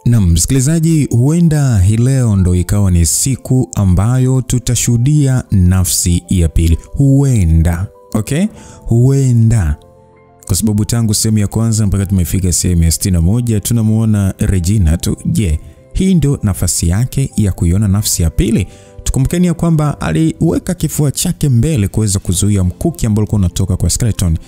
Na msikilizaji, huenda hii leo ndo ikawa ni siku ambayo tutashuhudia nafsi ya pili. Huenda, okay? Huenda. Kwa sababu tangu sehemu ya kwanza mpaka tumefika sehemu ya 61 tunamuona Regina tu. Je, hii ndo nafasi yake ya kuiona nafsi ya pili? Tukumbukeni ya kwamba aliweka kifua chake mbele kuweza kuzuia mkuki ambao ulikuwa unatoka kwa Skeleton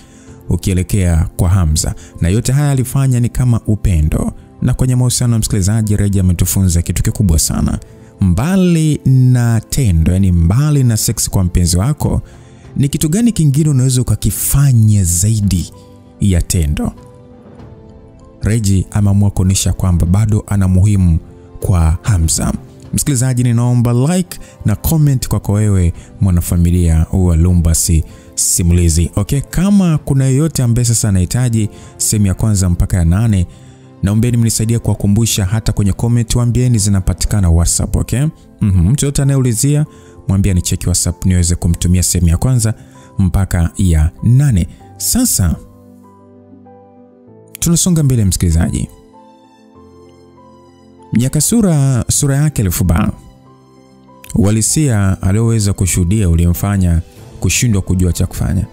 ukielekea kwa Hamza. Na yote haya alifanya ni kama upendo. Na kwenye mahusiano ya msikilizaji, Reji ametufunza kitu kikubwa sana. Mbali na tendo, yani mbali na sex kwa mpenzi wako, ni kitu gani kingine unaweza ukakifanya zaidi ya tendo? Reji ameamua kuonyesha kwamba bado ana muhimu kwa Hamza. Msikilizaji, ninaomba like na comment kwako wewe mwanafamilia wa Lumbasi Simulizi. Okay, kama kuna yeyote ambaye sasa anahitaji sehemu ya kwanza mpaka ya 8, naombeni mnisaidie kuwakumbusha hata kwenye comment, waambieni zinapatikana WhatsApp, okay? Mtu yote anayeulizia mwambie ni cheki WhatsApp niweze kumtumia sehemu ya kwanza mpaka ya 8. Sasa tunasonga mbele msikilizaji. Nyakasura sura yake ilifubaa. Uhalisia alioweza kushuhudia ulimfanya kushindwa kujua cha kufanya.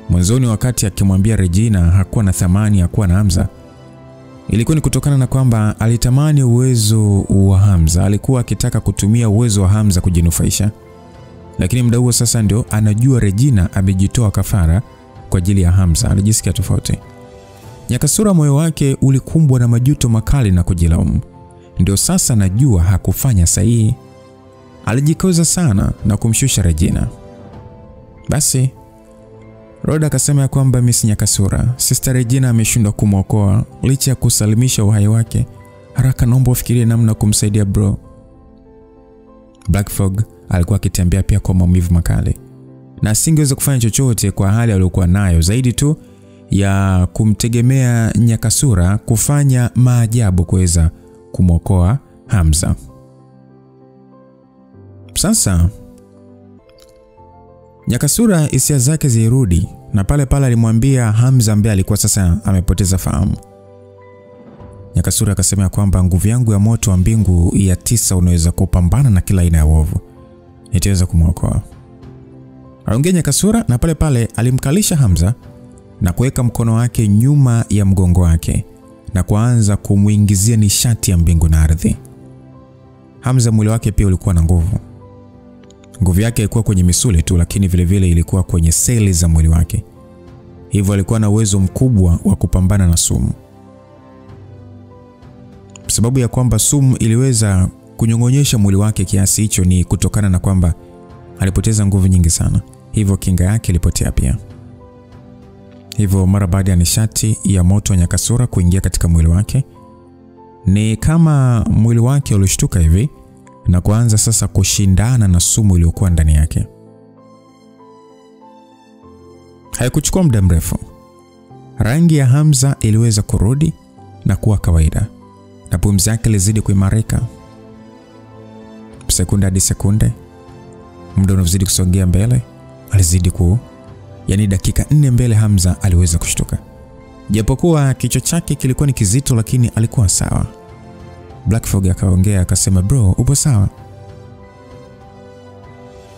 Mwanzoni wakati akimwambia Regina hakuwa na thamani ya kuwa na Hamza, ilikuwa ni kutokana na kwamba alitamani uwezo wa Hamza, alikuwa akitaka kutumia uwezo wa Hamza kujinufaisha. Lakini muda huo sasa ndio anajua Regina amejitoa kafara kwa ajili ya Hamza, alijisikia tofauti. Nyakasura moyo wake ulikumbwa na majuto makali na kujilaumu. Ndio sasa najua hakufanya sahihi. Alijikoza sana na kumshusha Regina. Basi Roda akasema kwamba Miss Nyakasura, Sister Regina ameshindwa kumwokoa licha ya kusalimisha uhai wake. Haraka naomba ufikirie namna kumsaidia bro. Black Fog alikuwa akitembea pia kwa maumivu makali, na asingeweza kufanya chochote kwa hali aliyokuwa nayo zaidi tu ya kumtegemea Nyakasura kufanya maajabu kuweza kumwokoa Hamza. Sasa Nyakasura hisia zake zirudi, na pale pale alimwambia Hamza ambaye alikuwa sasa amepoteza fahamu. Nyakasura akasema kwamba nguvu yangu ya moto wa mbingu ya 9 unaweza kupambana na kila aina ya uovu. Nitaweza kumwokoa. Aliongea Nyakasura, na pale pale alimkalisha Hamza na kuweka mkono wake nyuma ya mgongo wake na kuanza kumuingizia nishati ya mbingu na ardhi. Hamza mwili wake pia ulikuwa na nguvu. Nguvu yake ilikuwa kwenye misuli tu, lakini vile vile ilikuwa kwenye seli za mwili wake. Hivyo alikuwa na uwezo mkubwa wa kupambana na sumu. Sababu ya kwamba sumu iliweza kunyong'onyesha mwili wake kiasi hicho ni kutokana na kwamba alipoteza nguvu nyingi sana. Hivyo kinga yake ilipotea pia. Hivyo mara baada ya nishati ya moto wa Nyakasura kuingia katika mwili wake, ni kama mwili wake ulishtuka hivi na kuanza sasa kushindana na sumu iliyokuwa ndani yake. Haikuchukua muda mrefu, rangi ya Hamza iliweza kurudi na kuwa kawaida, na pumzi yake ilizidi kuimarika. Sekunde hadi sekunde, muda unazidi kusongea mbele, alizidi yani dakika 4 mbele Hamza aliweza kushtuka. Japokuwa kichwa chake kilikuwa ni kizito, lakini alikuwa sawa. Black Fog akaongea akasema, bro, upo sawa?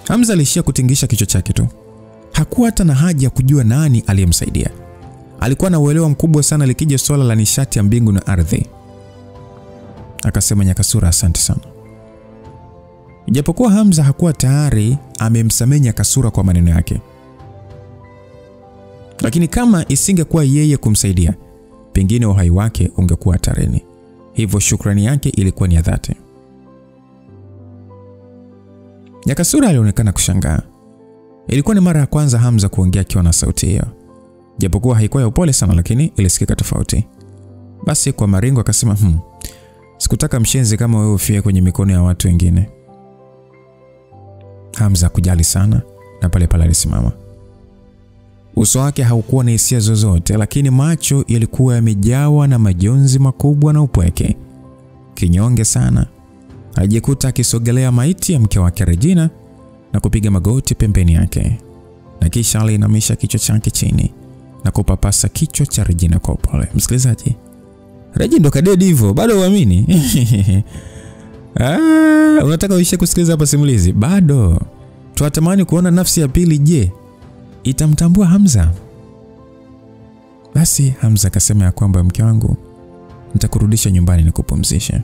Hamza alishia kutingisha kichwa chake tu. Hakuwa hata na haja ya kujua nani aliyemsaidia. Alikuwa na uelewa mkubwa sana likija swala la nishati ya mbingu na ardhi. Akasema, Nyakasura, asante sana. Japokuwa Hamza hakuwa tayari amemsamehe Nyakasura kwa maneno yake, lakini kama isingekuwa yeye kumsaidia, pengine uhai wake ungekuwa hatarini. Hivyo shukrani yake ilikuwa ni ya dhati. Nyakasura alionekana kushangaa. Ilikuwa ni mara ya kwanza Hamza kuongea akiwa na sauti hiyo. Japokuwa haikuwa ya upole sana, lakini ilisikika tofauti. Basi kwa maringo akasema, sikutaka mshenzi kama wewe ufie kwenye mikono ya watu wengine. Hamza kujali sana, na pale pale alisimama. Uso wake haukuwa na hisia zozote, lakini macho yalikuwa yamejawa na majonzi makubwa na upweke. Kinyonge sana, alijikuta akisogelea maiti ya mke wake Regina na kupiga magoti pembeni yake, na kisha aliinamisha kichwa chake chini na kupapasa kichwa cha Regina kwa upole. Msikilizaji, Regina ndo kadedi hivyo, bado uamini? Unataka uishe kusikiliza hapa simulizi? Bado. Tunatamani kuona nafsi ya pili, je, itamtambua Hamza? Basi Hamza akasema ya kwamba mke wangu, nitakurudisha nyumbani nikupumzishe.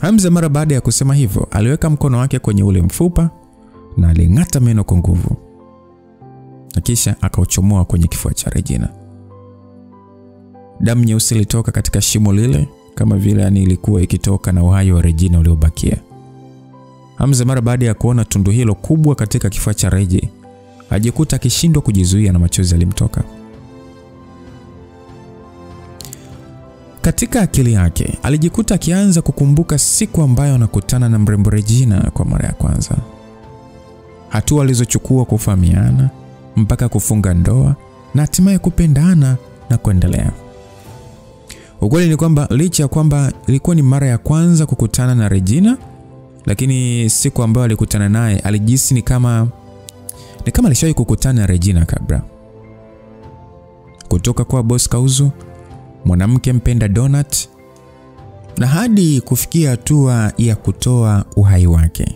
Hamza mara baada ya kusema hivyo, aliweka mkono wake kwenye ule mfupa na aling'ata meno kwa nguvu. Na kisha akauchomoa kwenye kifua cha Regina. Damu nyeusi ilitoka katika shimo lile kama vile ilikuwa ikitoka na uhai wa Regina uliobakia. Hamza mara baada ya kuona tundu hilo kubwa katika kifua cha Regina, ajikuta akishindwa kujizuia na machozi yalimtoka. Katika akili yake, alijikuta akianza kukumbuka siku ambayo anakutana na mrembo Regina kwa mara ya kwanza. Hatua alizochukua kufahamiana mpaka kufunga ndoa na hatimaye kupendana na kuendelea. Ukweli ni kwamba licha ya kwamba ilikuwa ni mara ya kwanza kukutana na Regina, lakini siku ambayo alikutana naye alijihisi ni kama alishawahi kukutana na Regina kabla. Kutoka kwa boss Kauzu, mwanamke mpenda donut, na hadi kufikia hatua ya kutoa uhai wake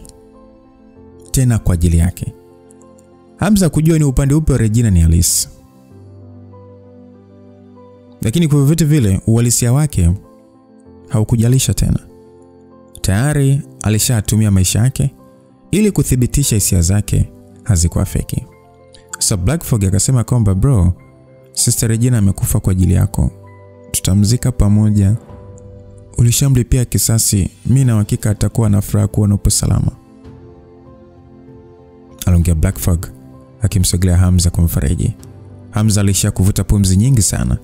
tena kwa ajili yake. Hamza kujua ni upande upi wa Regina ni halisi. Lakini kwa vyote vile uhalisia wake haukujalisha tena. Tayari alishatumia maisha yake ili kuthibitisha hisia zake hazikuwa feki. So Black Fog akasema kwamba bro, Sister Regina amekufa kwa ajili yako. Tutamzika pamoja. Ulishamlipia kisasi. Mimi na hakika atakuwa na furaha kuona upo salama. Aliongea Black Fog akimsogelea Hamza kumfariji. Hamza alisha kuvuta pumzi nyingi sana,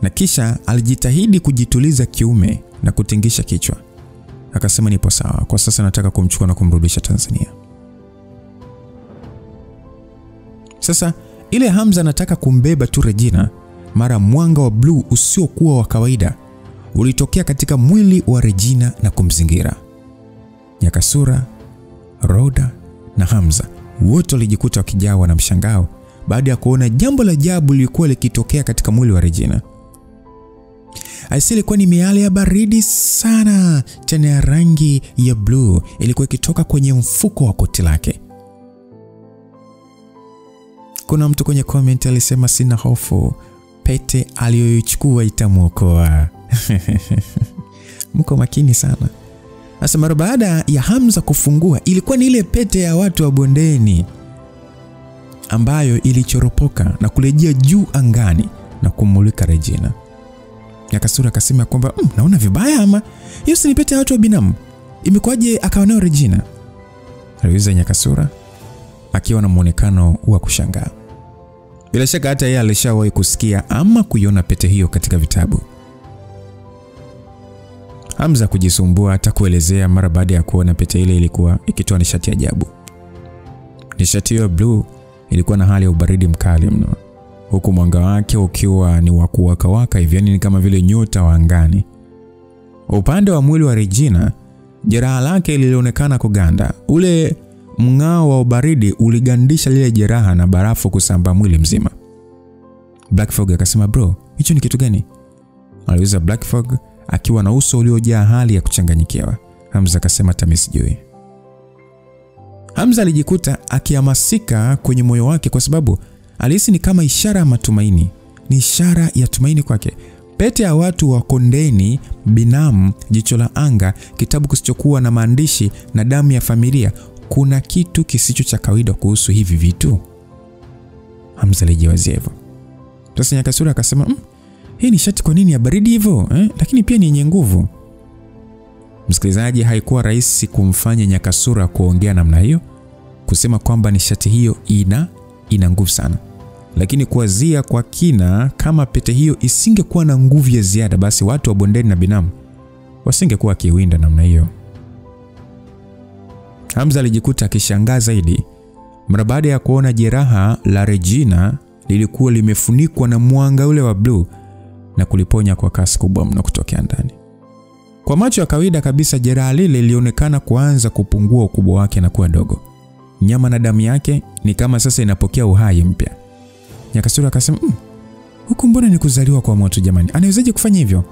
na kisha alijitahidi kujituliza kiume na kutingisha kichwa. Akasema nipo sawa, kwa sasa nataka kumchukua na kumrudisha Tanzania. Sasa ile Hamza anataka kumbeba tu Regina, mara mwanga wa blue usiokuwa wa kawaida ulitokea katika mwili wa Regina na kumzingira. Nyakasura, Roda na Hamza wote walijikuta wakijawa na mshangao baada ya kuona jambo la ajabu lilikuwa likitokea katika mwili wa Regina. Aisili kwa ni miale ya baridi sana, tena ya rangi ya blue ilikuwa ikitoka kwenye mfuko wa koti lake. Kuna mtu kwenye comment alisema sina hofu, pete aliyoichukua itamuokoa. Mko makini sana. Sasa mara baada ya Hamza kufungua, ilikuwa ni ile pete ya watu wa bondeni ambayo ilichoropoka na kurejea juu angani na kumulika Regina. Nyakasura akasema kwamba naona vibaya ama hiyo si pete ya watu wa binamu, imekwaje akawa nayo Regina? Aliuliza Nyakasura akiwa na muonekano wa kushangaa. Bila shaka hata yeye alishawahi kusikia ama kuiona pete hiyo katika vitabu. Hamza kujisumbua hata kuelezea mara baada ya kuona pete ile ilikuwa ikitoa nishati ajabu. Nishati hiyo blue ilikuwa na hali ya ubaridi mkali mno, huku mwanga wake ukiwa ni wa kuwaka hivi, ni kama vile nyota wa angani. Upande wa mwili wa Regina, jeraha lake lilionekana kuganda. Ule mng'ao wa ubaridi uligandisha lile jeraha na barafu kusambaa mwili mzima. Black Fog akasema bro, hicho ni kitu gani? Aliuliza Black Fog akiwa na uso uliojaa hali ya kuchanganyikiwa. Hamza akasema sijui. Hamza alijikuta akihamasika kwenye moyo wake kwa sababu alihisi ni kama ishara ya matumaini. Ni ishara ya tumaini kwake. Pete ya watu wa kondeni, binamu, jicho la anga, kitabu kisichokuwa na maandishi na damu ya familia. Kuna kitu kisicho cha kawaida kuhusu hivi vitu. Hamza alijiwazia hivyo. Sasa Nyakasura akasema hii ni shati kwa nini ya baridi hivyo? Lakini pia ni yenye nguvu. Msikilizaji, haikuwa rahisi kumfanya Nyakasura kuongea namna hiyo, kusema kwamba ni shati hiyo ina nguvu sana. Lakini kuwazia kwa kina, kama pete hiyo isingekuwa na nguvu ya ziada, basi watu wa bondeni na binamu wasingekuwa kiwinda namna hiyo. Hamza alijikuta akishangaa zaidi mara baada ya kuona jeraha la Regina lilikuwa limefunikwa na mwanga ule wa blue na kuliponya kwa kasi kubwa mno kutokea ndani. Kwa macho ya kawaida kabisa, jeraha lile lilionekana kuanza kupungua ukubwa wake na kuwa dogo. Nyama na damu yake ni kama sasa inapokea uhai mpya. Nyakasura akasema, Huku mbona ni kuzaliwa kwa moto jamani? Anawezaje kufanya hivyo?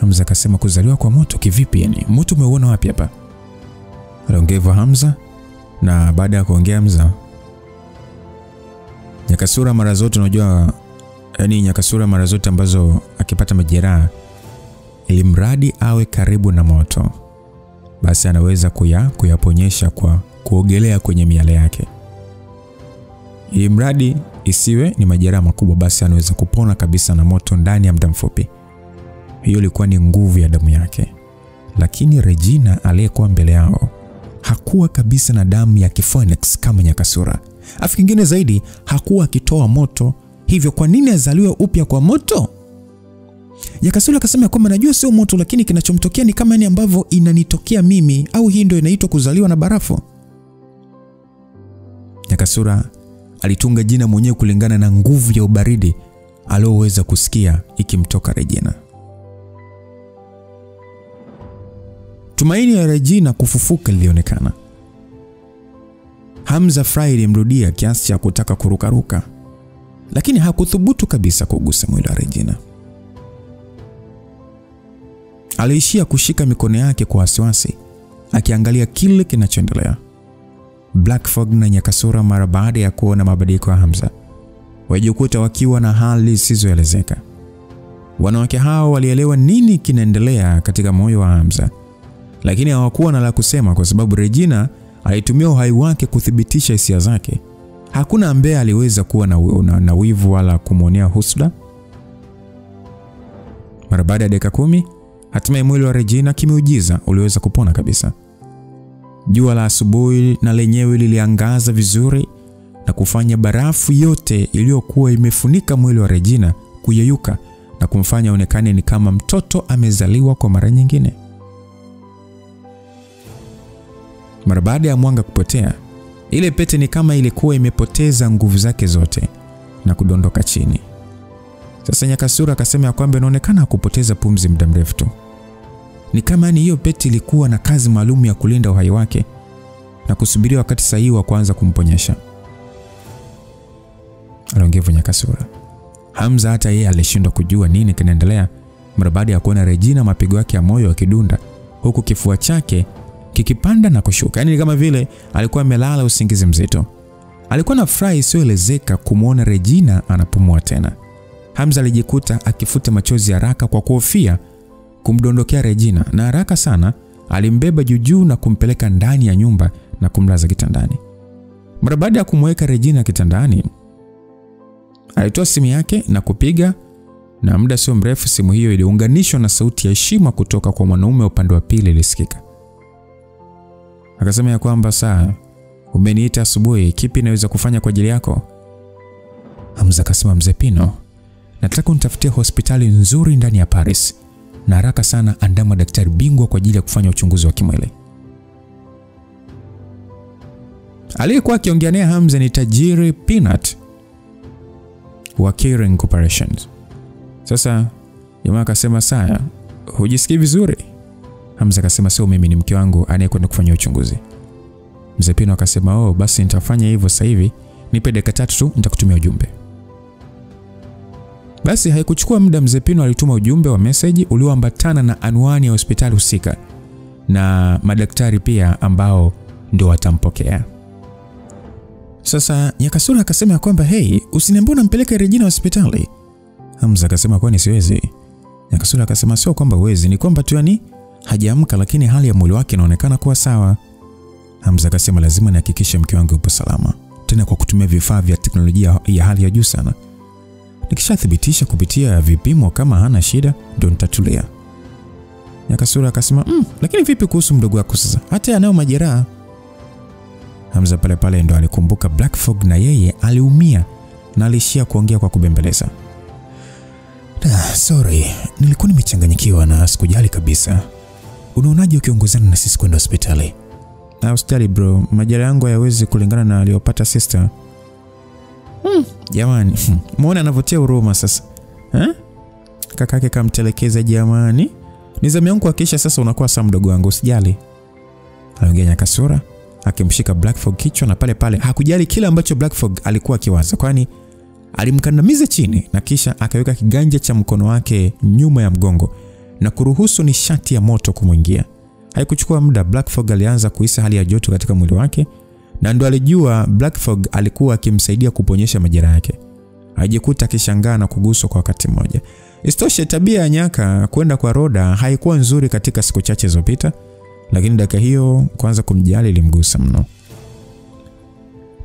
Hamza akasema kuzaliwa kwa moto kivipi yani? Moto umeuona wapi hapa? Aliongea hivyo Hamza, na baada ya kuongea Hamza, Nyakasura mara zote unajua yani Nyakasura mara zote ambazo akipata majeraha ili mradi awe karibu na moto, basi anaweza kuyaponyesha kwa kuogelea kwenye miale yake. Ili mradi isiwe ni majeraha makubwa, basi anaweza kupona kabisa na moto ndani ya muda mfupi. Hiyo ilikuwa ni nguvu ya damu yake. Lakini Regina aliyekuwa mbele yao hakuwa kabisa na damu ya Phoenix kama Nyakasura. Afu kingine zaidi, hakuwa akitoa moto. Hivyo kwa nini azaliwe upya kwa moto? Nyakasura akasema kwamba najua sio moto, lakini kinachomtokea ni kama ni ambavyo inanitokea mimi, au hii ndio inaitwa kuzaliwa na barafu. Nyakasura alitunga jina mwenyewe kulingana na nguvu ya ubaridi aliyoweza kusikia ikimtoka Regina. Tumaini ya Regina kufufuka lilionekana. Hamza Fry ilimrudia kiasi cha kutaka kurukaruka, lakini hakuthubutu kabisa kugusa mwili wa Regina. Aliishia kushika mikono yake kwa wasiwasi, akiangalia kile kinachoendelea. Black Fog na Nyakasura mara baada ya kuona mabadiliko ya Hamza wajikuta wakiwa na hali zisizoelezeka. Wanawake hao walielewa nini kinaendelea katika moyo wa Hamza, lakini hawakuwa na la kusema kwa sababu Regina alitumia uhai wake kuthibitisha hisia zake. Hakuna ambaye aliweza kuwa na wivu wala kumwonea husda. Mara baada ya dakika 10, hatimaye mwili wa Regina kimeujiza uliweza kupona kabisa. Jua la asubuhi na lenyewe liliangaza vizuri na kufanya barafu yote iliyokuwa imefunika mwili wa Regina kuyeyuka na kumfanya aonekane ni kama mtoto amezaliwa kwa mara nyingine. Mara baada ya mwanga kupotea, ile pete ni kama ilikuwa imepoteza nguvu zake zote na kudondoka chini. Sasa Nyakasura akasema kwamba inaonekana kupoteza pumzi muda mrefu tu. Ni kama ni hiyo pete ilikuwa na kazi maalum ya kulinda uhai wake na kusubiria wakati sahihi wa kuanza kumponyesha. Aliongea Nyakasura. Hamza hata yeye alishindwa kujua nini kinaendelea mara baada ya kuona Regina mapigo yake ya moyo yakidunda huku kifua chake kikipanda na kushuka. Yaani kama vile alikuwa amelala usingizi mzito. Alikuwa na furaha isiyoelezeka kumuona Regina anapumua tena. Hamza alijikuta akifuta machozi haraka kwa kuhofia kumdondokea Regina, na haraka sana alimbeba juu na kumpeleka ndani ya nyumba na kumlaza kitandani. Mara baada ya kumweka Regina kitandani, alitoa simu yake na kupiga, na muda sio mrefu simu hiyo iliunganishwa na sauti ya heshima kutoka kwa mwanaume upande wa pili ilisikika. Akasema kwamba saa umeniita asubuhi, kipi naweza kufanya kwa ajili yako? Hamza akasema Mzee Pino, nataka unitafutie hospitali nzuri ndani ya Paris na haraka sana andama daktari bingwa kwa ajili ya kufanya uchunguzi wa kimwili. Aliyekuwa akiongea naye Hamza ni tajiri Peanut wa Kering Corporations. Sasa jamaa akasema saa hujisikii vizuri? Hamza akasema sio mimi, ni mke wangu anayekwenda kufanya uchunguzi. Mzee Pino akasema basi nitafanya hivyo sasa hivi, nipe dakika 3 tu nitakutumia ujumbe. Basi haikuchukua muda, Mzee Pino alituma ujumbe wa message ulioambatana na anwani ya hospitali husika na madaktari pia ambao ndio watampokea. Sasa Nyakasura akasema kwamba hey, usiniambie unampeleka Regina hospitali. Hamza akasema kwani siwezi. Nyakasura akasema sio kwamba uwezi, ni kwamba tu yani hajaamka, lakini hali ya mwili wake inaonekana kuwa sawa. Hamza akasema lazima nihakikishe mke wangu yupo salama, tena kwa kutumia vifaa vya teknolojia ya hali ya juu sana. Nikishathibitisha kupitia vipimo kama hana shida ndio nitatulia. Nyakasura akasema lakini vipi kuhusu mdogo wako sasa? Hata anao majeraha. Hamza pale ndo alikumbuka Black Fog na yeye aliumia na alishia kuongea kwa kubembeleza. Sorry, nilikuwa nimechanganyikiwa na sikujali kabisa. Unaonaje ukiongozana na sisi kwenda hospitali? Na hospitali bro, majeraha yangu hayawezi kulingana na aliyopata sister. Jamani, muone anavotia huruma sasa. Kakake kamtelekeza jamani. Nizamu yangu hakisha sasa unakuwa saa mdogo wangu, usijali. Aliongea Nyakasura akimshika Black Fog kichwa, na pale hakujali kile ambacho Black Fog alikuwa akiwaza, kwani Alimkandamiza chini na kisha akaweka kiganja cha mkono wake nyuma ya mgongo na kuruhusu nishati ya moto kumwingia. Haikuchukua muda, Black Fog alianza kuhisi hali ya joto katika mwili wake, na ndo alijua Black Fog alikuwa akimsaidia kuponyesha majeraha yake. Alijikuta akishangaa na kuguswa kwa wakati mmoja. Isitoshe, tabia ya nyaka kwenda kwa Rhoda haikuwa nzuri katika siku chache zilizopita, lakini dakika hiyo kwanza kumjali ilimgusa mno.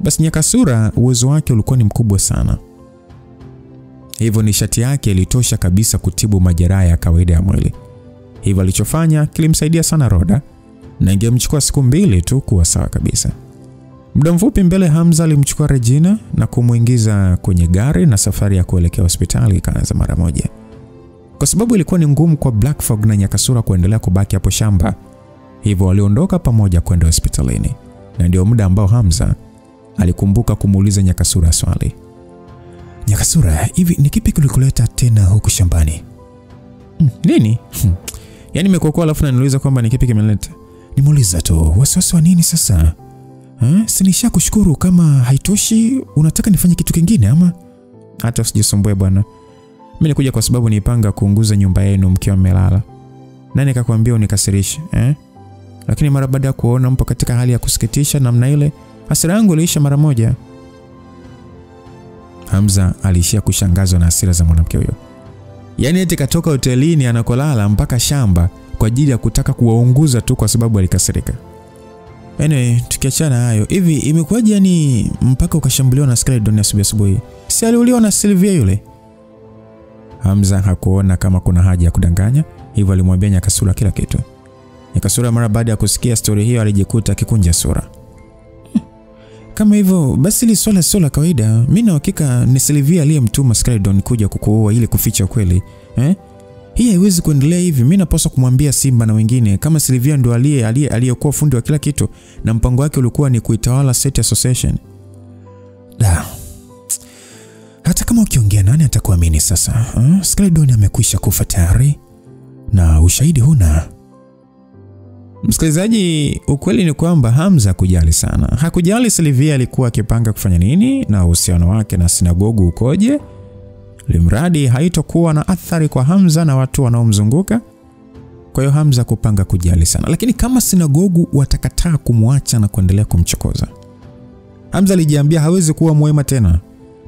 Basi Nyakasura uwezo wake ulikuwa ni mkubwa sana. Hivyo nishati yake ilitosha kabisa kutibu majeraha ya kawaida ya mwili. Hivyo alichofanya kilimsaidia sana Rhoda, na ingemchukua siku 2 tu kuwa sawa kabisa. Muda mfupi mbele, Hamza alimchukua Regina na kumuingiza kwenye gari na safari ya kuelekea hospitali ikaanza mara moja. Kwa sababu ilikuwa ni ngumu kwa Black Fog na Nyakasura kuendelea kubaki hapo shamba, hivyo waliondoka pamoja kwenda hospitalini. Na ndio muda ambao Hamza alikumbuka kumuuliza Nyakasura swali. Nyakasura, hivi ni kipi kilikuleta tena huku shambani? Nini? Yaani nimekuokoa alafu unaniuliza kwamba ni kipi kimeleta? Nimuuliza tu, wasiwasi wa nini sasa? Si nishakushukuru, kama haitoshi unataka nifanye kitu kingine ama? Hata usijisumbue bwana. Mimi nilikuja kwa sababu nipanga kuunguza nyumba yenu mkiwa mmelala. Nani akakwambia unikasirishe, Lakini mara baada ya kuona mpo katika hali ya kusikitisha namna ile, hasira yangu iliisha mara moja. Hamza aliishia kushangazwa na hasira za mwanamke huyo. Yaani eti katoka hotelini anakolala mpaka shamba kwa ajili ya kutaka kuwaunguza tu kwa sababu alikasirika. Tukiachana hayo, hivi imekuwaje yani mpaka ukashambuliwa na Skeleton asubuhi? Si aliuliwa na Sylvia yule? Hamza hakuona kama kuna haja ya kudanganya, hivyo alimwambia Nyakasura kila kitu. Nyakasura mara baada ya kusikia story hiyo alijikuta akikunja sura. Kama hivyo basi li swala kawaida, mimi na hakika ni Sylvia aliyemtuma Skeleton kuja kukuoa ili kuficha kweli. Hii haiwezi kuendelea hivi. Mimi napaswa kumwambia Simba na wengine kama Sylvia ndo aliyekuwa fundi wa kila kitu na mpango wake ulikuwa ni kuitawala Set Association. Hata kama ukiongea nani atakuamini sasa? Skeleton amekwisha kufa tayari na ushahidi huna. Msikilizaji, ukweli ni kwamba Hamza kujali sana. Hakujali Sylvia alikuwa akipanga kufanya nini na uhusiano wake na sinagogu ukoje. Limradi haitokuwa na athari kwa Hamza na watu wanaomzunguka. Kwa hiyo Hamza kupanga kujali sana. Lakini kama sinagogu watakataa kumwacha na kuendelea kumchokoza, Hamza alijiambia hawezi kuwa mwema tena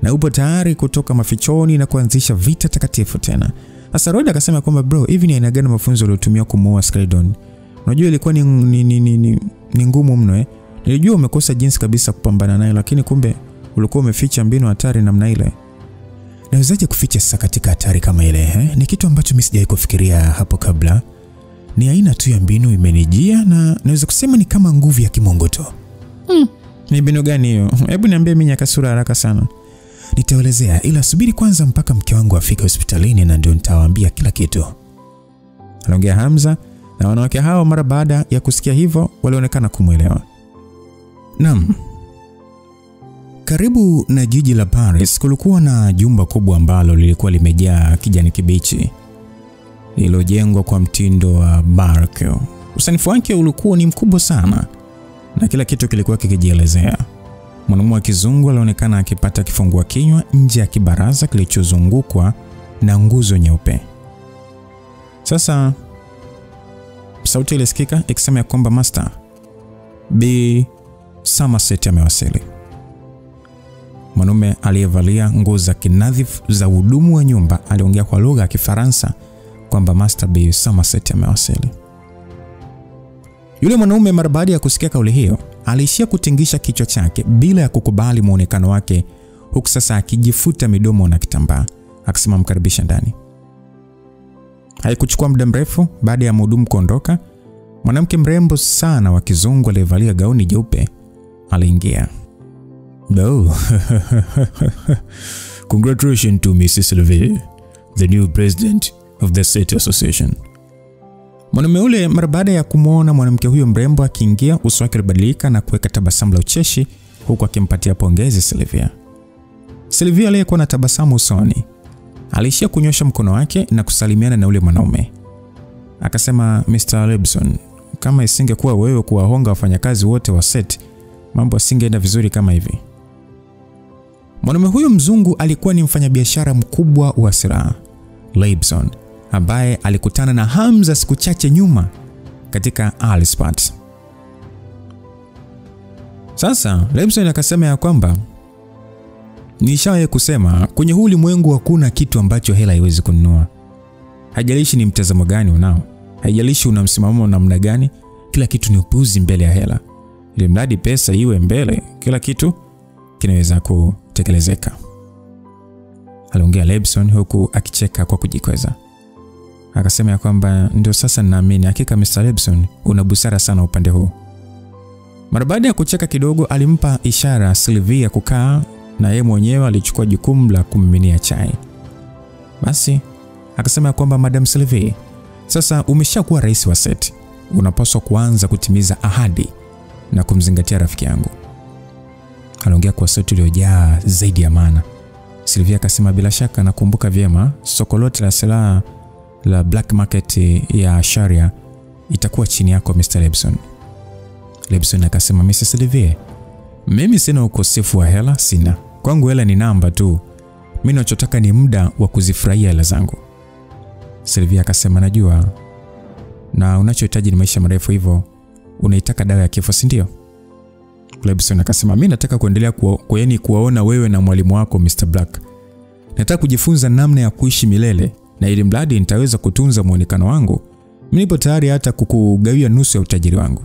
na upo tayari kutoka mafichoni na kuanzisha vita takatifu tena. Sasa Rhoda akasema kwamba bro, hivi ni aina gani mafunzo uliotumia kumuoa Skeleton? Unajua ilikuwa ni ngumu mno. Nilijua umekosa jinsi kabisa kupambana naye, lakini kumbe ulikuwa umeficha mbinu hatari namna ile. Nawezaje kuficha sasa katika hatari kama ile? Ni kitu ambacho mimi sijawahi kufikiria hapo kabla. Ni aina tu ya mbinu imenijia na naweza kusema ni kama nguvu ya kimungu tu. Ni mbinu gani hiyo? Hebu niambie mimi Nyakasura haraka sana. Nitaelezea, ila subiri kwanza mpaka mke wangu afike hospitalini na ndio nitawaambia kila kitu. Aliongea Hamza, na wanawake hao mara baada ya kusikia hivyo walionekana kumuelewa. Naam. Karibu na jiji la Paris kulikuwa na jumba kubwa ambalo lilikuwa limejaa kijani kibichi, lililojengwa kwa mtindo wa Baroque. Usanifu wake ulikuwa ni mkubwa sana na kila kitu kilikuwa kikijielezea. Mwanamume wa kizungu alionekana akipata kifungua kinywa nje ya kibaraza kilichozungukwa na nguzo nyeupe. Sasa sauti ilisikika ikisema kwamba Master B Somerset amewasili. Mwanamume aliyevalia nguo za kinadhifu za hudumu wa nyumba aliongea kwa lugha ya Kifaransa kwamba Master B Somerset amewasili. Yule mwanamume mara baada ya kusikia kauli hiyo aliishia kutingisha kichwa chake bila ya kukubali muonekano wake, huku sasa akijifuta midomo na kitambaa, akisema mkaribisha ndani. Haikuchukua muda mrefu baada ya mhudumu kuondoka, mwanamke mrembo sana wa kizungu aliyevalia gauni jeupe aliingia. Congratulations to Mrs. Sylvia, the new president of the Set Association. Mwanamume ule mara baada ya kumuona mwanamke huyo mrembo akiingia, uso wake ulibadilika na kuweka tabasamu la ucheshi huku akimpatia pongezi Sylvia. Sylvia aliyekuwa na tabasamu usoni alishia kunyosha mkono wake na kusalimiana na ule mwanaume. Akasema, Mr. Lebson, kama isingekuwa wewe kuwahonga wafanyakazi wote wa Set, mambo yasingeenda vizuri kama hivi. Mwanaume huyo mzungu alikuwa ni mfanyabiashara mkubwa wa silaha, Leibson, ambaye alikutana na Hamza siku chache nyuma katika Alspat. Sasa Leibson akasema ya kwamba nishawahi kusema kwenye huu ulimwengu hakuna kitu ambacho hela haiwezi kununua. Haijalishi ni mtazamo gani unao, haijalishi una msimamo namna gani, kila kitu ni upuzi mbele ya hela. Ili mradi pesa iwe mbele, kila kitu kinaweza kutekelezeka. Aliongea Leibson huku akicheka kwa kujikweza. Akasema ya kwamba ndio sasa ninaamini hakika Mr. Leibson una busara sana upande huu. Mara baada ya kucheka kidogo alimpa ishara Sylvia kukaa na yeye mwenyewe alichukua jukumu la kummiminia chai. Basi akasema ya kwamba Madam Sylvia, sasa umeshakuwa rais wa SET. Unapaswa kuanza kutimiza ahadi na kumzingatia rafiki yangu. Aliongea kwa sauti iliyojaa zaidi ya maana. Sylvia akasema bila shaka nakumbuka vyema, soko lote la silaha la black market ya Sharia itakuwa chini yako Mr. Leibson. Leibson akasema Mrs. Sylvia, mimi sina ukosefu wa hela, sina. Kwangu hela ni namba tu. Mimi ninachotaka ni muda wa kuzifurahia hela zangu. Sylvia akasema najua. Na unachohitaji ni maisha marefu, hivyo unaitaka dawa ya kifo, si ndio? Leibson akasema mimi nataka kuendelea kuwaona wewe na mwalimu wako Mr. Black. Nataka kujifunza namna ya kuishi milele, na ili mradi nitaweza kutunza muonekano wangu, mimi nipo tayari hata kukugawia nusu ya utajiri wangu.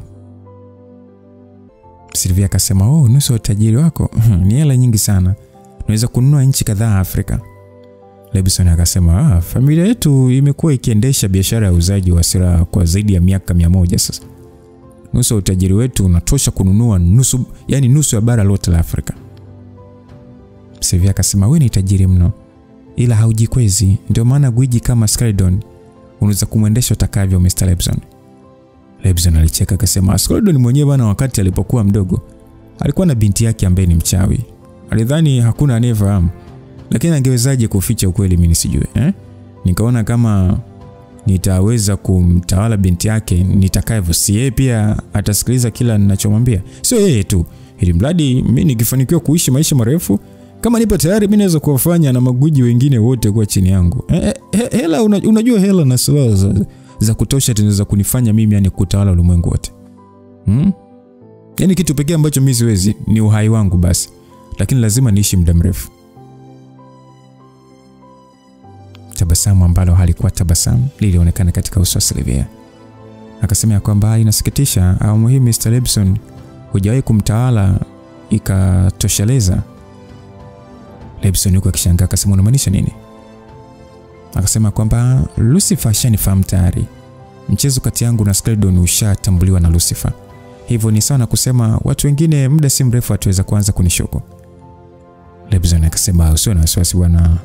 Sylvia akasema nusu ya utajiri wako? Ni hela nyingi sana. Naweza kununua nchi kadhaa Afrika. Leibson akasema familia yetu imekuwa ikiendesha biashara ya uuzaji wa silaha kwa zaidi ya miaka 100 sasa. Nusu ya utajiri wetu unatosha kununua nusu ya bara lote la Afrika. Sylvia akasema wewe ni tajiri mno, ila haujikwezi. Ndio maana gwiji kama Skeleton unaweza kumwendesha utakavyo Mr. Leibson. Leibson alicheka akasema Skeleton mwenyewe bana, wakati alipokuwa mdogo alikuwa na binti yake ambaye ni mchawi. Alidhani hakuna anayefahamu, lakini angewezaje kuficha ukweli mimi nisijue, Nikaona kama nitaweza kumtawala binti yake nitakavyo, si yeye pia atasikiliza kila ninachomwambia. Sio yeye tu, ili mradi mimi nikifanikiwa kuishi maisha marefu, kama nipo tayari mimi naweza kuwafanya na maguji wengine wote kwa chini yangu. Hela unajua hela na silaha za kutosha tunaweza kunifanya mimi kutawala ulimwengu wote. Kitu pekee ambacho mimi siwezi ni uhai wangu basi, lakini lazima niishi muda mrefu. Tabasamu ambalo halikuwa tabasamu lilionekana katika uso wa Sylvia. Akasema ya kwamba inasikitisha au muhimu Mr. Leibson hujawahi kumtawala ikatosheleza. Leibson yuko akishangaa akasema unamaanisha nini? Akasema kwamba Lucifer shanifahamu tayari. Mchezo kati yangu na Skeleton ushatambuliwa na Lucifer. Hivyo ni sawa na kusema watu wengine muda si mrefu wataweza kuanza kunishuku. Leibson akasema usiwe na wasiwasi bwana.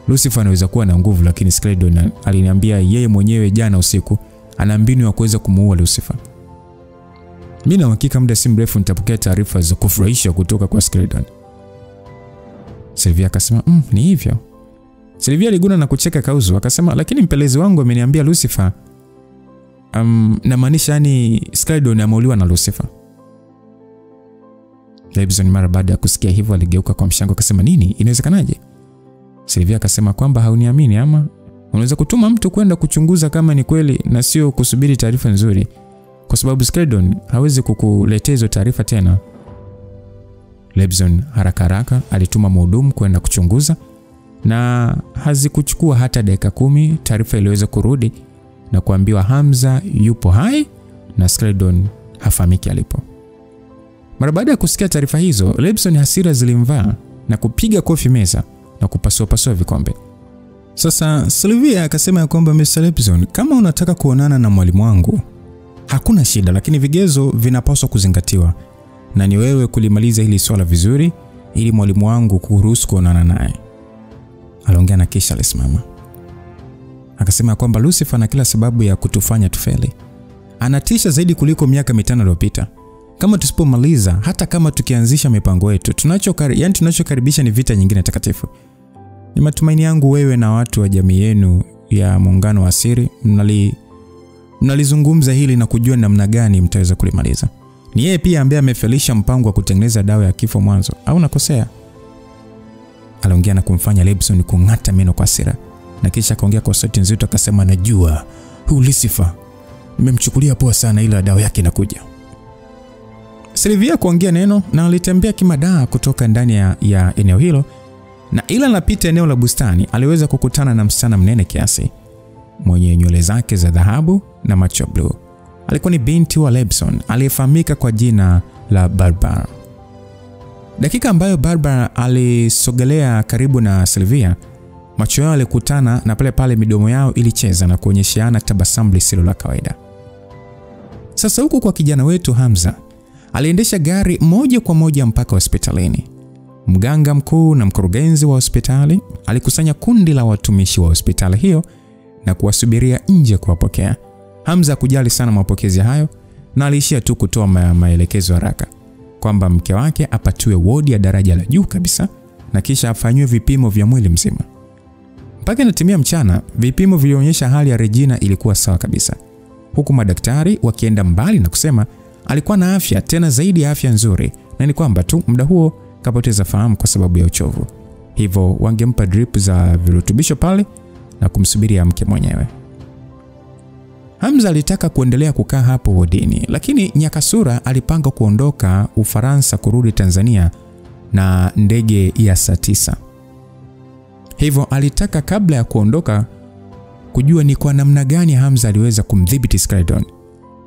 Lucifer anaweza kuwa na nguvu, lakini Skeleton aliniambia yeye mwenyewe jana usiku ana mbinu ya kuweza kumuua Lucifer. Mimi na hakika muda si mrefu nitapokea taarifa za kufurahisha kutoka kwa Skeleton. Sylvia akasema ni hivyo. Sylvia aliguna na kucheka kauzu akasema lakini mpelezi wangu ameniambia Lucifer. Na maanisha Skeleton ameuliwa na Lucifer. Leibson mara baada ya kusikia hivyo aligeuka kwa mshango akasema nini? Inawezekanaje? Sylvia akasema kwamba hauniamini ama unaweza kutuma mtu kwenda kuchunguza kama ni kweli na sio kusubiri taarifa nzuri, kwa sababu Skeleton hawezi kukuletea hizo taarifa tena. Leibson haraka alituma mhudumu kwenda kuchunguza na hazikuchukua hata dakika 10 taarifa iliweza kurudi na kuambiwa Hamza yupo hai na Skeleton hafahamiki alipo. Mara baada ya kusikia taarifa hizo, Leibson hasira zilimvaa na kupiga kofi meza na kupasua vikombe. Sasa Sylvia akasema ya kwamba Mr. Leibson, kama unataka kuonana na mwalimu wangu hakuna shida, lakini vigezo vinapaswa kuzingatiwa na ni wewe kulimaliza hili swala vizuri ili mwalimu wangu kuruhusu kuonana naye. Aliongea na kisha alisimama. Akasema kwamba Lucifer ana kila sababu ya kutufanya tufeli. Anatisha zaidi kuliko miaka 5 iliyopita. Kama tusipomaliza, hata kama tukianzisha mipango yetu, tunachokaribisha ni vita nyingine takatifu. Ni matumaini yangu wewe na watu wa jamii yenu ya muungano wa siri mnalizungumza hili na kujua namna gani mtaweza kulimaliza. Ni yeye pia ambaye amefelisha mpango wa kutengeneza dawa ya kifo mwanzo, au nakosea? aliongea na kumfanya Lebson kung'ata meno kwa hasira, na kisha akaongea kwa sauti nzito akasema, najua huyu Lucifer nimemchukulia poa sana, ila dawa yake inakuja. Sylvia kuongea neno na alitembea kimadaa kutoka ndani ya eneo hilo, na ila anapita eneo la bustani aliweza kukutana na msichana mnene kiasi mwenye nywele zake za dhahabu na macho blue. Alikuwa ni binti wa Lebson aliyefahamika kwa jina la Barbara. Dakika ambayo Barbara alisogelea karibu na Sylvia, macho yao yalikutana na pale pale midomo yao ilicheza na kuonyeshana tabasamu lisilo la kawaida. Sasa huku kwa kijana wetu Hamza, aliendesha gari moja kwa moja mpaka hospitalini. Mganga mkuu na mkurugenzi wa hospitali alikusanya kundi la watumishi wa hospitali hiyo na kuwasubiria nje kuwapokea. Hamza kujali sana mapokezi hayo na aliishia tu kutoa maelekezo haraka kwamba mke wake apatiwe wodi ya daraja la juu kabisa na kisha afanywe vipimo vya mwili mzima. Mpaka inatimia mchana, vipimo vilionyesha hali ya Regina ilikuwa sawa kabisa, huku madaktari wakienda mbali na kusema alikuwa na afya, tena zaidi ya afya nzuri, na ni kwamba tu muda huo kapoteza fahamu kwa sababu ya uchovu. Hivyo wangempa drip za virutubisho pale na kumsubiria mke mwenyewe. Hamza alitaka kuendelea kukaa hapo wodini, lakini Nyakasura alipanga kuondoka Ufaransa kurudi Tanzania na ndege ya saa 9. Hivyo alitaka kabla ya kuondoka kujua ni kwa namna gani Hamza aliweza kumdhibiti Skradon,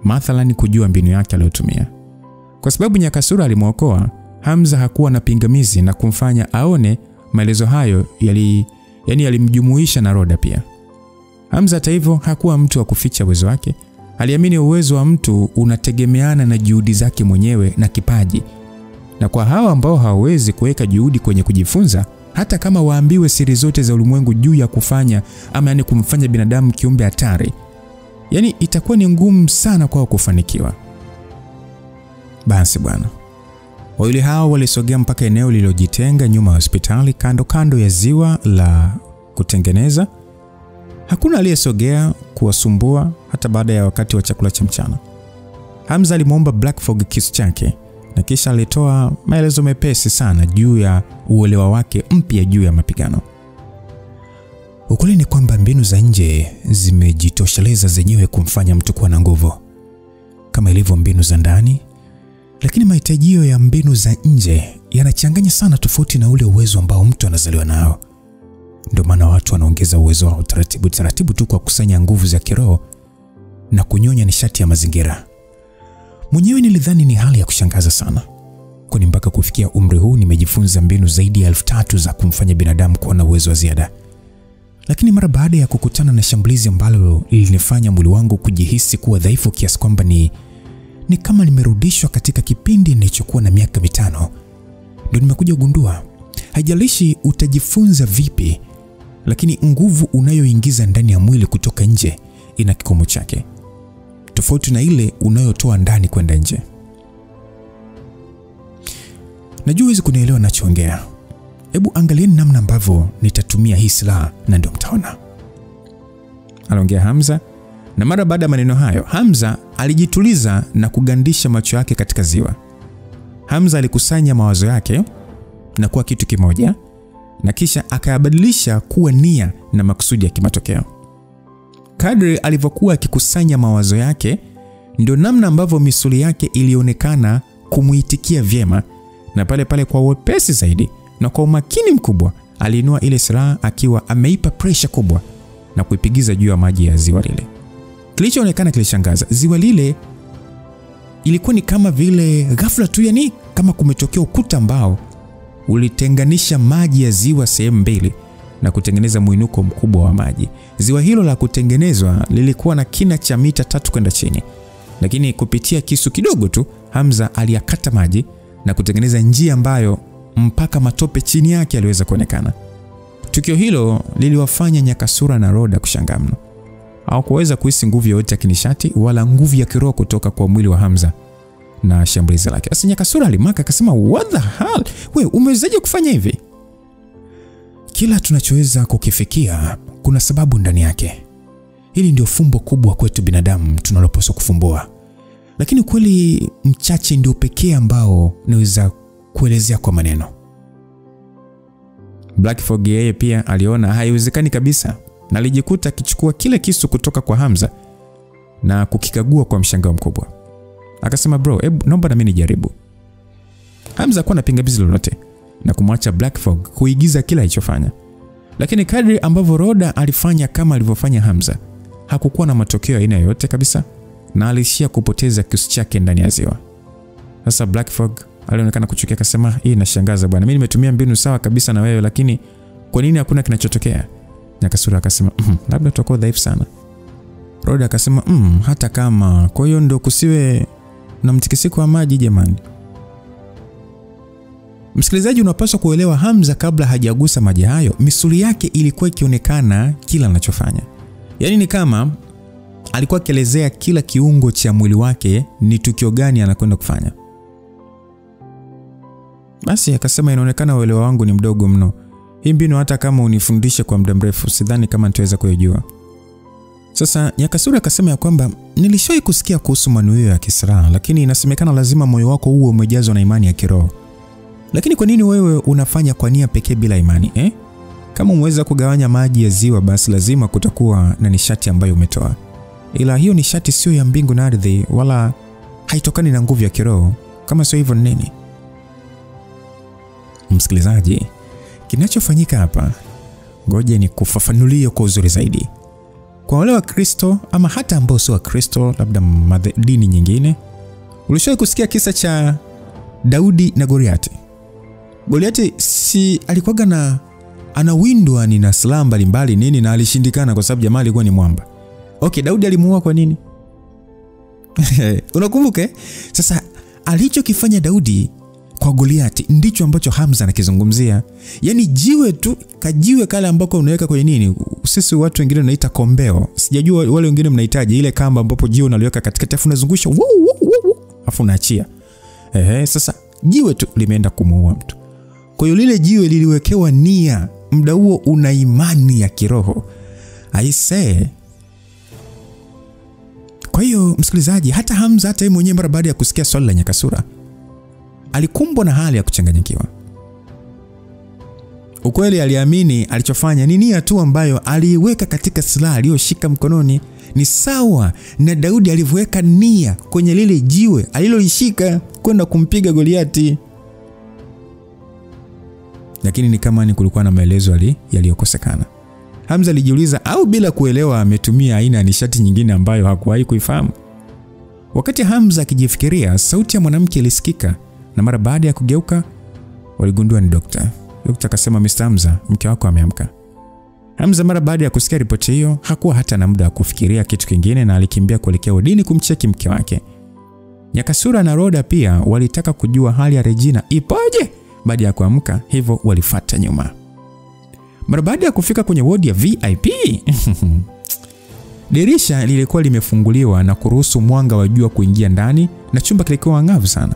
mathalan kujua mbinu yake aliyotumia. Kwa sababu Nyakasura alimwokoa, Hamza hakuwa na pingamizi na kumfanya aone maelezo hayo yalimjumuisha na Roda pia. Hamza hata hivyo hakuwa mtu wa kuficha uwezo wake. Aliamini uwezo wa mtu unategemeana na juhudi zake mwenyewe na kipaji. Na kwa hawa ambao hawawezi kuweka juhudi kwenye kujifunza, hata kama waambiwe siri zote za ulimwengu juu ya kufanya ama kumfanya binadamu kiumbe hatari, itakuwa ni ngumu sana kwao kufanikiwa. Basi bwana, wawili hao walisogea mpaka eneo lililojitenga nyuma ya hospitali kando ya ziwa la kutengeneza. Hakuna aliyesogea kuwasumbua hata baada ya wakati wa chakula cha mchana. Hamza alimuomba Black Fog kisu chake na kisha alitoa maelezo mepesi sana juu ya uelewa wake mpya juu ya mapigano. Ukweli ni kwamba mbinu za nje zimejitosheleza zenyewe kumfanya mtu kuwa na nguvu kama ilivyo mbinu za ndani, lakini mahitajio ya mbinu za nje yanachanganya sana, tofauti na ule uwezo ambao mtu anazaliwa nao. Ndio maana watu wanaongeza uwezo wao taratibu tu kwa kusanya nguvu za kiroho na kunyonya nishati ya mazingira. Mwenyewe nilidhani ni hali ya kushangaza sana, kwani mpaka kufikia umri huu nimejifunza mbinu zaidi ya 1000 za kumfanya binadamu kuwa na uwezo wa ziada. Lakini mara baada ya kukutana na shambulizi ambalo lilinifanya mwili wangu kujihisi kuwa dhaifu kiasi kwamba ni kama nimerudishwa katika kipindi nilichokuwa na miaka 5, ndio nimekuja kugundua haijalishi utajifunza vipi, lakini nguvu unayoingiza ndani ya mwili kutoka nje ina kikomo chake, tofauti na ile unayotoa ndani kwenda nje. Najua hizi kunielewa ninachoongea. Hebu angalieni namna ambavyo nitatumia hii silaha na ndio mtaona, aliongea Hamza. Na mara baada ya maneno hayo, Hamza alijituliza na kugandisha macho yake katika ziwa. Hamza alikusanya mawazo yake na kuwa kitu kimoja, na kisha akayabadilisha kuwa nia na makusudi ya kimatokeo. Kadri alivyokuwa akikusanya mawazo yake, ndio namna ambavyo misuli yake ilionekana kumuitikia vyema, na pale pale kwa wepesi zaidi na kwa umakini mkubwa aliinua ile silaha akiwa ameipa pressure kubwa na kuipigiza juu ya maji ya ziwa lile. Kilichoonekana kilishangaza. Ziwa lile ilikuwa ni kama vile ghafla tu, kama kumetokea ukuta ambao ulitenganisha maji ya ziwa sehemu mbili na kutengeneza mwinuko mkubwa wa maji. Ziwa hilo la kutengenezwa lilikuwa na kina cha mita 3 kwenda chini, lakini kupitia kisu kidogo tu Hamza aliyakata maji na kutengeneza njia ambayo mpaka matope chini yake aliweza kuonekana. Tukio hilo liliwafanya Nyakasura na Roda kushangaa mno. Hawakuweza kuhisi nguvu yoyote ya kinishati wala nguvu ya kiroho kutoka kwa mwili wa Hamza na shambulizi lake. Sasa Nyakasura alimaka akasema, what the hell? Wewe umewezaje kufanya hivi? Kila tunachoweza kukifikia kuna sababu ndani yake. Hili ndio fumbo kubwa kwetu binadamu tunalopaswa kufumbua. Lakini kweli mchache ndio pekee ambao naweza kuelezea kwa maneno. Black Fog yeye pia aliona haiwezekani kabisa na alijikuta akichukua kile kisu kutoka kwa Hamza na kukikagua kwa mshangao mkubwa. Akasema, bro, naomba na mimi nijaribu. Hamza hakuwa anapinga bizi lolote na kumwacha Black Fog kuigiza kila alichofanya. Lakini kadri ambavyo Roda alifanya kama alivyofanya Hamza, hakukuwa na matokeo aina yoyote kabisa na alishia kupoteza kisu chake ndani ya ziwa. Sasa Black Fog alionekana kuchukia, akasema, hii inashangaza bwana. Mimi nimetumia mbinu sawa kabisa na wewe, lakini kwa nini hakuna kinachotokea? Nyakasura akasema, labda tutakuwa dhaifu sana. Roda akasema, hata kama, kwa hiyo ndio kusiwe na mtikisiko wa maji jamani. Msikilizaji, unapaswa kuelewa Hamza kabla hajagusa maji hayo, misuli yake ilikuwa ikionekana kila anachofanya. Yaani ni kama alikuwa akielezea kila kiungo cha mwili wake ni tukio gani anakwenda kufanya. Basi akasema, inaonekana uelewa wangu ni mdogo mno. Hii mbinu hata kama unifundishe kwa muda mrefu, sidhani kama nitaweza kujua. Sasa Nyakasura akasema ya kwamba nilishawahi kusikia kuhusu manuio ya Kisra, lakini inasemekana lazima moyo wako uwe umejazwa na imani ya kiroho. Lakini kwa nini wewe unafanya kwa nia pekee bila imani? Kama umeweza kugawanya maji ya ziwa, basi lazima kutakuwa na nishati ambayo umetoa. Ila hiyo nishati sio ya mbingu na ardhi, wala haitokani na nguvu ya kiroho. Kama sio hivyo nini? Msikilizaji, kinachofanyika hapa, ngoja ni kufafanulia kwa uzuri zaidi. Kwa wale wa Kristo ama hata ambao sio wa Kristo, labda dini nyingine, ulishawahi kusikia kisa cha Daudi na Goliati? Goliati si alikuwaga na anawindwa ni na silaha mbalimbali nini, na alishindikana kwa sababu jamaa alikuwa ni mwamba. Okay, Daudi alimuua kwa nini? Unakumbuka? Sasa alichokifanya Daudi kwa Goliati ndicho ambacho Hamza anakizungumzia. Yaani jiwe tu, kajiwe kale ambako unaweka kwenye nini? Sisi watu wengine tunaita kombeo. Sijajua wale wengine mnahitaji ile kamba ambapo jiwe unaliweka katikati afu unazungusha afu unaachia. Sasa jiwe tu limeenda kumuua mtu. Kwa hiyo lile jiwe liliwekewa nia, muda huo una imani ya kiroho. Aisee. Kwa hiyo msikilizaji, hata Hamza hata yeye mwenyewe mara baada ya kusikia swali la Nyakasura alikumbwa na hali ya kuchanganyikiwa. Ukweli aliamini alichofanya ni nia tu ambayo aliiweka katika silaha aliyoshika mkononi, ni sawa na Daudi alivyoweka nia kwenye lile jiwe alilolishika kwenda kumpiga Goliati. Lakini ni kama ni kulikuwa na maelezo yaliyokosekana. Hamza alijiuliza, au bila kuelewa ametumia aina ya nishati nyingine ambayo hakuwahi kuifahamu. Wakati Hamza akijifikiria, sauti ya mwanamke ilisikika na mara baada ya kugeuka waligundua ni Dokta. Dokta akasema, Mr. Hamza, mke wako ameamka. Hamza mara baada ya kusikia ripoti hiyo hakuwa hata na muda wa kufikiria kitu kingine na alikimbia kuelekea wodini kumcheki mke wake. Nyakasura na Roda pia walitaka kujua hali ya Regina ipoje baada ya kuamka, hivyo walifuata nyuma. Mara baada ya kufika kwenye wodi ya VIP, dirisha lilikuwa limefunguliwa na kuruhusu mwanga wa jua kuingia ndani na chumba kilikuwa angavu sana.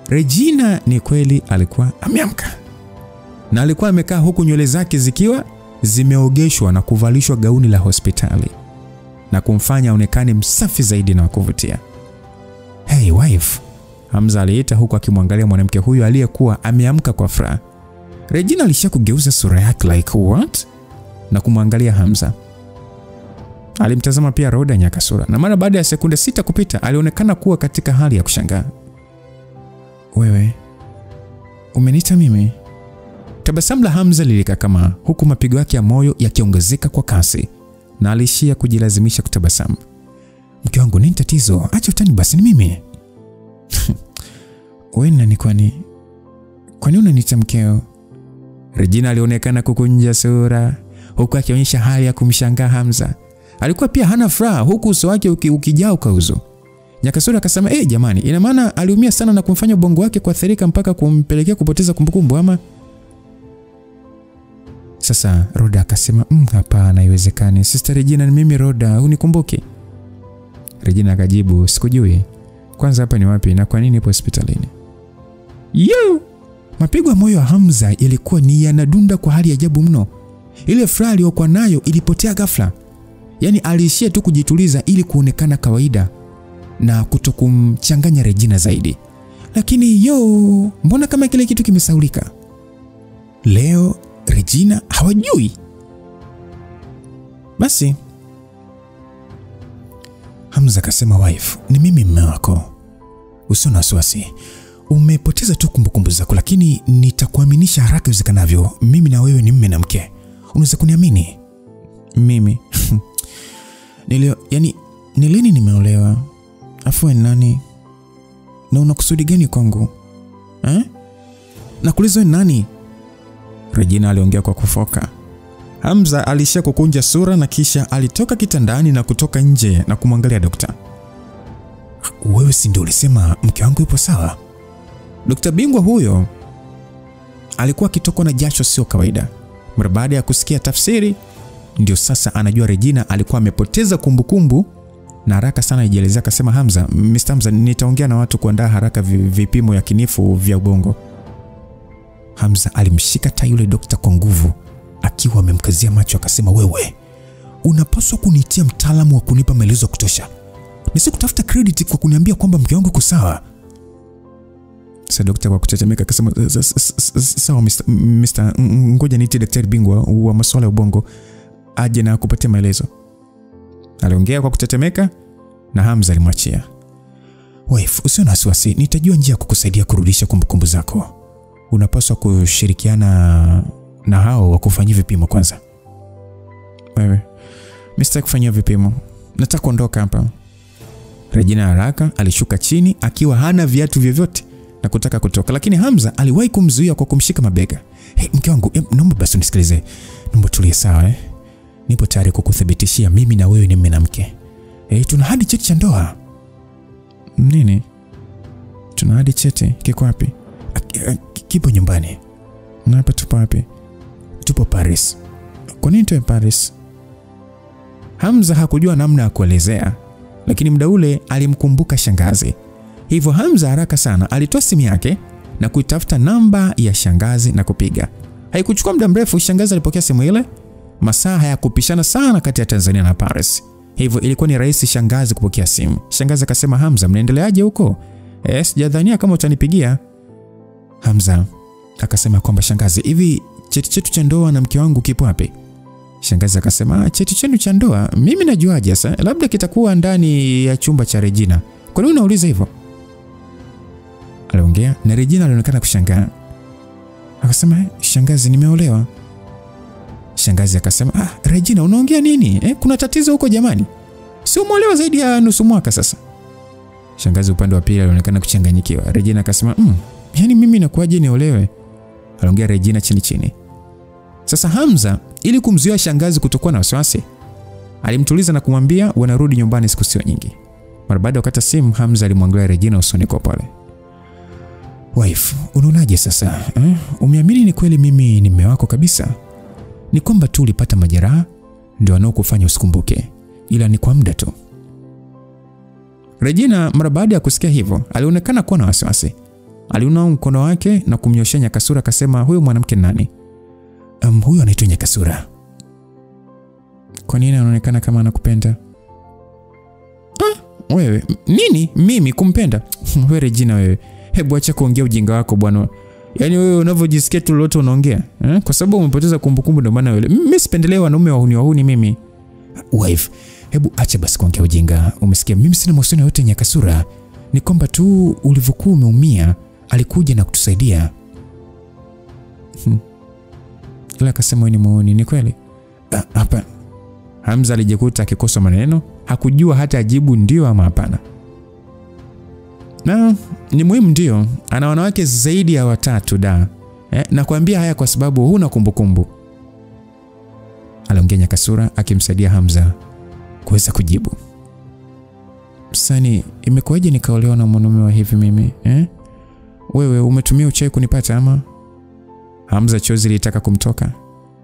Regina ni kweli alikuwa ameamka. Na alikuwa amekaa huku nywele zake zikiwa zimeogeshwa na kuvalishwa gauni la hospitali na kumfanya aonekane msafi zaidi na kuvutia. Hey wife, Hamza aliita huku akimwangalia mwanamke huyu aliyekuwa ameamka kwa furaha. Regina alishakugeuza sura yake like what? Na kumwangalia Hamza. Alimtazama pia Roda Nyakasura na mara baada ya sekunde 6 kupita alionekana kuwa katika hali ya kushangaa. Wewe umeniita mimi? Tabasamu la Hamza lilikakama huku mapigo yake ya moyo yakiongezeka kwa kasi na alishia kujilazimisha kutabasamu. Mke wangu, nini tatizo? Acha utani basi, ni mimi. Wewe nani kwani unaniita mkeo? Regina alionekana kukunja sura huku akionyesha hali ya kumshangaa Hamza. Alikuwa pia hana furaha huku uso wake ukijaa kauzo. Nyakasura akasema, jamani, ina maana aliumia sana na kumfanya ubongo wake kuathirika mpaka kumpelekea kupoteza kumbukumbu ama? Sasa Roda akasema, hapana, haiwezekani. Sister Regina, ni mimi Roda, unikumbuke? Regina akajibu, sikujui. Kwanza hapa ni wapi na kwa nini ipo hospitalini? Mapigo ya moyo wa Hamza yalikuwa ni yanadunda kwa hali ya ajabu mno. Ile furaha aliyokuwa nayo ilipotea ghafla. Yaani aliishia tu kujituliza ili kuonekana kawaida na kutokumchanganya Regina zaidi. Lakini mbona kama kile kitu kimesaulika? Leo Regina hawajui. Basi Hamza akasema, wife, ni mimi mume wako. Usiwe na wasiwasi. Umepoteza tu kumbukumbu zako, lakini nitakuaminisha haraka iwezekanavyo. Mimi na wewe ni mume na mke. Unaweza kuniamini? Mimi ni lini nimeolewa? Afu ni nani? Na unakusudi gani kwangu? Nakuuliza ni nani? Regina aliongea kwa kufoka. Hamza alishia kukunja sura na kisha alitoka kitandani na kutoka nje na kumwangalia daktari. Wewe si ndio ulisema mke wangu yupo sawa? Daktari bingwa huyo alikuwa kitoko na jasho sio kawaida. Mara baada ya kusikia tafsiri ndio sasa anajua Regina alikuwa amepoteza kumbukumbu na haraka sana alijielezea akasema, Hamza, Mr. Hamza, nitaongea na watu kuandaa haraka vipimo yakinifu vya ubongo. Hamza alimshika tai yule daktari kwa nguvu akiwa amemkazia macho akasema, wewe unapaswa kunitia mtaalamu wa kunipa maelezo kutosha. Nisikutafuta credit kwa kuniambia kwamba mke wangu yuko sawa. Sasa daktari kwa kutetemeka akasema, sawa Mr. ngoja niite daktari bingwa wa masuala ya ubongo aje na kupatia maelezo. Aliongea kwa kutetemeka na Hamza alimwachia. Wife, usiwe na wasiwasi, nitajua njia ya kukusaidia kurudisha kumbukumbu zako. Unapaswa kushirikiana na hao wa kufanyia vipimo kwanza. Wewe, Mr. kufanyia vipimo. Nataka kuondoka hapa. Regina haraka alishuka chini akiwa hana viatu vyovyote na kutaka kutoka, lakini Hamza aliwahi kumzuia kwa kumshika mabega. Hey, mke wangu, naomba basi unisikilize. Naomba tulie sawa Nipo tayari kukuthibitishia mimi na wewe ni mume na mke. Tuna hadi cheti cha ndoa. Nini? Tuna hadi cheti? Kiko wapi? Kipo nyumbani. Na hapa tupo wapi? Tupo Paris. Kwa nini tuwe Paris? Hamza hakujua namna ya kuelezea, lakini muda ule alimkumbuka shangazi. Hivyo Hamza haraka sana alitoa simu yake na kuitafuta namba ya shangazi na kupiga. Haikuchukua muda mrefu shangazi alipokea simu ile. Masaa hayakupishana sana kati ya Tanzania na Paris. Hivyo ilikuwa ni rahisi shangazi kupokea simu. Shangazi akasema, Hamza, mnaendeleaje huko? Sijadhania kama utanipigia. Hamza akasema kwamba, shangazi, hivi cheti chetu cha ndoa na mke wangu kipo wapi? Shangazi akasema, cheti chenu cha ndoa mimi najuaje sasa? Labda kitakuwa ndani ya chumba cha Regina. Kwa nini unauliza hivyo? Aliongea na Regina alionekana kushangaa. Akasema, shangazi, nimeolewa. Shangazi akasema, Regina, unaongea nini? Kuna tatizo huko jamani? Si umeolewa zaidi ya nusu mwaka sasa? Shangazi upande wa pili alionekana kuchanganyikiwa. Regina akasema, yani mimi nakuaje niolewe? Aliongea Regina chini chini. Sasa Hamza ili kumzuia shangazi kutokuwa na wasiwasi, alimtuliza na kumwambia wanarudi nyumbani siku sio nyingi. Mara baada ya kukata simu, Hamza alimwangalia Regina usoni kwa pole. Wife, unaonaje sasa? Umeamini ni kweli mimi ni mume wako kabisa? Ni kwamba tu ulipata majeraha ndio wanaokufanya usikumbuke, ila ni kwa muda tu. Regina mara baada ya kusikia hivyo alionekana kuwa na wasiwasi. Aliunao mkono wake na kumnyoshia Nyakasura akasema, huyo mwanamke nani? Huyo anaitwa Nyakasura. Kwa nini anaonekana kama anakupenda? Wewe, nini? Mimi kumpenda? Wewe Regina wewe. Hebu acha kuongea ujinga wako bwana. Yaani wewe unavyojisikia tu lolote unaongea. Kwa sababu umepoteza kumbukumbu ndio maana wewe. Mimi sipendelee wanaume wahuni mimi. Wife, hebu acha basi kuongea ujinga. Umesikia, mimi sina mahusiano yote na Nyakasura. Ni kwamba tu ulivyokuwa umeumia alikuja na kutusaidia. Ila akasema wewe ni muone, ni kweli? Hapa. Hamza alijikuta akikosa maneno, hakujua hata ajibu ndio ama hapana. Na ni muhimu ndio, ana wanawake zaidi ya 3 da. Nakwambia haya kwa sababu huna kumbukumbu. Aliongea Nyakasura akimsaidia Hamza kuweza kujibu. Sani, imekuwaje nikaolewa na mwanamume wa hivi mimi? Wewe umetumia uchawi kunipata ama? Hamza chozi litaka kumtoka,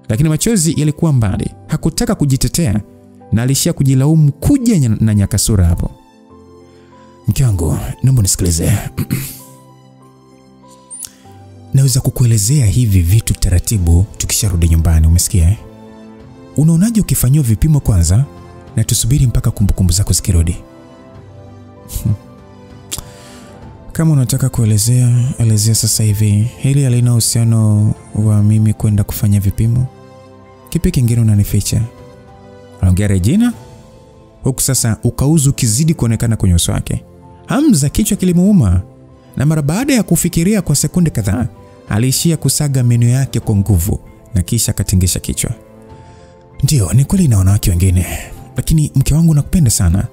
lakini machozi yalikuwa mbali. Hakutaka kujitetea na alishia kujilaumu kuja na Nyakasura hapo. Mke wangu, naomba nisikilize. Naweza kukuelezea hivi vitu taratibu tukisharudi nyumbani, umesikia? Unaonaje ukifanywa vipimo kwanza na tusubiri mpaka kumbukumbu zako zikirudi? Kama unataka kuelezea, elezea sasa hivi. Hili halina uhusiano wa mimi kwenda kufanya vipimo? Kipi kingine unanificha? Aliongea Regina, huku sasa ukauzu kizidi kuonekana kwenye uso wake. Hamza kichwa kilimuuma, na mara baada ya kufikiria kwa sekunde kadhaa, aliishia kusaga meno yake kwa nguvu na kisha akatingisha kichwa. Ndio, ni kweli na wanawake wengine, lakini mke wangu nakupenda sana.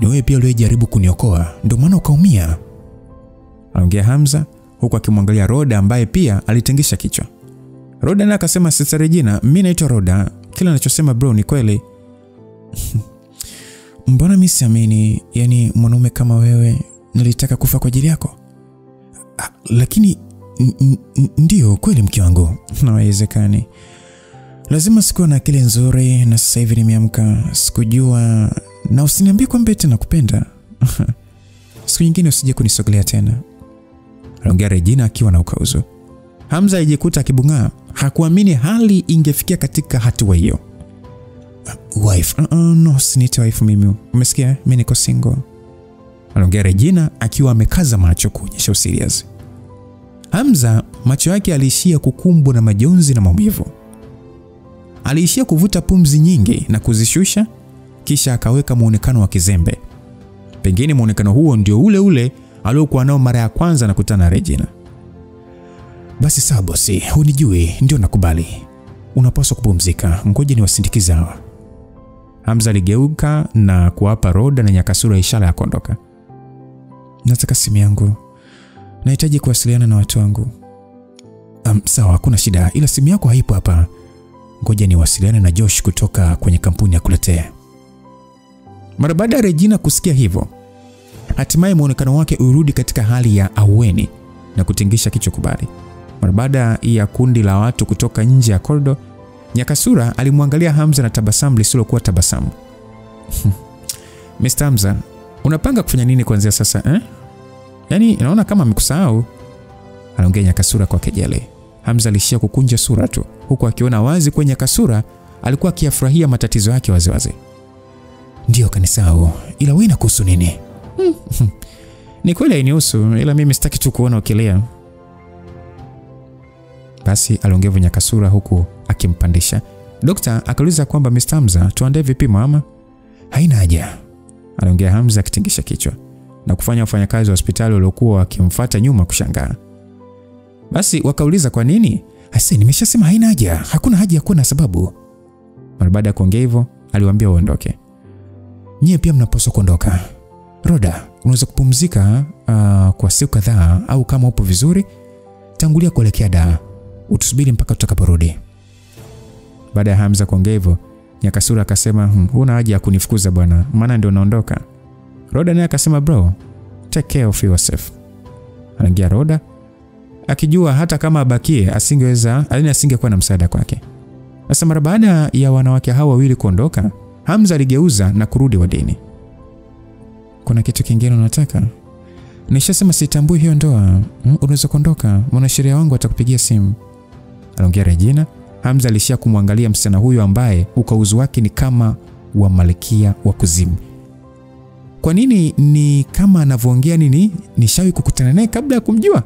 Ni wewe pia uliyejaribu kuniokoa, ndio maana ukaumia. Aliongea Hamza huku akimwangalia Roda ambaye pia alitingisha kichwa. Roda naye akasema, Sister Regina, mimi naitwa Roda. Kila ninachosema bro ni kweli. Mbona mimi siamini, yani mwanaume kama wewe nilitaka kufa kwa ajili yako? Lakini ndio kweli mke wangu, nawezekani. Lazima sikuwa na akili nzuri na sasa hivi nimeamka, sikujua, na usiniambie kwamba eti nakupenda. Siku nyingine usije kunisogelea tena. Aliongea Regina akiwa na ukauzo. Hamza alijikuta akibungaa, hakuamini hali ingefikia katika hatua hiyo. Wife, no, sinita wife mimi. Umesikia? Mimi niko single. Aliongea Regina akiwa amekaza macho kuonyesha userious. Hamza macho yake aliishia kukumbwa na majonzi na maumivu. Aliishia kuvuta pumzi nyingi na kuzishusha, kisha akaweka muonekano wa kizembe. Pengine muonekano huo ndio ule aliokuwa nao mara ya kwanza nakutana na Regina. Basi sawa bosi, unijui, ndio nakubali. Unapaswa kupumzika, ngoja niwasindikize hawa. Hamza aligeuka na kuwapa Roda na Nyakasura ishara ya kuondoka. Nataka simu yangu, nahitaji kuwasiliana na watu wangu. Sawa, hakuna shida, ila simu yako haipo hapa. Ngoja niwasiliane na Josh kutoka kwenye kampuni ya kuletea. Mara baada ya Regina kusikia hivyo, hatimaye muonekano wake urudi katika hali ya aweni na kutingisha kichwa kubali. Mara baada ya kundi la watu kutoka nje ya korido, Nyakasura alimwangalia Hamza na tabasamu lisilokuwa tabasamu. Mr. Hamza, unapanga kufanya nini kuanzia sasa Yaani naona kama amekusahau. Aliongea Nyakasura kwa kejeli. Hamza alishia kukunja sura tu, huku akiona wazi kwenye Nyakasura alikuwa akiyafurahia matatizo yake waziwazi. Ndio kanisahau, ila wewe inakuhusu nini? Ni kweli hainihusu, ila mimi sitaki tu kuona ukilia. Basi aliongea Nyakasura huku akimpandisha. Dokta akauliza kwamba Mr. Hamza, tuandae vipimo ama? Haina haja, aliongea Hamza akitingisha kichwa na kufanya wafanyakazi wa hospitali waliokuwa wakimfuata nyuma kushangaa. Basi wakauliza kwa nini? Hasa nimeshasema haina haja, hakuna haja ya kuwa na sababu. Mara baada ya kuongea hivyo, aliwaambia waondoke. Nyie pia mnapaswa kuondoka. Roda, unaweza kupumzika kwa siku kadhaa, au kama upo vizuri, tangulia kuelekea Dar. Utusubiri mpaka tutakaporudi. Baada ya Hamza kuongea hivyo, Nyakasura akasema, huna haja ya kunifukuza bwana, maana ndio naondoka. Roda naye akasema, bro, take care of yourself. Anaingia Roda akijua hata kama abakie asingekuwa na msaada kwake. Sasa mara baada ya wanawake hawa wawili kuondoka, Hamza aligeuza na kurudi wadini. Kuna kitu kingine unataka? Nishasema sitambui hiyo ndoa. Unaweza kuondoka, mwanasheria wangu atakupigia simu. Aliongea Regina. Hamza alishia kumwangalia msichana huyo ambaye ukauzu wake ni kama wa malkia wa kuzimu. Kwa nini ni kama anavyoongea nini? Nishawahi kukutana naye kabla ya kumjua.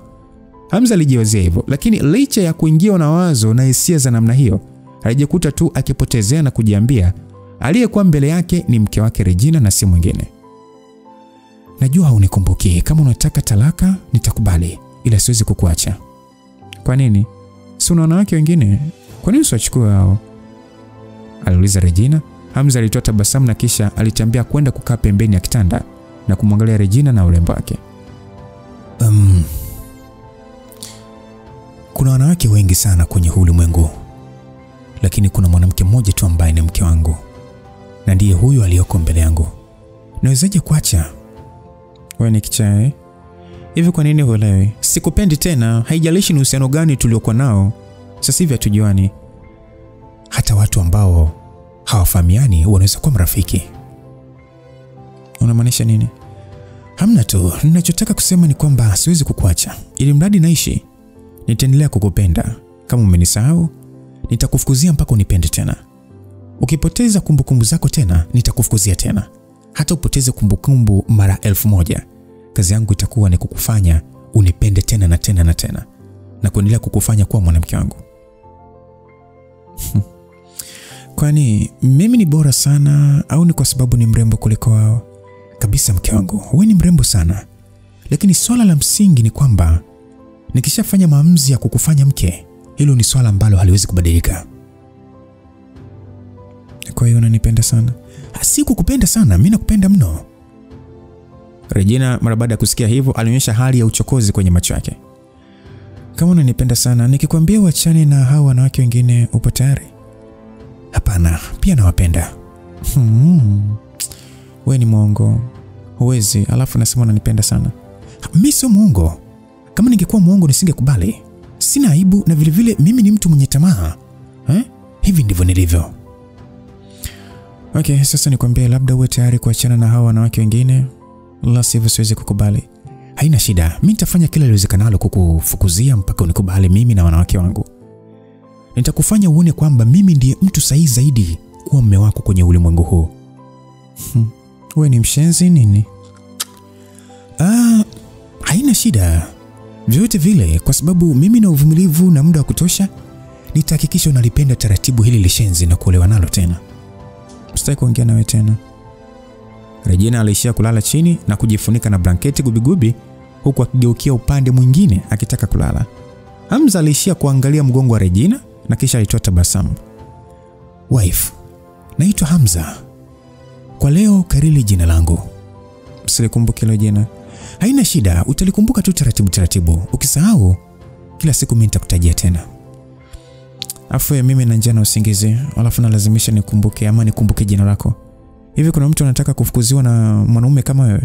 Hamza alijiwazia hivyo, lakini licha ya kuingiwa na wazo na hisia za namna hiyo, alijikuta tu akipotezea na kujiambia aliyekuwa mbele yake ni mke wake Regina na si mwingine. Najua hunikumbuki, kama unataka talaka nitakubali, ila siwezi kukuacha. Kwa nini? Si una wanawake wengine? Kwa nini usiwachukue hao? Aliuliza Regina. Hamza alitoa tabasamu na kisha alitembea kwenda kukaa pembeni ya kitanda na kumwangalia Regina na urembo wake. Kuna wanawake wengi sana kwenye ulimwengu, lakini kuna mwanamke mmoja tu ambaye ni mke wangu, na ndiye huyu aliyoko mbele yangu. Nawezaje kuacha? Wewe ni kichaa hivi? Kwa nini huelewi? Sikupendi tena, haijalishi ni uhusiano gani tuliokuwa nao. Sasa hivi hatujuani. Hata watu ambao hawafahamiani wanaweza kuwa marafiki. Unamaanisha nini? Hamna tu, ninachotaka kusema ni kwamba siwezi kukuacha. Ili mradi naishi, nitaendelea kukupenda. Kama umenisahau, nitakufukuzia mpaka unipende tena. Ukipoteza kumbukumbu zako tena, nitakufukuzia tena. Hata upoteze kumbukumbu mara 1000, kazi yangu itakuwa ni kukufanya unipende tena na tena na tena. na kuendelea kukufanya kuwa mwanamke wangu. Kwani mimi ni bora sana au ni kwa sababu ni mrembo kuliko wao? Kabisa mke wangu, wewe ni mrembo sana. Lakini swala la msingi ni kwamba nikishafanya maamuzi ya kukufanya mke, hilo ni swala ambalo haliwezi kubadilika. Kwa hiyo unanipenda sana? Si kukupenda sana, mimi nakupenda mno. Regina mara baada ya kusikia hivyo alionyesha hali ya uchokozi kwenye macho yake. Kama unanipenda sana, nikikwambia uachane na hao wanawake wengine upo tayari? Hapana, pia nawapenda. Wewe ni mwongo. Huwezi, alafu nasema unanipenda sana. Mimi sio mwongo. Kama ningekuwa mwongo nisingekubali. Sina aibu na vile vile mimi ni mtu mwenye tamaa. Hivi ndivyo nilivyo. Okay, sasa nikwambie labda uwe tayari kuachana na hao wanawake wengine. La sivyo siwezi kukubali. Haina shida, mimi nitafanya kila liwezekanalo kukufukuzia mpaka unikubali mimi na wanawake wangu. Nitakufanya uone kwamba mimi ndiye mtu sahihi zaidi kuwa mume wako kwenye ulimwengu huu. Wewe ni mshenzi nini? Haina shida. Vyote vile kwa sababu mimi na uvumilivu na muda wa kutosha, nitahakikisha unalipenda taratibu hili lishenzi na kuolewa nalo tena. Sitaki kuongea nawe tena. Regina aliishia kulala chini na kujifunika na blanketi gubigubi huku akigeukia upande mwingine akitaka kulala. Hamza aliishia kuangalia mgongo wa Regina na kisha alitoa tabasamu. Wife, naitwa Hamza. Kwa leo karili jina langu. Msilikumbuke hilo jina. Haina shida, utalikumbuka tu taratibu. Ukisahau kila siku mimi nitakutajia tena. Afu mimi na njaa na usingizi, alafu nalazimisha nikumbuke ama nikumbuke jina lako. Hivi kuna mtu anataka kufukuziwa na mwanaume kama wewe?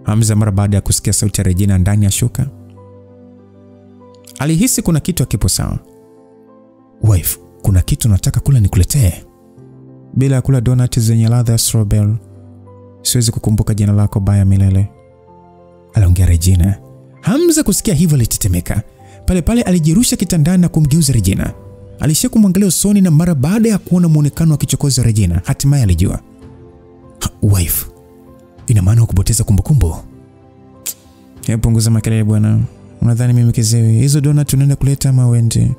Hamza mara baada ya kusikia sauti ya Regina ndani ya shuka alihisi kuna kitu hakipo sawa. Wife, kuna kitu nataka kula nikuletee. Bila kula donut zenye ladha ya strawberry, siwezi kukumbuka jina lako baya milele. Aliongea Regina. Hamza kusikia hivyo alitetemeka. Pale alijirusha kitandani na kumgeuza Regina. Alishia kumwangalia usoni na mara baada ya kuona muonekano wa kichokozi wa Regina, hatimaye alijua. Wife, ina maana ukupoteza kumbukumbu? Punguza makelele bwana. Unadhani mimi kizewi? Hizo donut tunaenda kuleta ama uende?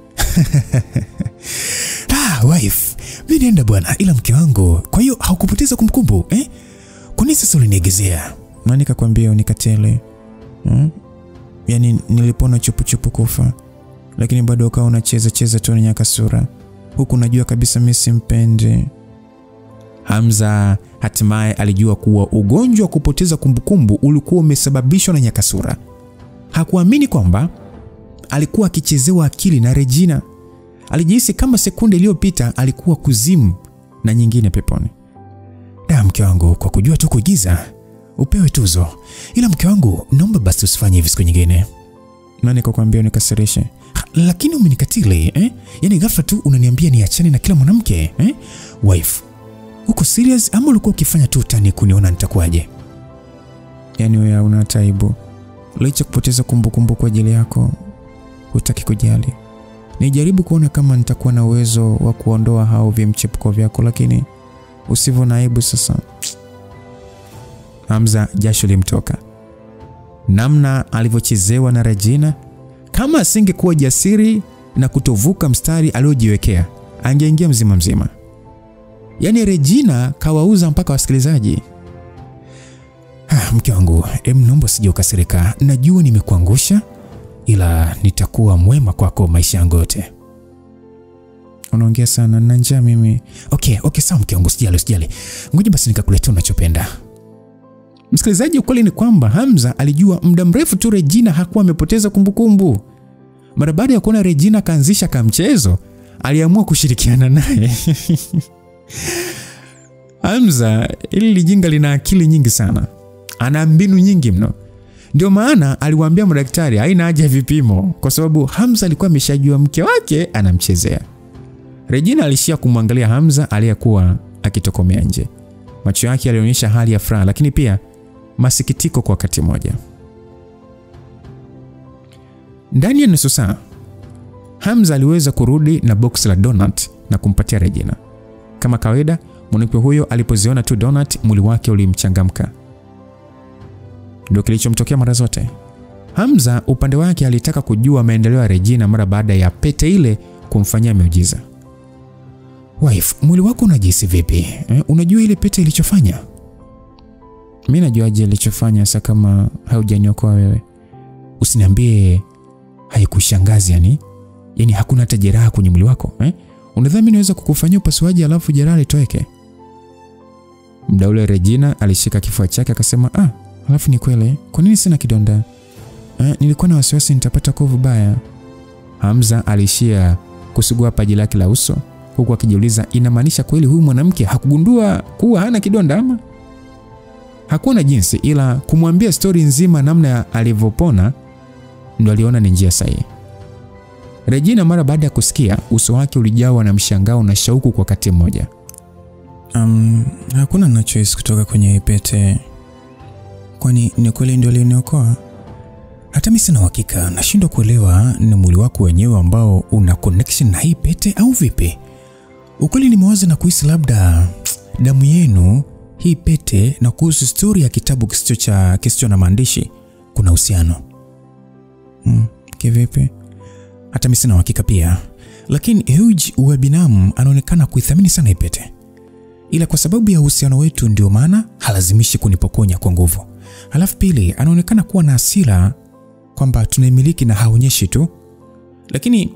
Wife, mimi nenda bwana, ila mke wangu. Kwa hiyo haukupoteza kumbukumbu, Kwa nini sasa uliniegezea? Na nikakwambia unikatele. Yaani nilipona chupu kufa. Lakini bado ukawa unacheza tu nyaka sura. Huku unajua kabisa mimi simpendi. Hamza hatimaye alijua kuwa ugonjwa wa kupoteza kumbukumbu ulikuwa umesababishwa na nyakasura. Hakuamini kwamba alikuwa akichezewa akili na Regina. Alijihisi kama sekunde iliyopita alikuwa kuzimu na nyingine peponi. Mke wangu, kwa kujua tu kuigiza upewe tuzo. Ila mke wangu, naomba basi usifanye hivi siku nyingine. Nani kukwambia unikasirishe? Lakini umenikatili, Yaani ghafla tu unaniambia niachane na kila mwanamke, Wife, uko serious ama ulikuwa ukifanya tu utani kuniona nitakuaje? Yaani wewe una taibu. Licha kupoteza kumbukumbu kwa ajili yako, hutaki kujali. Nijaribu kuona kama nitakuwa na uwezo wa kuondoa hao vimchepuko vyako, lakini usivyo na aibu sasa. Hamza jasho limtoka. Namna alivyochezewa na Regina, kama asingekuwa jasiri na kutovuka mstari aliojiwekea, angeingia mzima. Yaani Regina kawauza mpaka wasikilizaji. Mke wangu, naomba usije ukasirika. Najua nimekuangusha, ila nitakuwa mwema kwako maisha yangu yote. Unaongea sana na njaa mimi. Okay, sawa mke wangu, usijali. Ngoja basi nikakuletea unachopenda. Msikilizaji, ukweli ni kwamba Hamza alijua muda mrefu tu Regina hakuwa amepoteza kumbukumbu. Mara baada ya kuona Regina kaanzisha kamchezo, aliamua kushirikiana naye. Hamza ili lijinga lina akili nyingi sana. Ana mbinu nyingi mno. Ndio maana aliwaambia madaktari haina haja ya vipimo, kwa sababu Hamza alikuwa ameshajua mke wake anamchezea. Regina alishia kumwangalia Hamza aliyekuwa akitokomea nje. Macho yake yalionyesha hali ya furaha lakini pia masikitiko kwa wakati mmoja. Ndani ya nusu saa, Hamza aliweza kurudi na box la donut na kumpatia Regina. Kama kawaida, mwanamke huyo alipoziona tu donut, mwili wake ulimchangamka. Ndio kilichomtokea mara zote. Hamza upande wake alitaka kujua maendeleo ya Regina mara baada ya pete ile kumfanyia miujiza. Wife, mwili wako unajihisi vipi? Unajua ile pete ilichofanya? Mimi najuaje ilichofanya sasa kama haujaniokoa wewe? Usiniambie haikushangazi yani? Yaani hakuna hata jeraha kwenye mwili wako, Unadhani mimi naweza kukufanyia upasuaji alafu jeraha litoweke? Muda ule Regina alishika kifua chake akasema, alafu ni kweli, kwa nini sina kidonda? Nilikuwa na wasiwasi nitapata kovu baya. Hamza alishia kusugua paji lake la uso huku akijiuliza, inamaanisha kweli huyu mwanamke hakugundua kuwa hana kidonda ama? Hakuwa na jinsi ila kumwambia story nzima namna alivyopona ndo aliona ni njia sahihi. Regina mara baada ya kusikia, uso wake ulijawa na mshangao na shauku kwa wakati mmoja. Hakuna ninachohisi kutoka kwenye hii pete. Kwani ni kweli ndio aliniokoa? Hata mimi sina uhakika, nashindwa kuelewa ni mwili wako wenyewe ambao una connection na hii pete au vipi? Ukweli nimewaza na kuhisi labda damu yenu, hii pete na kuhusu story ya kitabu kisicho na maandishi kuna uhusiano. Kivipi? Hata mimi sina uhakika pia. Lakini Huge wa binamu anaonekana kuithamini sana hii pete. Ila kwa sababu ya uhusiano wetu ndio maana halazimishi kunipokonya kwa nguvu. Halafu pili, anaonekana kuwa na hasira kwamba tunaimiliki na haonyeshi tu. Lakini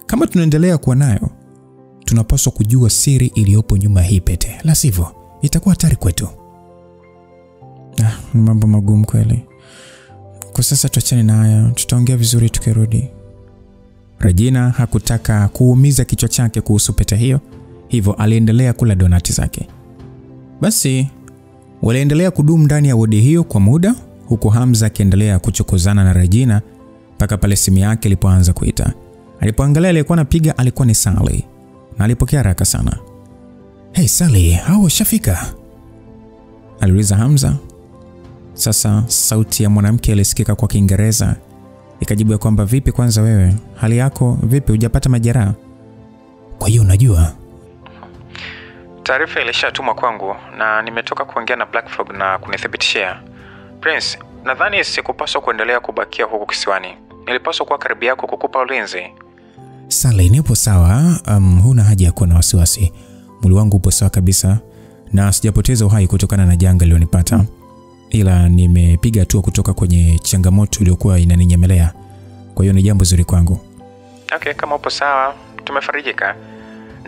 kama tunaendelea kuwa nayo, tunapaswa kujua siri iliyopo nyuma hii pete. La sivyo, itakuwa hatari kwetu. Mambo magumu kweli. Kwa sasa tuachane na haya, tutaongea vizuri tukirudi. Regina hakutaka kuumiza kichwa chake kuhusu pete hiyo, hivyo aliendelea kula donati zake. Basi waliendelea kudumu ndani ya wodi hiyo kwa muda, huku Hamza akiendelea kuchokozana na Regina mpaka pale simu yake ilipoanza kuita. Alipoangalia alikuwa anapiga, alikuwa ni Sally, na alipokea haraka sana. Hey Sally, hao shafika? Aliuliza Hamza. Sasa sauti ya mwanamke ilisikika kwa Kiingereza, ikajibu kwamba vipi kwanza wewe? Hali yako vipi, hujapata majeraha? Kwa hiyo unajua taarifa ilishatumwa kwangu na nimetoka kuongea na Black Frog na kunithibitishia. Prince, nadhani sikupaswa kuendelea kubakia huku kisiwani. Nilipaswa kuwa karibu yako kukupa ulinzi. Sally, nipo sawa, huna haja ya kuwa na wasiwasi. Mwili wangu upo sawa kabisa na sijapoteza uhai kutokana na janga lililonipata. Ila nimepiga hatua kutoka kwenye changamoto iliyokuwa inaninyemelea. Kwa hiyo ni jambo zuri kwangu. Okay, kama upo sawa, tumefarijika.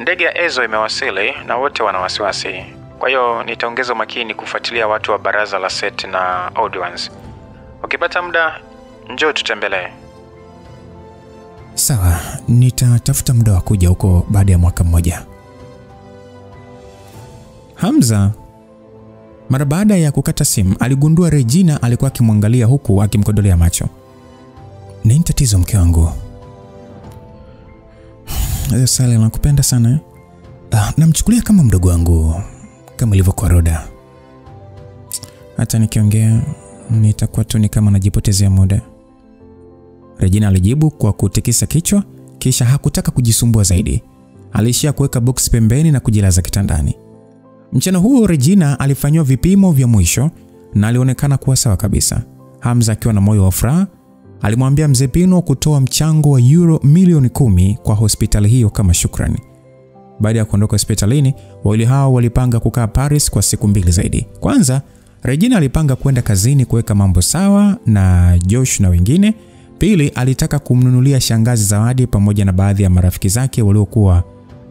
Ndege ya Ezo imewasili na wote wana wasiwasi. Kwa hiyo nitaongeza makini kufuatilia watu wa baraza la Set na Audience. Ukipata muda, njoo tutembelee. Sawa, nitatafuta muda wa kuja huko baada ya mwaka mmoja. Hamza mara baada ya kukata simu aligundua Regina alikuwa akimwangalia huku akimkodolea macho. Nini tatizo mke wangu? Sally, nakupenda sana. Namchukulia kama mdogo wangu, kama ilivyokuwa Roda. Hata nikiongea nitakuwa tu ni kama najipotezea muda. Regina alijibu kwa kutikisa kichwa, kisha hakutaka kujisumbua zaidi. Alishia kuweka box pembeni na kujilaza kitandani. Mchana huo Regina alifanywa vipimo vya mwisho na alionekana kuwa sawa kabisa. Hamza akiwa na moyo wa furaha alimwambia Mzee Pino kutoa mchango wa euro milioni 10 kwa hospitali hiyo kama shukrani. Baada ya kuondoka hospitalini, wawili hao walipanga kukaa Paris kwa siku 2 zaidi. Kwanza, Regina alipanga kwenda kazini kuweka mambo sawa na Josh na wengine. Pili, alitaka kumnunulia shangazi zawadi pamoja na baadhi ya marafiki zake waliokuwa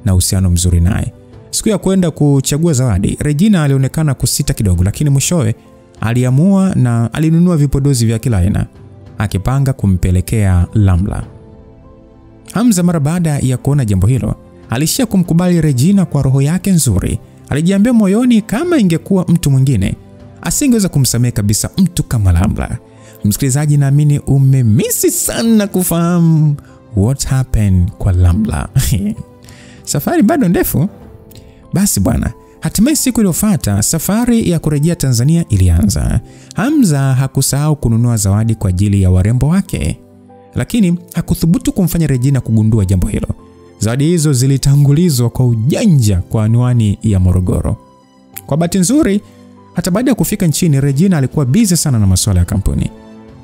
na uhusiano mzuri naye. Siku ya kwenda kuchagua zawadi, Regina alionekana kusita kidogo, lakini mwishowe aliamua na alinunua vipodozi vya kila aina, akipanga kumpelekea Lamla. Hamza mara baada ya kuona jambo hilo, alishia kumkubali Regina kwa roho yake nzuri. Alijiambia moyoni kama ingekuwa mtu mwingine, asingeweza kumsamehe kabisa mtu kama Lamla. Msikilizaji, naamini umemisi sana kufahamu what happened kwa Lamla. Safari bado ndefu. Basi bwana, hatimaye siku iliyofuata safari ya kurejea Tanzania ilianza. Hamza hakusahau kununua zawadi kwa ajili ya warembo wake, lakini hakuthubutu kumfanya Regina kugundua jambo hilo. Zawadi hizo zilitangulizwa kwa ujanja kwa anwani ya Morogoro. Kwa bahati nzuri, hata baada ya kufika nchini, Regina alikuwa busy sana na masuala ya kampuni.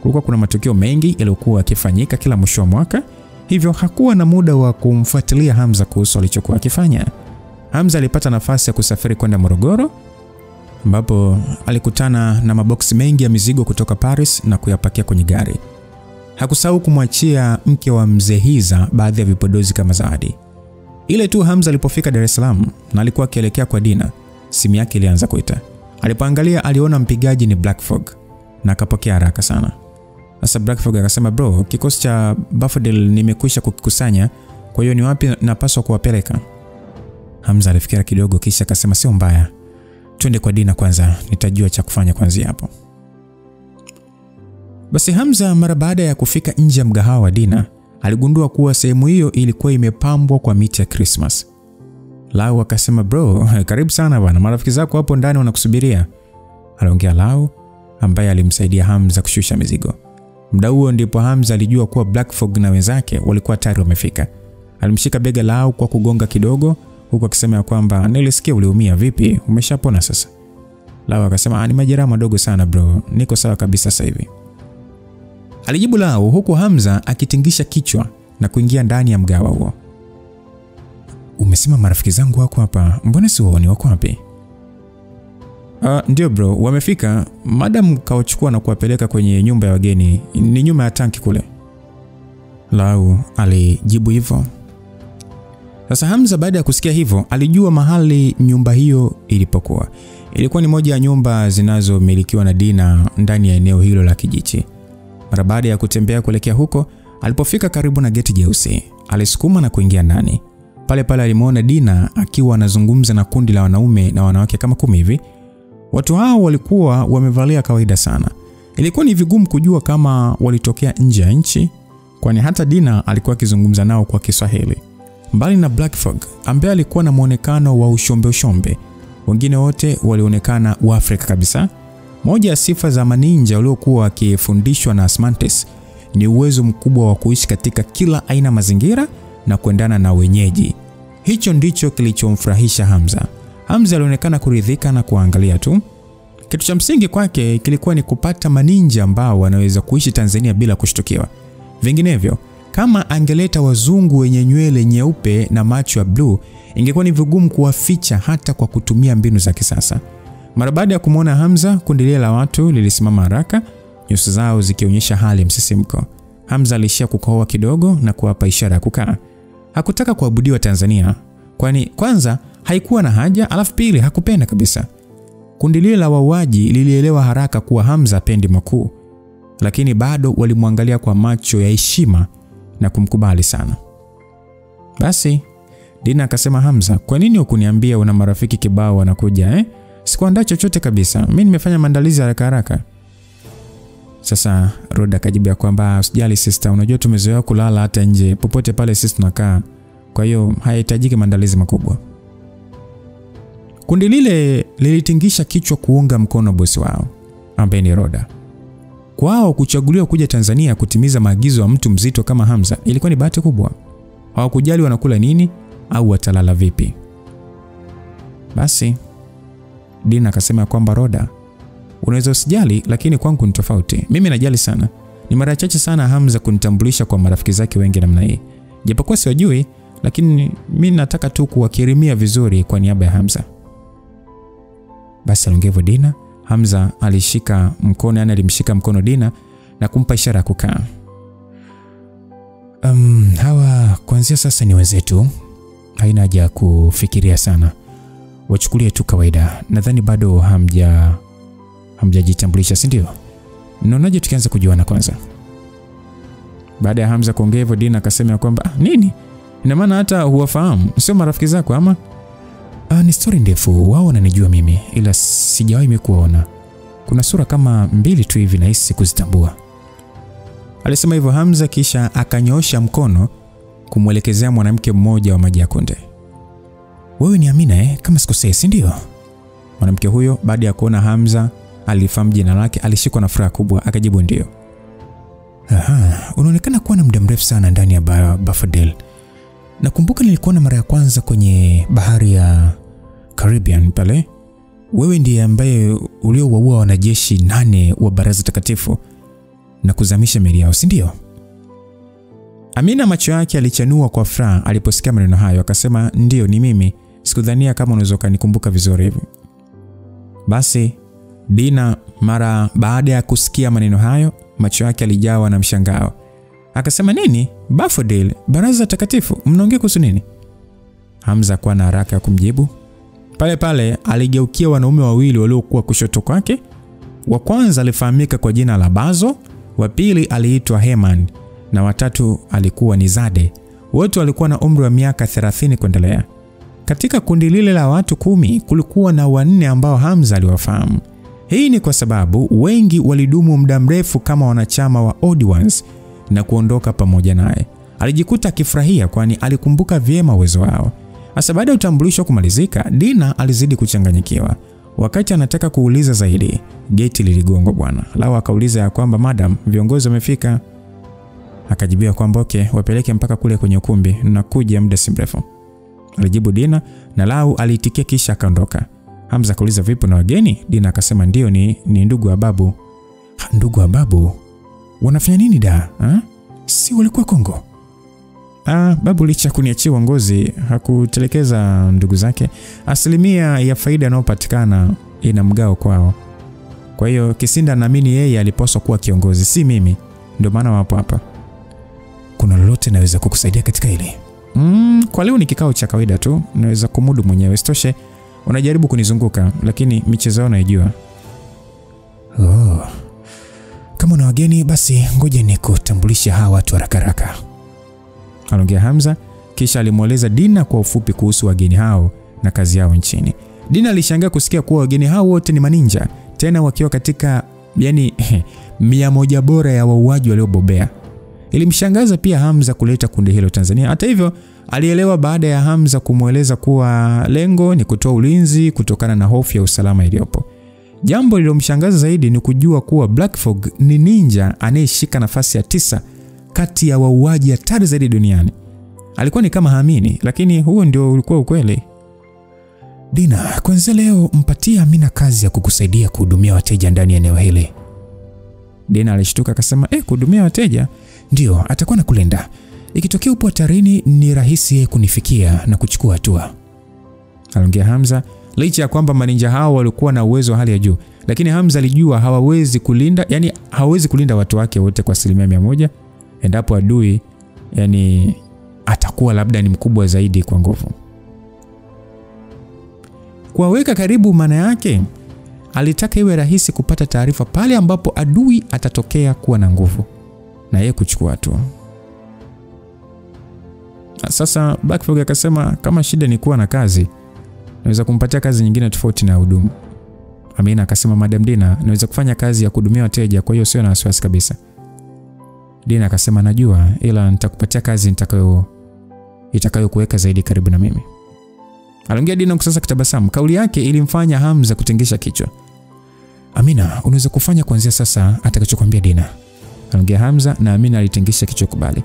Kulikuwa kuna matukio mengi yaliyokuwa yakifanyika kila mwisho wa mwaka, hivyo hakuwa na muda wa kumfuatilia Hamza kuhusu alichokuwa akifanya. Hamza alipata nafasi ya kusafiri kwenda Morogoro, ambapo alikutana na maboksi mengi ya mizigo kutoka Paris na kuyapakia kwenye gari. Hakusahau kumwachia mke wa mzee Hiza baadhi ya vipodozi kama zawadi. Ile tu Hamza alipofika Dar es Salaam na alikuwa akielekea kwa Dina, simu yake ilianza kuita. Alipoangalia aliona mpigaji ni Black Fog na akapokea haraka sana. Sasa Black Fog akasema, bro, kikosi cha Buffalo nimekwisha kukikusanya, kwa hiyo ni wapi napaswa kuwapeleka? Hamza alifikiria kidogo kisha akasema, sio mbaya, twende kwa Dina kwanza, nitajua cha kufanya kuanzia hapo. Basi Hamza mara baada ya kufika nje ya mgahawa wa Dina, aligundua kuwa sehemu hiyo ilikuwa imepambwa kwa miti ya Christmas. Lau akasema, bro, karibu sana bwana, marafiki zako hapo ndani wanakusubiria. Aliongea Lau ambaye alimsaidia Hamza kushusha mizigo. Muda huo ndipo Hamza alijua kuwa Black Fog na wenzake walikuwa tayari wamefika. Alimshika bega Lau kwa kugonga kidogo, huku akisema kwamba nilisikia uliumia, vipi, umeshapona sasa? Lau akasema, ni majeraha madogo sana bro, niko sawa kabisa sasa hivi. Alijibu Lau huku Hamza akitingisha kichwa na kuingia ndani ya mgahawa huo. Umesema marafiki zangu wako hapa, mbona siwaoni, wako wapi? Ndio bro, wamefika. Madam kawachukua na kuwapeleka kwenye nyumba ya wageni, ni nyuma ya tanki kule. Lau alijibu hivyo. Sasa Hamza baada ya kusikia hivyo alijua mahali nyumba hiyo ilipokuwa. Ilikuwa ni moja ya nyumba zinazomilikiwa na Dina ndani ya eneo hilo la kijiji. Mara baada ya kutembea kuelekea huko, alipofika karibu na geti jeusi, alisukuma na kuingia ndani. Pale pale alimuona Dina akiwa anazungumza na kundi la wanaume na wanawake kama 10 hivi. Watu hao walikuwa wamevalia kawaida sana. Ilikuwa ni vigumu kujua kama walitokea nje ya nchi, kwani hata Dina alikuwa akizungumza nao kwa Kiswahili. Mbali na Black Fog ambaye alikuwa na muonekano wa ushombe, wengine wote walionekana wa Afrika kabisa. Moja ya sifa za maninja waliokuwa wakifundishwa na Asmantes ni uwezo mkubwa wa kuishi katika kila aina mazingira na kuendana na wenyeji. Hicho ndicho kilichomfurahisha Hamza. Hamza alionekana kuridhika na kuangalia tu. Kitu cha msingi kwake kilikuwa ni kupata maninja ambao wanaweza kuishi Tanzania bila kushtukiwa. Vinginevyo, kama angeleta wazungu wenye nywele nyeupe na macho ya blue, ingekuwa ni vigumu kuwaficha hata kwa kutumia mbinu za kisasa. Mara baada ya kumuona Hamza, kundi la watu lilisimama haraka, nyuso zao zikionyesha hali ya msisimko. Hamza alishia kukohoa kidogo na kuwapa ishara ya kukaa. Hakutaka kuabudiwa Tanzania, kwani kwanza haikuwa na haja, alafu pili hakupenda kabisa. Kundi la wauaji lilielewa haraka kuwa Hamza pendi makuu, lakini bado walimwangalia kwa macho ya heshima na kumkubali sana. Basi Dina akasema, Hamza, kwa nini hukuniambia una marafiki kibao wanakuja Sikuandaa chochote kabisa. Mimi nimefanya maandalizi haraka. Sasa Roda akajibu kwamba usijali sister, unajua tumezoea kulala hata nje, popote pale sisi tunakaa. Kwa hiyo hayahitajiki maandalizi makubwa. Kundi lile lilitingisha kichwa kuunga mkono bosi wao, ambaye ni Roda. Kwao kuchaguliwa kuja Tanzania kutimiza maagizo ya mtu mzito kama Hamza ilikuwa ni bahati kubwa. Hawakujali wanakula nini au watalala vipi. Basi Dina akasema kwamba Roda, unaweza usijali, lakini kwangu ni tofauti. Mimi najali sana. Ni mara chache sana Hamza kunitambulisha kwa marafiki zake wengi namna hii. Japokuwa siwajui, lakini mimi nataka tu kuwakirimia vizuri kwa niaba ya Hamza. Basi aliongevo Dina. Hamza alishika mkono, alimshika mkono Dina na kumpa ishara ya kukaa. Hawa kuanzia sasa ni wenzetu. Haina haja kufikiria sana. Wachukulie tu kawaida. Nadhani bado hamjajitambulisha, si ndio? Mnaonaje tukianza kujuana kwanza? Baada ya Hamza kuongea hivyo, Dina akasema kwamba nini? Ina maana hata huwafahamu, sio marafiki zako ama? Ni story ndefu. Wao wananijua mimi, ila sijawahi kuona. Kuna sura kama 2 tu hivi nahisi kuzitambua. Alisema hivyo Hamza, kisha akanyoosha mkono kumwelekezea mwanamke mmoja wa Maji ya Kunde. Wewe ni Amina kama sikosei, si ndio? Mwanamke huyo baada ya kuona Hamza alifahamu jina lake, alishikwa na furaha kubwa, akajibu ndio. Unaonekana kuwa na muda mrefu sana ndani ya Buffalo. Nakumbuka nilikuona mara ya kwanza kwenye bahari ya Caribbean pale. Wewe ndiye ambaye uliowaua wanajeshi 8 wa Baraza Takatifu. na kuzamisha meli yao, si ndio? Amina macho yake alichanua kwa furaha aliposikia maneno hayo, akasema, "Ndio, ni mimi. Sikudhania kama unaweza kunikumbuka vizuri hivi." Basi Dina mara baada ya kusikia maneno hayo, macho yake alijawa na mshangao. Akasema, "Nini? Bafodil, baraza takatifu, mnaongea kuhusu nini?" Hamza kwa na haraka ya kumjibu. Pale pale aligeukia wanaume wawili waliokuwa kushoto kwake. Wa kwanza alifahamika kwa jina la Bazo, wa pili aliitwa Heman, na watatu alikuwa ni Zade. Wote walikuwa na umri wa miaka 30 kuendelea. Katika kundi lile la watu 10 kulikuwa na 4 ambao Hamza aliwafahamu. Hii ni kwa sababu wengi walidumu muda mrefu kama wanachama wa Odd Ones na kuondoka pamoja naye. Alijikuta akifurahia kwani alikumbuka vyema uwezo wao. Hasa baada ya utambulisho kumalizika, Dina alizidi kuchanganyikiwa. Wakati anataka kuuliza zaidi, geti liligongwa bwana. Lao akauliza ya kwamba, "Madam, viongozi wamefika." Akajibia kwamba okay, wapeleke mpaka kule kwenye ukumbi, nakuja muda si mrefu, alijibu Dina, na Lau aliitikia kisha akaondoka. Hamza akauliza, "Vipi na wageni?" Dina akasema, "Ndio, ni ndugu wa babu." "Ndugu wa babu? Wanafanya nini da? Si walikuwa Kongo?" Babu licha kuniachia uongozi hakutelekeza ndugu zake. Asilimia ya faida inayopatikana ina mgao kwao. Kwa hiyo Kisinda naamini yeye alipaswa kuwa kiongozi, si mimi. Ndio maana wapo hapa. Kuna lolote naweza kukusaidia katika hili? Kwa leo ni kikao cha kawaida tu, naweza kumudu mwenyewe. Sitoshe unajaribu kunizunguka, lakini michezo yao naijua. Kama una wageni basi ngoja nikutambulishe hawa watu haraka. Aliongea Hamza, kisha alimueleza Dina kwa ufupi kuhusu wageni hao na kazi yao nchini. Dina alishangaa kusikia kuwa wageni hao wote ni maninja, tena wakiwa katika 100 bora ya wauaji waliobobea. Ilimshangaza pia Hamza kuleta kundi hilo Tanzania. Hata hivyo, alielewa baada ya Hamza kumueleza kuwa lengo ni kutoa ulinzi kutokana na hofu ya usalama iliyopo. Jambo lililomshangaza zaidi ni kujua kuwa Black Fog ni ninja anayeshika nafasi ya 9 kati ya wauaji hatari zaidi duniani. Alikuwa ni kama haamini, lakini huo ndio ulikuwa ukweli. "Dina, kwanza leo mpatie Amina kazi ya kukusaidia kuhudumia wateja ndani ya eneo hili." Dina alishtuka akasema, "Kuhudumia wateja?" "Ndio, atakuwa na kulinda. Ikitokea upo hatarini ni rahisi kunifikia na kuchukua hatua." Aliongea Hamza. Licha ya kwamba maninja hao walikuwa na uwezo wa hali ya juu, lakini Hamza alijua hawawezi kulinda watu wake wote kwa 100%. Endapo adui atakuwa labda ni mkubwa zaidi kwa nguvu. Kuwaweka karibu maana yake alitaka iwe rahisi kupata taarifa pale ambapo adui atatokea kuwa na nguvu na yeye kuchukua hatua. Sasa Black Fog akasema, "Kama shida ni kuwa na kazi, naweza kumpatia kazi nyingine tofauti na hudumu." Amina akasema, "Madam Dina, naweza kufanya kazi ya kuhudumia wateja, kwa hiyo sio na wasiwasi kabisa." Dina akasema, "Najua, ila nitakupatia kazi itakayokuweka zaidi karibu na mimi." Aliongea Dina kusasa kitabasamu. Kauli yake ilimfanya Hamza kutengesha kichwa. "Amina, unaweza kufanya kuanzia sasa atakachokuambia Dina." Aliongea Hamza na Amina alitengesha kichwa kubali.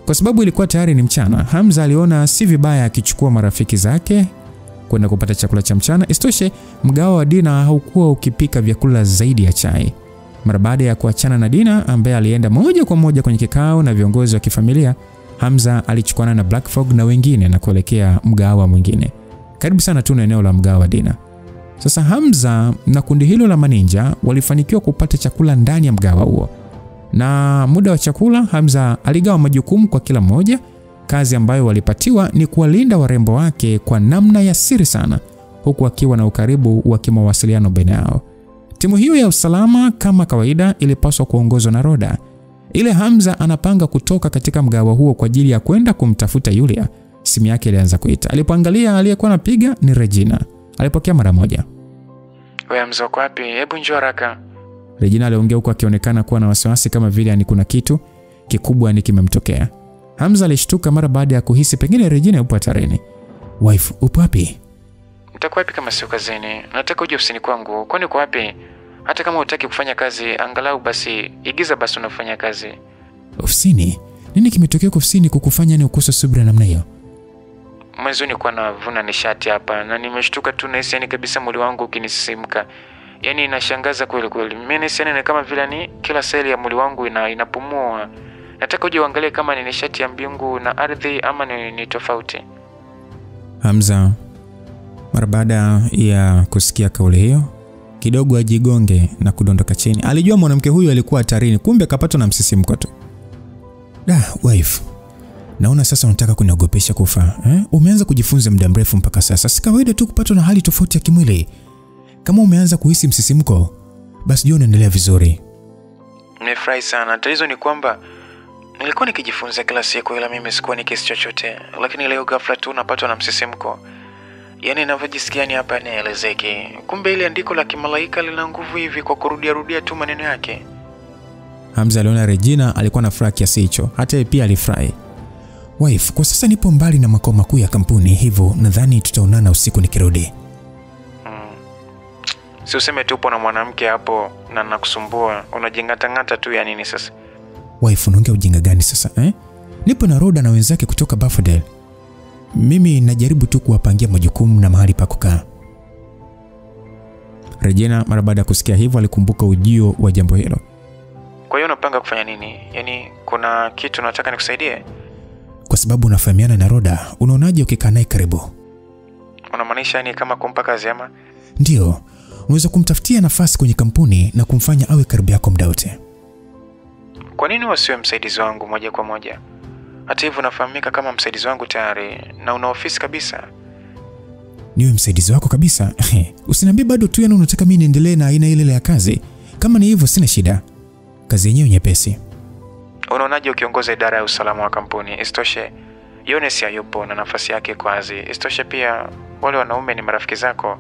Kwa sababu ilikuwa tayari ni mchana, Hamza aliona si vibaya akichukua marafiki zake kwenda kupata chakula cha mchana. Isitoshe, mgao wa Dina haukuwa ukipika vyakula zaidi ya chai. Mara baada ya kuachana na Dina ambaye alienda moja kwa moja kwenye kikao na viongozi wa kifamilia, Hamza alichukuana na Black Fog na wengine na kuelekea mgahawa mwingine karibu sana tu na eneo la mgahawa wa Dina. Sasa Hamza na kundi hilo la maninja walifanikiwa kupata chakula ndani ya mgahawa huo. Na muda wa chakula, Hamza aligawa majukumu kwa kila mmoja. Kazi ambayo walipatiwa ni kuwalinda warembo wake kwa namna ya siri sana, huku akiwa na ukaribu wa kimawasiliano baina yao. Timu hiyo ya usalama kama kawaida ilipaswa kuongozwa na Roda. Ile Hamza anapanga kutoka katika mgahawa huo kwa ajili ya kwenda kumtafuta Yulia, simu yake ilianza kuita. Alipoangalia aliyekuwa anapiga ni Regina. Alipokea mara moja. "Wewe Hamza, uko wapi? Hebu njoo haraka." Regina aliongea huko akionekana kuwa na wasiwasi kama vile kuna kitu kikubwa kimemtokea. Hamza alishtuka mara baada ya kuhisi pengine Regina yupo hatarini. "Wife, upo wapi?" "Nitakuwa wapi kama sio kazini? Nataka uje ofisini kwangu." "Kwani uko wapi? Hata kama hutaki kufanya kazi, angalau basi igiza basi unafanya kazi." "Ofisini? Nini kimetokea ofisini kukufanya ukose subira namna hiyo?" "Mwanzo nilikuwa navuna nishati hapa na nimeshtuka tu na hisi kabisa mwili wangu ukinisisimka. Yaani inashangaza kweli kweli. Mimi ni kama vile ni kila seli ya mwili wangu inapumua. Nataka uje uangalie kama ni nishati ya mbingu na ardhi ama ni tofauti. Hamza mara baada ya kusikia kauli hiyo kidogo ajigonge na kudondoka chini. Alijua mwanamke huyu alikuwa hatarini, kumbe akapatwa na msisimko tu. Wife, naona sasa unataka kuniogopesha kufa. Umeanza kujifunza muda mrefu mpaka sasa. Si kawaida tu kupatwa na hali tofauti ya kimwili. Kama umeanza kuhisi msisimko, basi jua unaendelea vizuri. Nimefurahi sana. Tatizo ni kwamba nilikuwa nikijifunza kila siku ila mimi sikuwa nikisi chochote. Lakini leo ghafla tu napatwa na msisimko. Yaani ninavyojisikia ni hapa nielezeki. Kumbe ile andiko la kimalaika lina nguvu hivi kwa kurudia tu maneno yake. Hamza aliona Regina alikuwa na furaha kiasi hicho. Hata yeye pia alifurahi. Wife, kwa sasa nipo mbali na makao makuu ya kampuni, hivyo nadhani tutaonana usiku nikirudi. Si useme tupo na mwanamke hapo na nakusumbua. Unajingata tu ya nini sasa? Wife, unaongea ujinga gani sasa? Nipo na Roda na wenzake kutoka Buffalo. Mimi najaribu tu kuwapangia majukumu na mahali pa kukaa. Regina mara baada ya kusikia hivyo alikumbuka ujio wa jambo hilo. Kwa hiyo unapanga kufanya nini? Yaani kuna kitu unataka nikusaidie? Kwa sababu unafahamiana na Roda, unaonaje ukikaa naye karibu? Unamaanisha ni kama kumpa kazi ama? Ndio. Unaweza kumtafutia nafasi kwenye kampuni na kumfanya awe karibu yako muda wote. Kwa nini wasiwe msaidizi wangu moja kwa moja? Hata hivyo unafahamika kama msaidizi wangu tayari na una ofisi kabisa. Niwe msaidizi wako kabisa? Usiniambie bado tu yana unataka mimi niendelee na aina ile ya kazi. Kama ni hivyo sina shida. Kazi yenyewe nyepesi. Unaonaje ukiongoza idara ya usalama wa kampuni? Isitoshe Yones hayupo na nafasi yake kwa kazi. Isitoshe pia wale wanaume ni marafiki zako.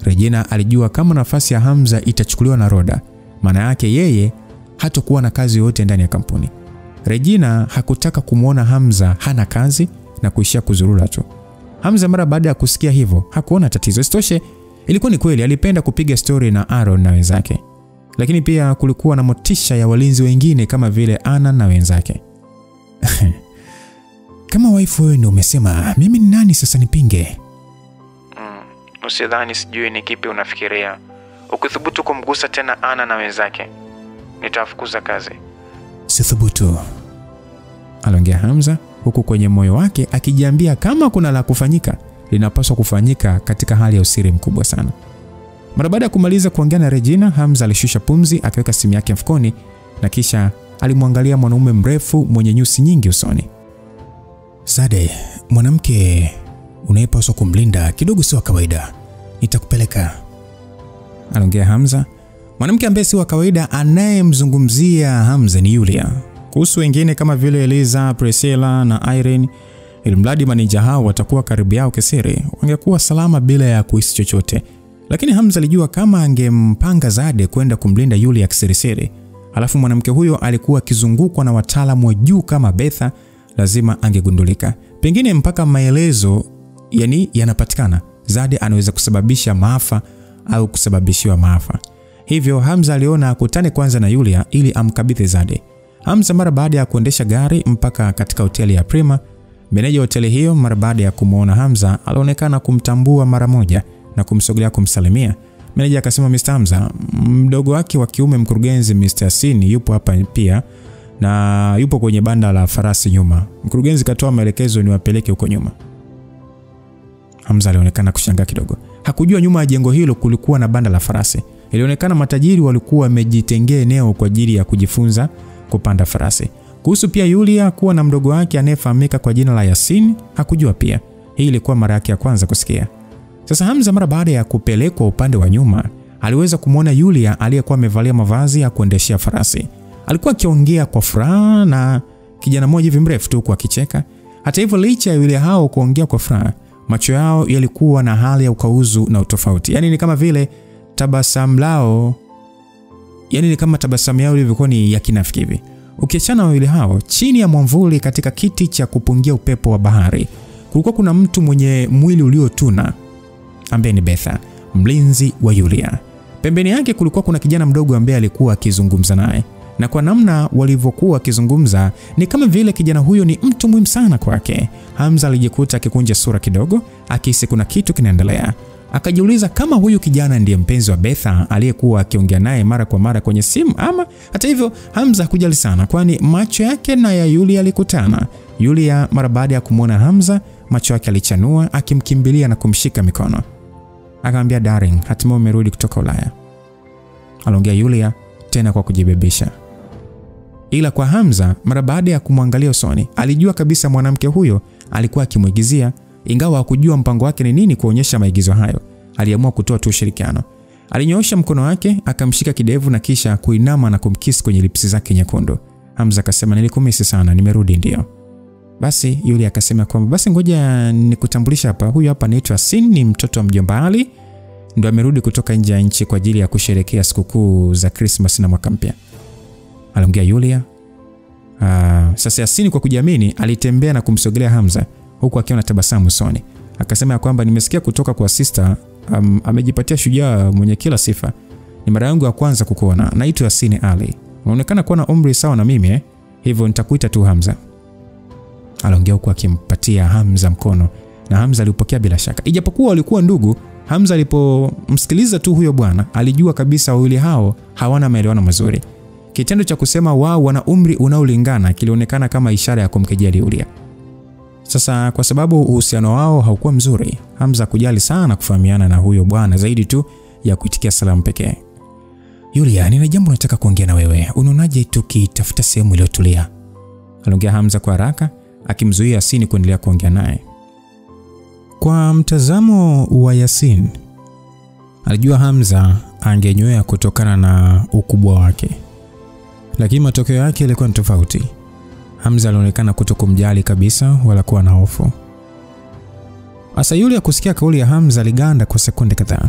Regina alijua kama nafasi ya Hamza itachukuliwa na Roda, maana yake yeye hatakuwa na kazi yoyote ndani ya kampuni. Regina hakutaka kumuona Hamza hana kazi na kuishia kuzurura tu. Hamza mara baada ya kusikia hivyo hakuona tatizo. Isitoshe ilikuwa ni kweli alipenda kupiga story na Aaron na wenzake. Lakini pia kulikuwa na motisha ya walinzi wengine kama vile Anna na wenzake. Kama wife wewe ndio umesema, mimi ni nani sasa nipinge? Usidhani sijui ni kipi unafikiria. Ukithubutu kumgusa tena Anna na wenzake, nitafukuza kazi. Sithubutu, aliongea Hamza huku kwenye moyo wake akijiambia kama kuna la kufanyika linapaswa kufanyika katika hali ya usiri mkubwa sana. Mara baada ya kumaliza kuongea na Regina, Hamza alishusha pumzi, akaweka simu yake mfukoni na kisha alimwangalia mwanaume mrefu mwenye nyusi nyingi usoni. Zade, mwanamke unayepaswa kumlinda kidogo si wa kawaida. Nitakupeleka, aliongea Hamza. Mwanamke ambaye si wa kawaida anayemzungumzia Hamza ni Yulia. Kuhusu wengine kama vile Eliza, Priscilla na Irene, ilimradi maneja hao watakuwa karibu yao kisiri, wangekuwa salama bila ya kuhisi chochote. Lakini Hamza alijua kama angempanga Zade kwenda kumlinda Yulia kisirisiri, alafu mwanamke huyo alikuwa akizungukwa na wataalamu wa juu kama Betha, lazima angegundulika. Pengine mpaka maelezo yanapatikana, Zade anaweza kusababisha maafa au kusababishiwa maafa. Hivyo Hamza aliona akutane kwanza na Yulia ili amkabidhi Zade. Hamza mara baada ya kuendesha gari mpaka katika hoteli ya Prima, meneja hoteli hiyo mara baada ya kumuona Hamza alionekana kumtambua mara moja na kumsogelea kumsalimia. Meneja akasema, Mr. Hamza, mdogo wake wa kiume mkurugenzi Mr. Sini yupo hapa pia na yupo kwenye banda la farasi nyuma. Mkurugenzi katoa maelekezo niwapeleke huko nyuma. Hamza alionekana kushangaa kidogo. Hakujua nyuma ya jengo hilo kulikuwa na banda la farasi. Ilionekana matajiri walikuwa wamejitengea eneo kwa ajili ya kujifunza kupanda farasi. Kuhusu pia Yulia kuwa na mdogo wake anayefahamika kwa jina la Yasin, hakujua pia. Hii ilikuwa mara yake ya kwanza kusikia. Sasa Hamza mara baada ya kupelekwa upande wa nyuma, aliweza kumuona Yulia aliyekuwa amevalia mavazi ya kuendeshia farasi. Alikuwa akiongea kwa furaha na kijana mmoja hivi mrefu tu kwa kicheka. Hata hivyo licha ya Yulia hao kuongea kwa furaha, macho yao yalikuwa na hali ya ukauzu na utofauti. Yaani ni kama vile tabasamu lao, ni kama tabasamu yao ilivyokuwa ni ya kinafiki hivi. Ukiachana na wawili hao, chini ya mwamvuli katika kiti cha kupungia upepo wa bahari, kulikuwa kuna mtu mwenye mwili uliotuna ambaye ni Betha, mlinzi wa Yulia. Pembeni yake kulikuwa kuna kijana mdogo ambaye alikuwa akizungumza naye. Na kwa namna walivyokuwa akizungumza, ni kama vile kijana huyo ni mtu muhimu sana kwake. Hamza alijikuta akikunja sura kidogo, akihisi kuna kitu kinaendelea. Akajiuliza kama huyu kijana ndiye mpenzi wa Betha aliyekuwa akiongea naye mara kwa mara kwenye simu ama. Hata hivyo Hamza hakujali sana, kwani macho yake na ya Yulia yalikutana. Yulia mara baada ya kumuona Hamza, macho yake alichanua, akimkimbilia na kumshika mikono. Akamwambia, darling, hatimaye umerudi kutoka Ulaya, aliongea Yulia tena kwa kujibebesha. Ila kwa Hamza, mara baada ya kumwangalia usoni, alijua kabisa mwanamke huyo alikuwa akimuigizia. Ingawa hakujua mpango wake ni nini kuonyesha maigizo hayo, aliamua kutoa tu ushirikiano. Alinyoosha mkono wake, akamshika kidevu na kisha kuinama na kumkiss kwenye lipsi zake nyekundu. Hamza akasema, nilikumisi sana, nimerudi ndio. Basi Yulia akasema kwamba basi ngoja nikutambulisha hapa, huyu hapa anaitwa Sin, ni mtoto wa mjomba Ali, ndio amerudi kutoka nje ya nchi kwa ajili ya kusherehekea sikukuu za Christmas na mwaka mpya, aliongea Yulia. Sasa Yasin kwa kujiamini alitembea na kumsogelea Hamza huku akiwa na tabasamu usoni. Akasema kwamba nimesikia kutoka kwa sister, amejipatia shujaa mwenye kila sifa. Ni mara yangu ya kwanza kukuona. Naitwa Yasin Ali. Unaonekana kuwa na umri sawa na mimi hivyo nitakuita tu Hamza, aliongea huku akimpatia Hamza mkono, na Hamza alipokea bila shaka. Ijapokuwa walikuwa ndugu, Hamza alipomsikiliza tu huyo bwana alijua kabisa wawili hao hawana maelewano mazuri. Kitendo cha kusema wao wana umri unaolingana kilionekana kama ishara ya kumkejeli Yulia. Sasa kwa sababu uhusiano wao haukuwa mzuri, Hamza kujali sana kufahamiana na huyo bwana zaidi tu ya kuitikia salamu pekee. Yulia, nina jambo nataka kuongea na wewe. Unaonaje tukitafuta sehemu iliyotulia? Aliongea Hamza kwa haraka, akimzuia Yasin kuendelea kuongea naye. Kwa mtazamo wa Yasin, alijua Hamza angenywea kutokana na ukubwa wake, lakini matokeo yake yalikuwa ni tofauti. Hamza alionekana kutokumjali kabisa wala kuwa na hofu. Asa Yulia kusikia kauli ya Hamza aliganda kwa sekunde kadhaa,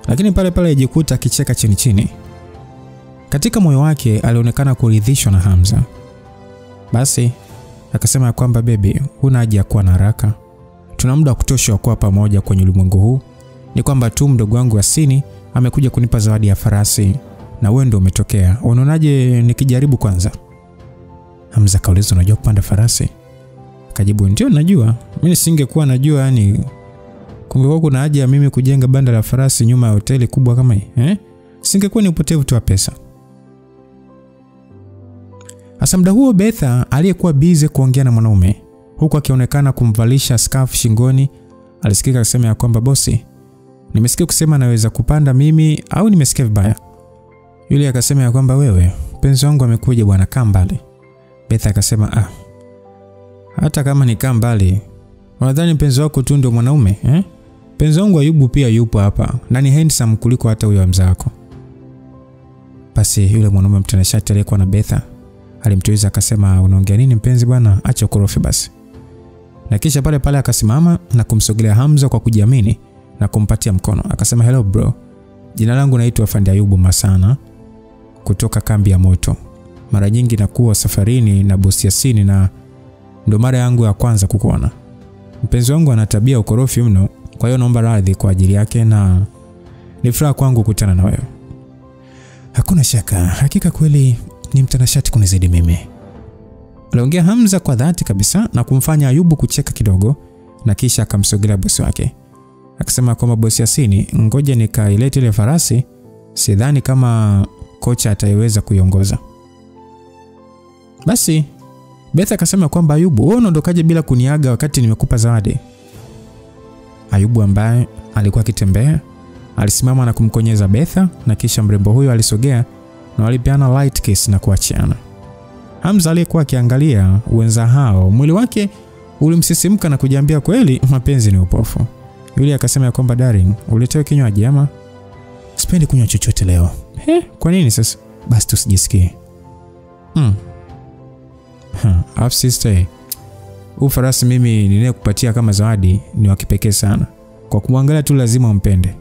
lakini pale pale alijikuta akicheka chini chini. Katika moyo wake alionekana kuridhishwa na Hamza. Basi akasema kwamba baby, huna haja ya kuwa na haraka. Tuna muda wa kutosha wa kuwa pamoja kwenye ulimwengu huu. Ni kwamba tu mdogo wangu Yasin amekuja kunipa zawadi ya farasi na wewe ndio umetokea. Unaonaje nikijaribu kwanza? Hamza kauliza, unajua kupanda farasi? Akajibu, ndio najua. Mimi singekuwa najua yani kungekuwa kuna haja ya mimi kujenga banda la farasi nyuma ya hoteli kubwa kama hii, singekuwa ni upotevu tu wa pesa. Hasa muda huo Betha aliyekuwa busy kuongea na mwanaume huku akionekana kumvalisha scarf shingoni, alisikika akisema ya kwamba bosi, nimesikia kusema naweza kupanda mimi au nimesikia vibaya? Yule akasema ya kwamba wewe, mpenzi wangu amekuja bwana, kaa mbali. Betha akasema hata kama ni kaa mbali, unadhani mpenzi wako tu ndio mwanaume? Mpenzi wangu Ayubu pia yupo hapa na ni handsome kuliko hata huyo mzee wako. Basi yule mwanaume mtanashati aliyekuwa na Betha alimtuliza akasema, unaongea nini mpenzi bwana, acha ukorofi basi. Na kisha pale pale akasimama na kumsogelea Hamza kwa kujiamini na kumpatia mkono. Akasema, hello bro, jina langu naitwa Afande Ayubu Masana kutoka kambi ya moto. Mara nyingi nakuwa safarini na bosi Yasin na ndo mara yangu ya kwanza kukuona. Mpenzi wangu ana tabia ukorofi mno, kwa hiyo naomba radhi kwa ajili yake na ni furaha kwangu kukutana na wewe. Hakuna shaka, hakika kweli ni mtanashati kunizidi mimi, aliongea Hamza kwa dhati kabisa na kumfanya Ayubu kucheka kidogo, na kisha akamsogelea bosi wake. Akasema kwamba bosi Yasin, ngoja nikailete ile farasi, sidhani kama kocha ataiweza kuiongoza. Basi Betha akasema kwamba Ayubu, wewe unaondokaje bila kuniaga wakati nimekupa zawadi? Ayubu ambaye alikuwa akitembea alisimama na kumkonyeza Betha, na kisha mrembo huyo alisogea na walipeana light kiss na kuachiana. Hamza aliyekuwa akiangalia wenza hao, mwili wake ulimsisimka na kujiambia kweli mapenzi ni upofu. Yule akasema kwamba darling, uletewe kinywaji ama? Sipendi kunywa chochote leo. Kwa nini sasa? Basi tusijisikie. Sister, ufarasi mimi ninayekupatia kama zawadi ni wa kipekee sana. Kwa kumwangalia tu lazima umpende.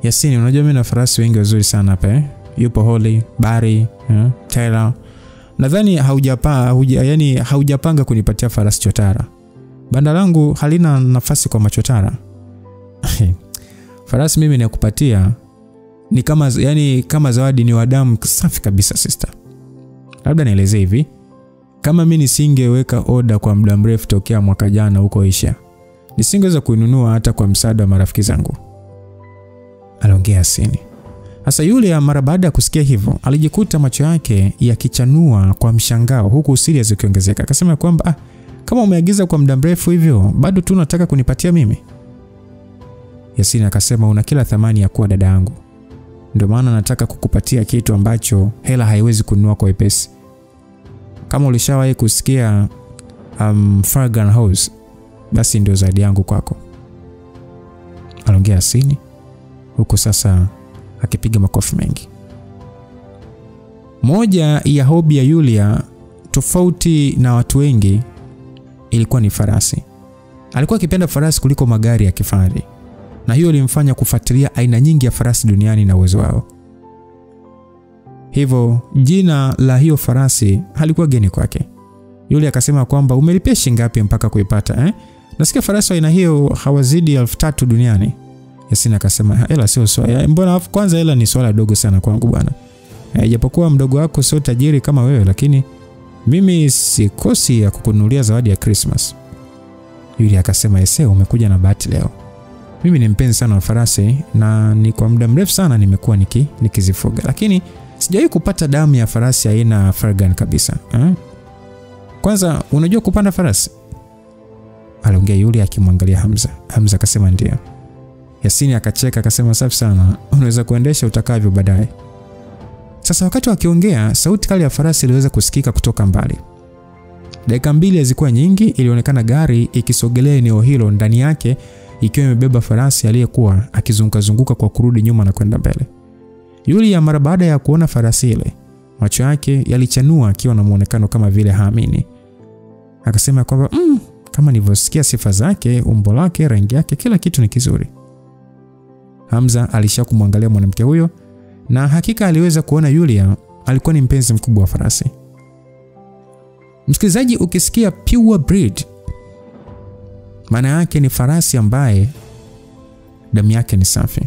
Yasin, unajua mimi na farasi wengi wazuri sana hapa Yupo Holly, Barry, Taylor. Nadhani haujapanga kunipatia farasi chotara. Banda langu halina nafasi kwa machotara. Farasi mimi nakupatia ni kama zawadi, ni wadamu safi kabisa sister. Labda nieleze hivi, kama mimi nisingeweka order kwa muda mrefu tokea mwaka jana huko Asia, nisingeweza kuinunua hata kwa msaada wa marafiki zangu, aliongea Yasini. Sasa Yulia mara baada ya kusikia hivyo alijikuta macho yake yakichanua kwa mshangao huku serious ukiongezeka. Akasema kwamba kama umeagiza kwa muda mrefu hivyo bado tu unataka kunipatia mimi? Yasini akasema una kila thamani ya kuwa dada yangu. Ndio maana nataka kukupatia kitu ambacho hela haiwezi kununua kwa wepesi. Kama ulishawahi kusikia Fargan House, basi ndio zaidi yangu kwako, aliongea Yasini huko sasa akipiga makofi mengi. Moja ya hobi ya Yulia tofauti na watu wengi ilikuwa ni farasi. Alikuwa akipenda farasi kuliko magari ya kifahari, na hiyo ilimfanya kufuatilia aina nyingi ya farasi duniani na uwezo wao. Hivyo jina la hiyo farasi halikuwa geni kwake. Yulia akasema kwamba umelipia shilingi ngapi mpaka kuipata? Nasikia farasi wa aina hiyo hawazidi 3,000 duniani. Yasini akasema hela sio swala. Mbona kwanza hela ni swala dogo sana kwangu bwana. Japokuwa mdogo wako sio tajiri kama wewe, lakini mimi sikosi ya kukununulia zawadi ya Christmas. Yulia akasema umekuja na bahati leo. Mimi ni mpenzi sana wa farasi na ni kwa muda mrefu sana nimekuwa nikizifuga, lakini sijawahi kupata damu ya farasi aina Fargan kabisa. Kwanza unajua kupanda farasi? Aliongea Yulia akimwangalia Hamza. Hamza akasema ndio. Yasini akacheka akasema safi sana, unaweza kuendesha utakavyo baadaye. Sasa wakati wakiongea, sauti kali ya farasi iliweza kusikika kutoka mbali. Dakika 2 hazikuwa nyingi, ilionekana gari ikisogelea eneo hilo, ndani yake ikiwa imebeba farasi aliyekuwa akizunguka kwa kurudi nyuma na kwenda mbele. Yulia mara baada ya kuona farasi ile, macho yake yalichanua akiwa na muonekano kama vile haamini. Akasema kwamba kama nilivyosikia sifa zake, umbo lake, rangi yake, kila kitu ni kizuri. Hamza alishakumwangalia mwanamke huyo na hakika aliweza kuona Yulia alikuwa ni mpenzi mkubwa wa farasi. Msikilizaji, ukisikia pure breed, maana yake ni farasi ambaye damu yake ni safi.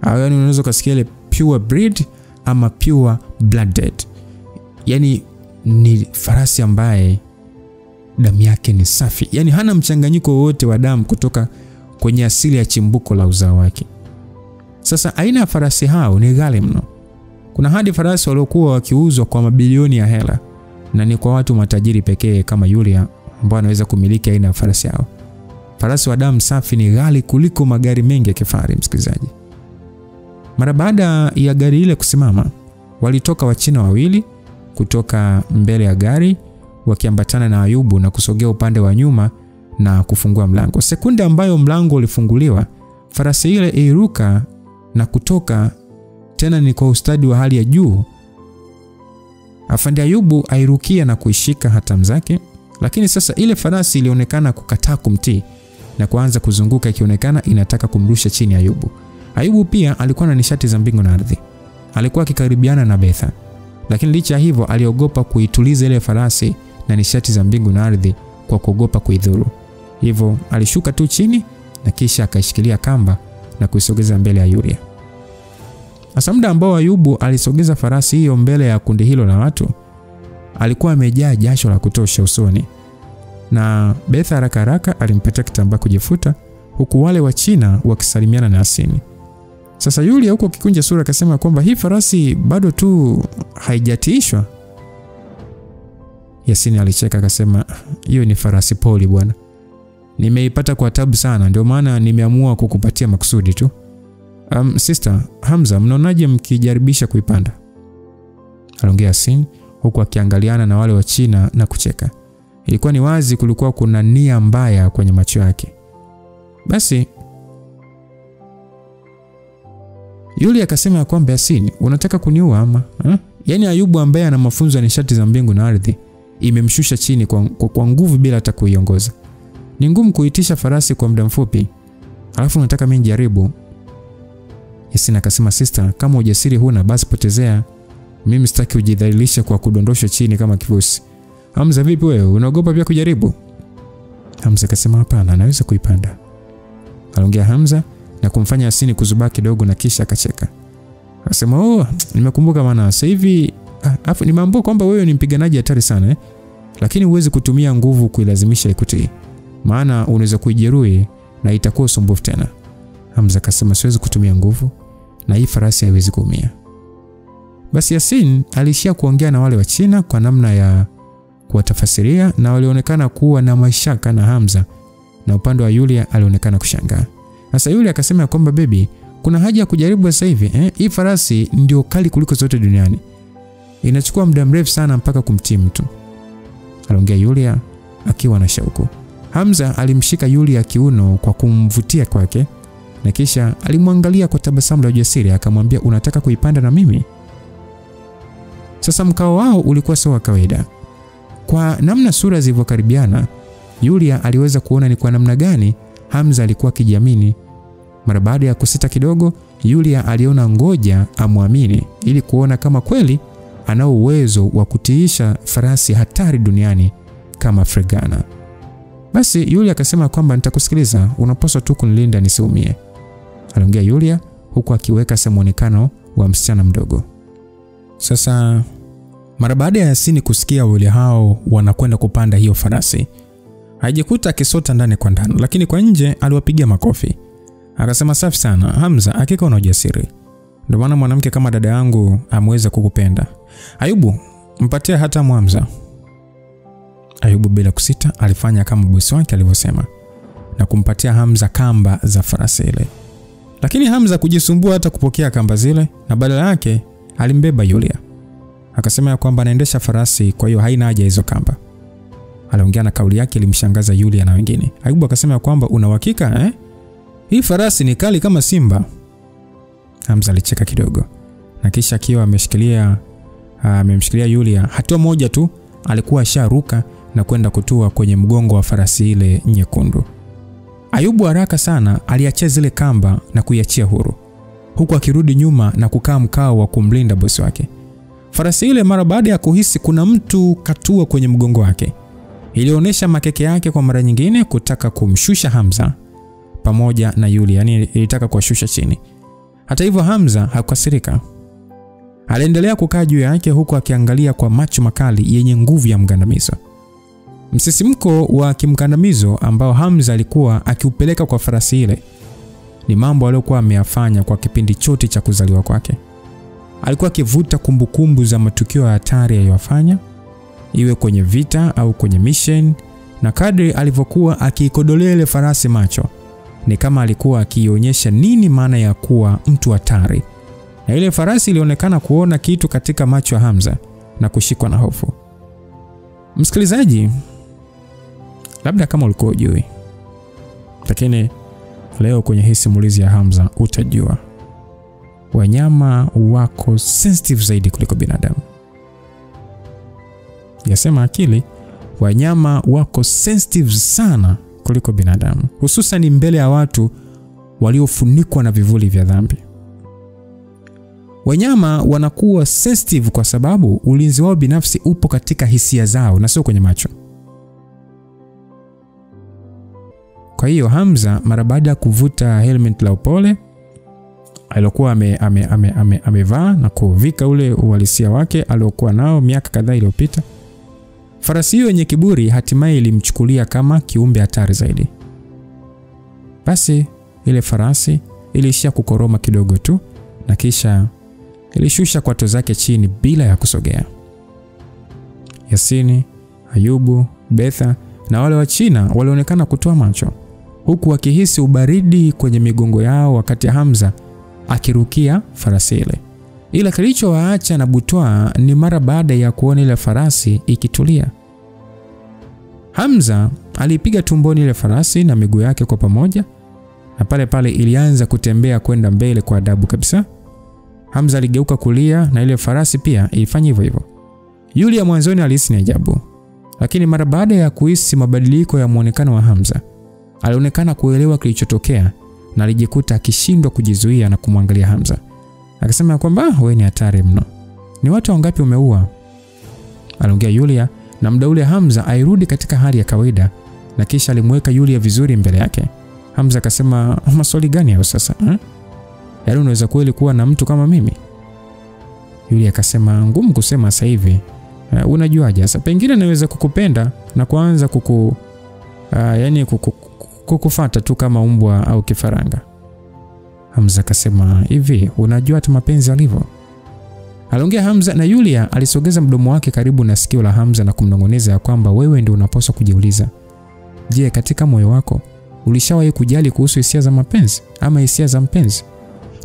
Yaani unaweza kusikia ile pure breed ama pure blooded. Yaani ni farasi ambaye damu yake ni safi. Yaani hana mchanganyiko wowote wa damu kutoka kwenye asili ya chimbuko la uzao wake. Sasa aina ya farasi hao ni ghali mno. Kuna hadi farasi waliokuwa wakiuzwa kwa mabilioni ya hela, na ni kwa watu matajiri pekee kama Yulia ambao anaweza kumiliki aina ya farasi hao. Farasi wa damu safi ni ghali kuliko magari mengi ya kifahari, msikilizaji. Mara baada ya gari ile kusimama, walitoka Wachina wawili kutoka mbele ya gari wakiambatana na Ayubu na kusogea upande wa nyuma na kufungua mlango. Sekunde ambayo mlango ulifunguliwa, farasi ile iliruka na kutoka, tena ni kwa ustadi wa hali ya juu. Afande Ayubu airukia na kuishika hatamu zake, lakini sasa ile farasi ilionekana kukataa kumtii na kuanza kuzunguka ikionekana inataka kumrusha chini Ayubu. Ayubu pia alikuwa na nishati za mbingu na ardhi. Alikuwa akikaribiana na Betha, lakini licha hivyo aliogopa kuituliza ile farasi na nishati za mbingu na ardhi kwa kuogopa kuidhuru. Hivyo alishuka tu chini na kisha akaishikilia kamba na kuisogeza mbele ya Yulia. Hasa muda ambao Ayubu alisogeza farasi hiyo mbele ya kundi hilo la watu, alikuwa amejaa jasho la kutosha usoni. Na Betha haraka haraka alimpatia kitambaa kujifuta, huku wale wa China wakisalimiana na Yasini. Sasa Yulia huko kikunja sura akasema kwamba hii farasi bado tu haijatiishwa. Yasini alicheka akasema, hiyo ni farasi poli bwana. Nimeipata kwa tabu sana, ndio maana nimeamua kukupatia makusudi tu. Sister Hamza, mnaonaje mkijaribisha kuipanda? Aliongea Yasini huku akiangaliana na wale wa China na kucheka. Ilikuwa ni wazi kulikuwa kuna nia mbaya kwenye macho yake. Basi Yulia akasema kwamba Yasini, unataka kuniua ama? Yaani Ayubu ambaye ana mafunzo ya nishati za mbingu na ardhi imemshusha chini kwa nguvu bila hata kuiongoza. Ni ngumu kuitisha farasi kwa muda mfupi, alafu unataka mimi nijaribu? Yasini akasema, sister, kama ujasiri huna basi potezea. Mimi sitaki ujidhalilisha kwa kudondosha chini kama kifusi. Hamza, vipi wewe? Unaogopa pia kujaribu? Hamza akasema hapana, naweza kuipanda. Aliongea Hamza na kumfanya Yasini kuzubaa kidogo na kisha akacheka. Akasema, nimekumbuka maana sasa hivi nimeambiwa kwamba wewe ni mpiganaji hatari sana lakini huwezi kutumia nguvu kuilazimisha ikutii. maana unaweza kuijeruhi na itakuwa usumbufu tena. Hamza akasema siwezi kutumia nguvu na hii farasi haiwezi kuumia. Basi Yasin alishia kuongea na wale wa China kwa namna ya kuwatafasiria, na walionekana kuwa na mashaka na Hamza, na upande wa Yulia alionekana kushangaa. Sasa Yulia akasema kwamba baby, kuna haja ya kujaribu sasa hivi. Hii farasi ndio kali kuliko zote duniani. Inachukua muda mrefu sana mpaka kumtii mtu. Aliongea Yulia akiwa na shauku. Hamza alimshika Yulia kiuno kwa kumvutia kwake, na kisha alimwangalia kwa tabasamu la ujasiri akamwambia, unataka kuipanda na mimi? Sasa mkao wao ulikuwa sawa kawaida. Kwa namna sura zilivyokaribiana, Yulia aliweza kuona ni kwa namna gani Hamza alikuwa kijiamini. Mara baada ya kusita kidogo, Yulia aliona ngoja amwamini ili kuona kama kweli ana uwezo wa kutiisha farasi hatari duniani kama Fergana. Basi Yulia akasema kwamba nitakusikiliza, unapaswa tu kunilinda nisiumie. Aliongea Yulia huku akiweka muonekano wa msichana mdogo. Sasa mara baada ya Yasin kusikia wale hao wanakwenda kupanda hiyo farasi, hajikuta akisota ndani kwa ndani, lakini kwa nje aliwapigia makofi. Akasema safi sana Hamza, hakika una ujasiri. Ndio maana mwanamke kama dada yangu ameweza kukupenda. Ayubu, mpatie hata Hamza. Ayubu bila kusita alifanya kama bosi wake alivyosema na kumpatia Hamza kamba za farasi ile. Lakini Hamza kujisumbua hata kupokea kamba zile, na badala yake alimbeba Yulia. Akasema kwamba anaendesha farasi, kwa hiyo haina haja hizo kamba. Aliongea na kauli yake ilimshangaza Yulia na wengine. Ayubu akasema kwamba una uhakika hii farasi ni kali kama simba. Hamza alicheka kidogo, na kisha akiwa amemshikilia Yulia hatua moja tu, alikuwa asharuka na kwenda kutua kwenye mgongo wa farasi ile nyekundu. Ayubu haraka sana aliachia zile kamba na kuiachia huru, huku akirudi nyuma na kukaa mkao wa kumlinda bosi wake. Farasi ile mara baada ya kuhisi kuna mtu katua kwenye mgongo wake, ilionyesha makeke yake kwa mara nyingine kutaka kumshusha Hamza pamoja na Yulia, yani ilitaka kuwashusha chini. Hata hivyo Hamza hakukasirika. Aliendelea kukaa juu yake huku akiangalia kwa macho makali yenye nguvu ya mgandamizo. Msisimko wa kimkandamizo ambao Hamza alikuwa akiupeleka kwa farasi ile ni mambo aliyokuwa ameyafanya kwa kipindi chote cha kuzaliwa kwake. Alikuwa akivuta kumbukumbu za matukio ya hatari aliyofanya, iwe kwenye vita au kwenye mission, na kadri alivyokuwa akiikodolea ile farasi macho, ni kama alikuwa akionyesha nini maana ya kuwa mtu hatari. Na ile farasi ilionekana kuona kitu katika macho ya Hamza na kushikwa na hofu. Msikilizaji, labda kama ulikuwa hujui, lakini leo kwenye hii simulizi ya Hamza utajua. Wanyama wako sensitive zaidi kuliko binadamu. Yasema akili, wanyama wako sensitive sana kuliko binadamu, hususan mbele ya watu waliofunikwa na vivuli vya dhambi. Wanyama wanakuwa sensitive kwa sababu ulinzi wao binafsi upo katika hisia zao na sio kwenye macho. Kwa hiyo Hamza mara baada ya kuvuta helmet la upole aliyokuwa amevaa na kuvika ule uhalisia wake aliokuwa nao miaka kadhaa iliyopita, farasi hiyo yenye kiburi hatimaye ilimchukulia kama kiumbe hatari zaidi. Basi ile farasi iliishia kukoroma kidogo tu, na kisha ilishusha kwato zake chini bila ya kusogea. Yasini, Ayubu, Betha na wale wa China walionekana kutoa macho, huku wakihisi ubaridi kwenye migongo yao wakati Hamza akirukia farasi ile. Ila kilichowaacha na butwaa ni mara baada ya kuona ile farasi ikitulia. Hamza alipiga tumboni ile farasi na miguu yake kwa pamoja, na pale pale ilianza kutembea kwenda mbele kwa adabu kabisa. Hamza aligeuka kulia na ile farasi pia ilifanya hivyo hivyo. Yulia mwanzoni alihisi ni ajabu, lakini mara baada ya kuhisi mabadiliko ya muonekano wa Hamza, alionekana kuelewa kilichotokea na alijikuta akishindwa kujizuia na kumwangalia Hamza. Akasema kwamba wewe ni hatari mno. Ni watu wangapi umeua? Aliongea Yulia, na muda ule Hamza airudi katika hali ya kawaida, na kisha alimweka Yulia vizuri mbele yake. Hamza akasema, maswali gani hayo sasa? Yaani unaweza kweli kuwa na mtu kama mimi? Yulia akasema, ngumu kusema sasa hivi. Unajuaje sasa? Pengine naweza kukupenda na kuanza yani kukufuata tu kama umbwa au kifaranga. Hamza akasema, hivi unajua hata mapenzi alivyo? Aliongea Hamza na Yulia alisogeza mdomo wake karibu na sikio la Hamza na kumnong'oneza ya kwamba wewe ndio unapaswa kujiuliza. Je, katika moyo wako ulishawahi kujali kuhusu hisia za mapenzi ama hisia za mpenzi?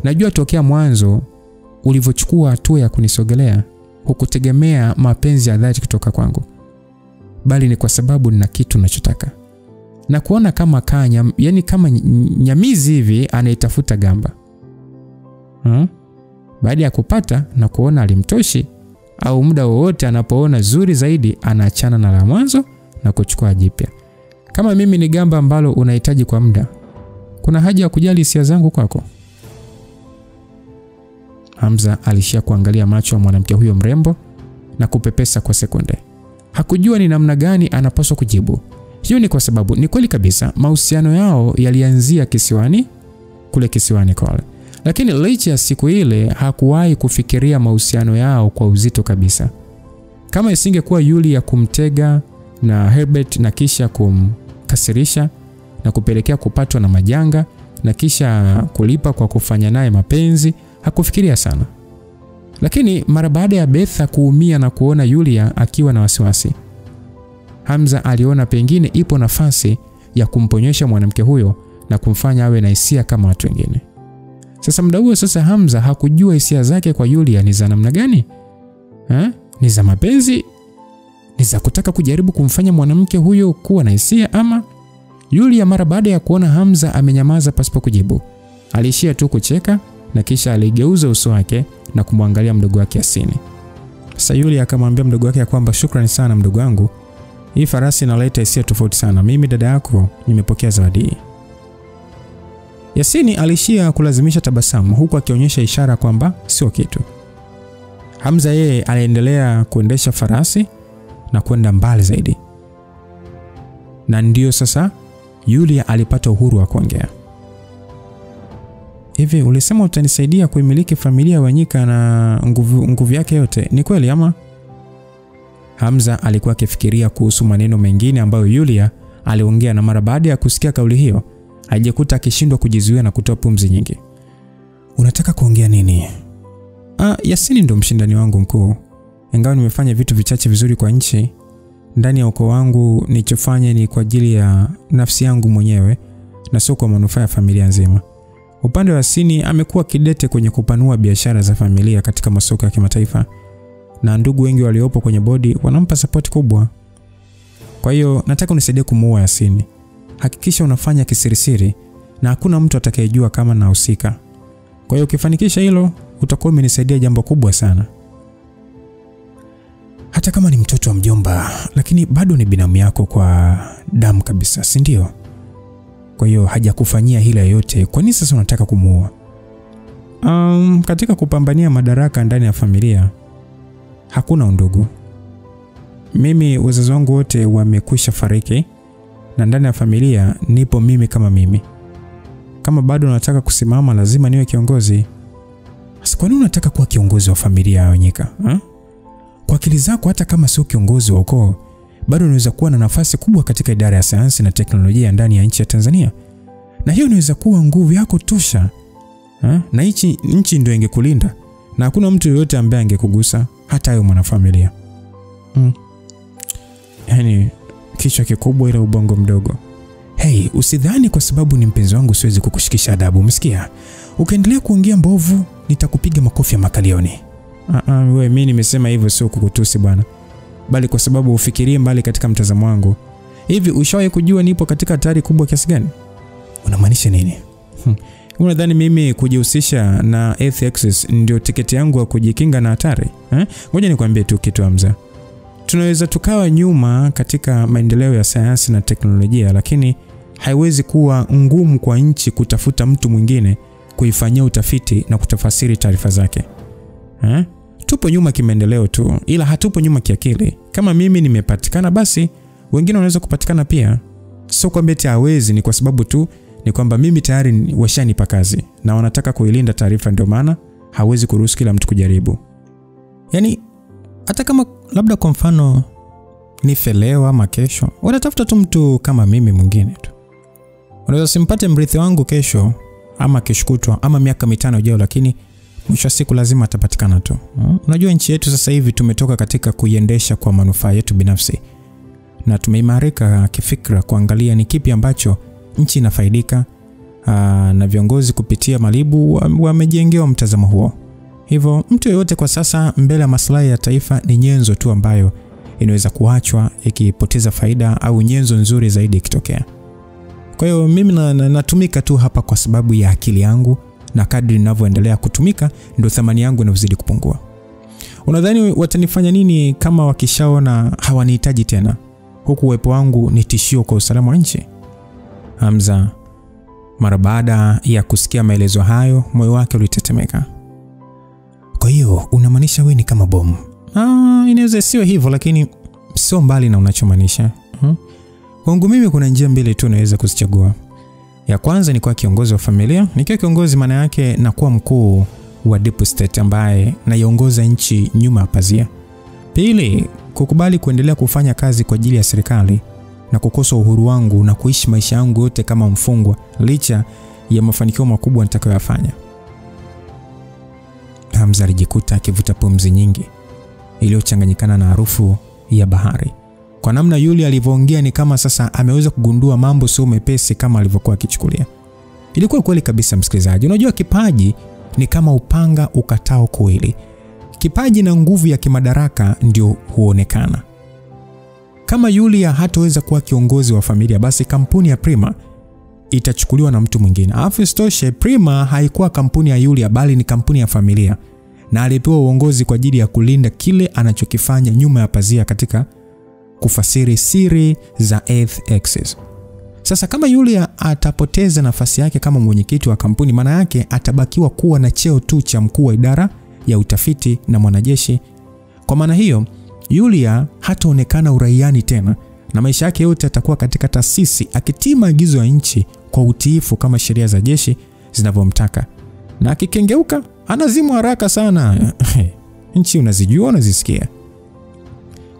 Najua tokea mwanzo ulivyochukua hatua ya kunisogelea hukutegemea mapenzi ya dhati kutoka kwangu, bali ni kwa sababu nina kitu ninachotaka. Na kuona kama yani kama nyamizi hivi anaitafuta gamba. Baada ya kupata na kuona alimtoshi au muda wowote anapoona zuri zaidi anaachana na la mwanzo na kuchukua jipya. Kama mimi ni gamba ambalo unahitaji kwa muda, kuna haja ya kujali hisia zangu kwako? Hamza alishia kuangalia macho ya mwanamke huyo mrembo na kupepesa kwa sekunde. Hakujua ni namna gani anapaswa kujibu. Hiyo ni kwa sababu ni kweli kabisa mahusiano yao yalianzia kule kisiwani Kole. Lakini licha ya siku ile hakuwahi kufikiria mahusiano yao kwa uzito kabisa. Kama isingekuwa Yulia kumtega na Herbert na kisha kumkasirisha na kupelekea kupatwa na majanga na kisha kulipa kwa kufanya naye mapenzi, hakufikiria sana. Lakini mara baada ya Betha kuumia na kuona Yulia akiwa na wasiwasi, Hamza aliona pengine ipo nafasi ya kumponyesha mwanamke huyo na kumfanya awe na hisia kama watu wengine. Sasa muda huo Hamza hakujua hisia zake kwa Yulia ni za namna gani? Ni za mapenzi? Ni za kutaka kujaribu kumfanya mwanamke huyo kuwa na hisia ama? Yulia mara baada ya kuona Hamza amenyamaza pasipo kujibu, alishia tu kucheka na kisha aligeuza uso wake na kumwangalia mdogo wake Yasini. Sasa Yulia akamwambia mdogo wake ya kwamba shukrani sana mdogo wangu. Hii farasi inaleta hisia tofauti sana. Mimi dada yako nimepokea zawadi hii. Yasini alishia kulazimisha tabasamu huku akionyesha ishara kwamba sio kitu. Hamza yeye aliendelea kuendesha farasi na kwenda mbali zaidi. Na ndio sasa Yulia alipata uhuru wa kuongea. Hivi ulisema utanisaidia kuimiliki familia ya Wanyika na nguvu yake yote. Ni kweli ama? Hamza alikuwa akifikiria kuhusu maneno mengine ambayo Yulia aliongea, na mara baada ya kusikia kauli hiyo alijikuta akishindwa kujizuia na kutoa pumzi nyingi. Unataka kuongea nini? Yasini ndo mshindani wangu mkuu. Ingawa nimefanya vitu vichache vizuri kwa nchi, ndani ya ukoo wangu nilichofanya ni kwa ajili ya nafsi yangu mwenyewe na sio kwa manufaa ya familia nzima. Upande wa Yasini amekuwa kidete kwenye kupanua biashara za familia katika masoko ya kimataifa, na ndugu wengi waliopo kwenye bodi wanampa support kubwa. Kwa hiyo nataka unisaidie kumuua Yasini. Hakikisha unafanya kisirisiri na hakuna mtu atakayejua kama nahusika. Kwa hiyo ukifanikisha hilo utakuwa umenisaidia jambo kubwa sana. Hata kama ni mtoto wa mjomba, lakini bado ni binamu yako kwa damu kabisa, si ndio? Kwa hiyo hajakufanyia hila yote, kwa nini sasa unataka kumuua? Katika kupambania madaraka ndani ya familia hakuna undugu. Mimi wazazi wangu wote wamekwisha fariki na ndani ya familia nipo mimi kama mimi. Kama bado nataka kusimama lazima niwe kiongozi. Sasa kwa nini unataka kuwa kiongozi wa familia ya Wanyika? Kwa akili zako hata kama sio kiongozi wa ukoo, bado unaweza kuwa na nafasi kubwa katika idara ya sayansi na teknolojia ndani ya nchi ya Tanzania. Na hiyo inaweza kuwa nguvu yako tosha. Na nchi ndio ingekulinda na hakuna mtu yoyote ambaye angekugusa, hata yeye mwanafamilia. Yaani kichwa kikubwa ila ubongo mdogo. Hey, usidhani kwa sababu ni mpenzi wangu siwezi kukushikisha adabu, umesikia? Ukaendelea kuongea mbovu nitakupiga makofi ya makalioni. Wewe mimi nimesema hivyo sio kukutusi bwana, bali kwa sababu ufikirie mbali katika mtazamo wangu. Hivi ushawahi kujua nipo katika hatari kubwa kiasi gani? Unamaanisha nini? Unadhani mimi kujihusisha na Earth Access ndio tiketi yangu ya kujikinga na hatari? Ngoja nikwambie tu kitu Hamza. Tunaweza tukawa nyuma katika maendeleo ya sayansi na teknolojia, lakini haiwezi kuwa ngumu kwa nchi kutafuta mtu mwingine kuifanyia utafiti na kutafasiri taarifa zake. Tupo nyuma kimaendeleo tu, ila hatupo nyuma kiakili. Kama mimi nimepatikana, basi wengine wanaweza kupatikana pia. Sio kwamba eti hawezi, ni kwa sababu tu ni kwamba mimi tayari washanipa kazi na wanataka kuilinda taarifa, ndio maana hawezi kuruhusu kila mtu kujaribu. Yaani hata kama labda kwa mfano nife leo ama kesho. Wanatafuta tu mtu kama mimi mwingine tu. Unaweza simpate mrithi wangu kesho ama kesho kutwa ama miaka 5 ijayo, lakini mwisho wa siku lazima atapatikana tu. Unajua nchi yetu sasa hivi tumetoka katika kuiendesha kwa manufaa yetu binafsi, na tumeimarika kifikra kuangalia ni kipi ambacho nchi inafaidika, na viongozi kupitia malibu wamejengewa mtazamo huo. Hivyo mtu yeyote kwa sasa mbele ya maslahi ya taifa ni nyenzo tu ambayo inaweza kuachwa ikipoteza faida au nyenzo nzuri zaidi ikitokea. Kwa hiyo mimi natumika tu hapa kwa sababu ya akili yangu, na kadri ninavyoendelea kutumika ndio thamani yangu inazidi kupungua. Unadhani watanifanya nini kama wakishaona hawanihitaji tena, huku uwepo wangu ni tishio kwa usalama wa nchi? Hamza mara baada ya kusikia maelezo hayo, moyo wake ulitetemeka. Kwa hiyo unamaanisha wewe ni kama bomu? Inaweza siwe hivyo, lakini sio mbali na unachomaanisha. Kwangu mimi kuna njia mbili tu naweza kuzichagua. Ya kwanza ni kuwa kiongozi wa familia. Nikiwa kiongozi maana yake na kuwa mkuu wa deep state ambaye naiongoza nchi nyuma ya pazia. Pili, kukubali kuendelea kufanya kazi kwa ajili ya serikali na kukosa uhuru wangu na kuishi maisha yangu yote kama mfungwa licha ya mafanikio makubwa nitakayofanya. Hamza alijikuta akivuta pumzi nyingi iliyochanganyikana na harufu ya bahari. Kwa namna yule alivyoongea ni kama sasa ameweza kugundua mambo sio mepesi kama alivyokuwa akichukulia. Ilikuwa kweli kabisa msikilizaji. Unajua kipaji ni kama upanga ukatao kweli. Kipaji na nguvu ya kimadaraka ndio huonekana. Kama Yulia hataweza kuwa kiongozi wa familia, basi kampuni ya Prima itachukuliwa na mtu mwingine. Alafu isitoshe Prima haikuwa kampuni ya Yulia bali ni kampuni ya familia, na alipewa uongozi kwa ajili ya kulinda kile anachokifanya nyuma ya pazia katika kufasiri siri za Earth Access. Sasa kama Yulia atapoteza nafasi yake kama mwenyekiti wa kampuni, maana yake atabakiwa kuwa na cheo tu cha mkuu wa idara ya utafiti na mwanajeshi. Kwa maana hiyo Yulia hataonekana uraiani tena, na maisha yake yote atakuwa katika taasisi akitii maagizo ya nchi kwa utiifu kama sheria za jeshi zinavyomtaka. Na akikengeuka anazimwa haraka sana. Nchi unazijua, unazisikia.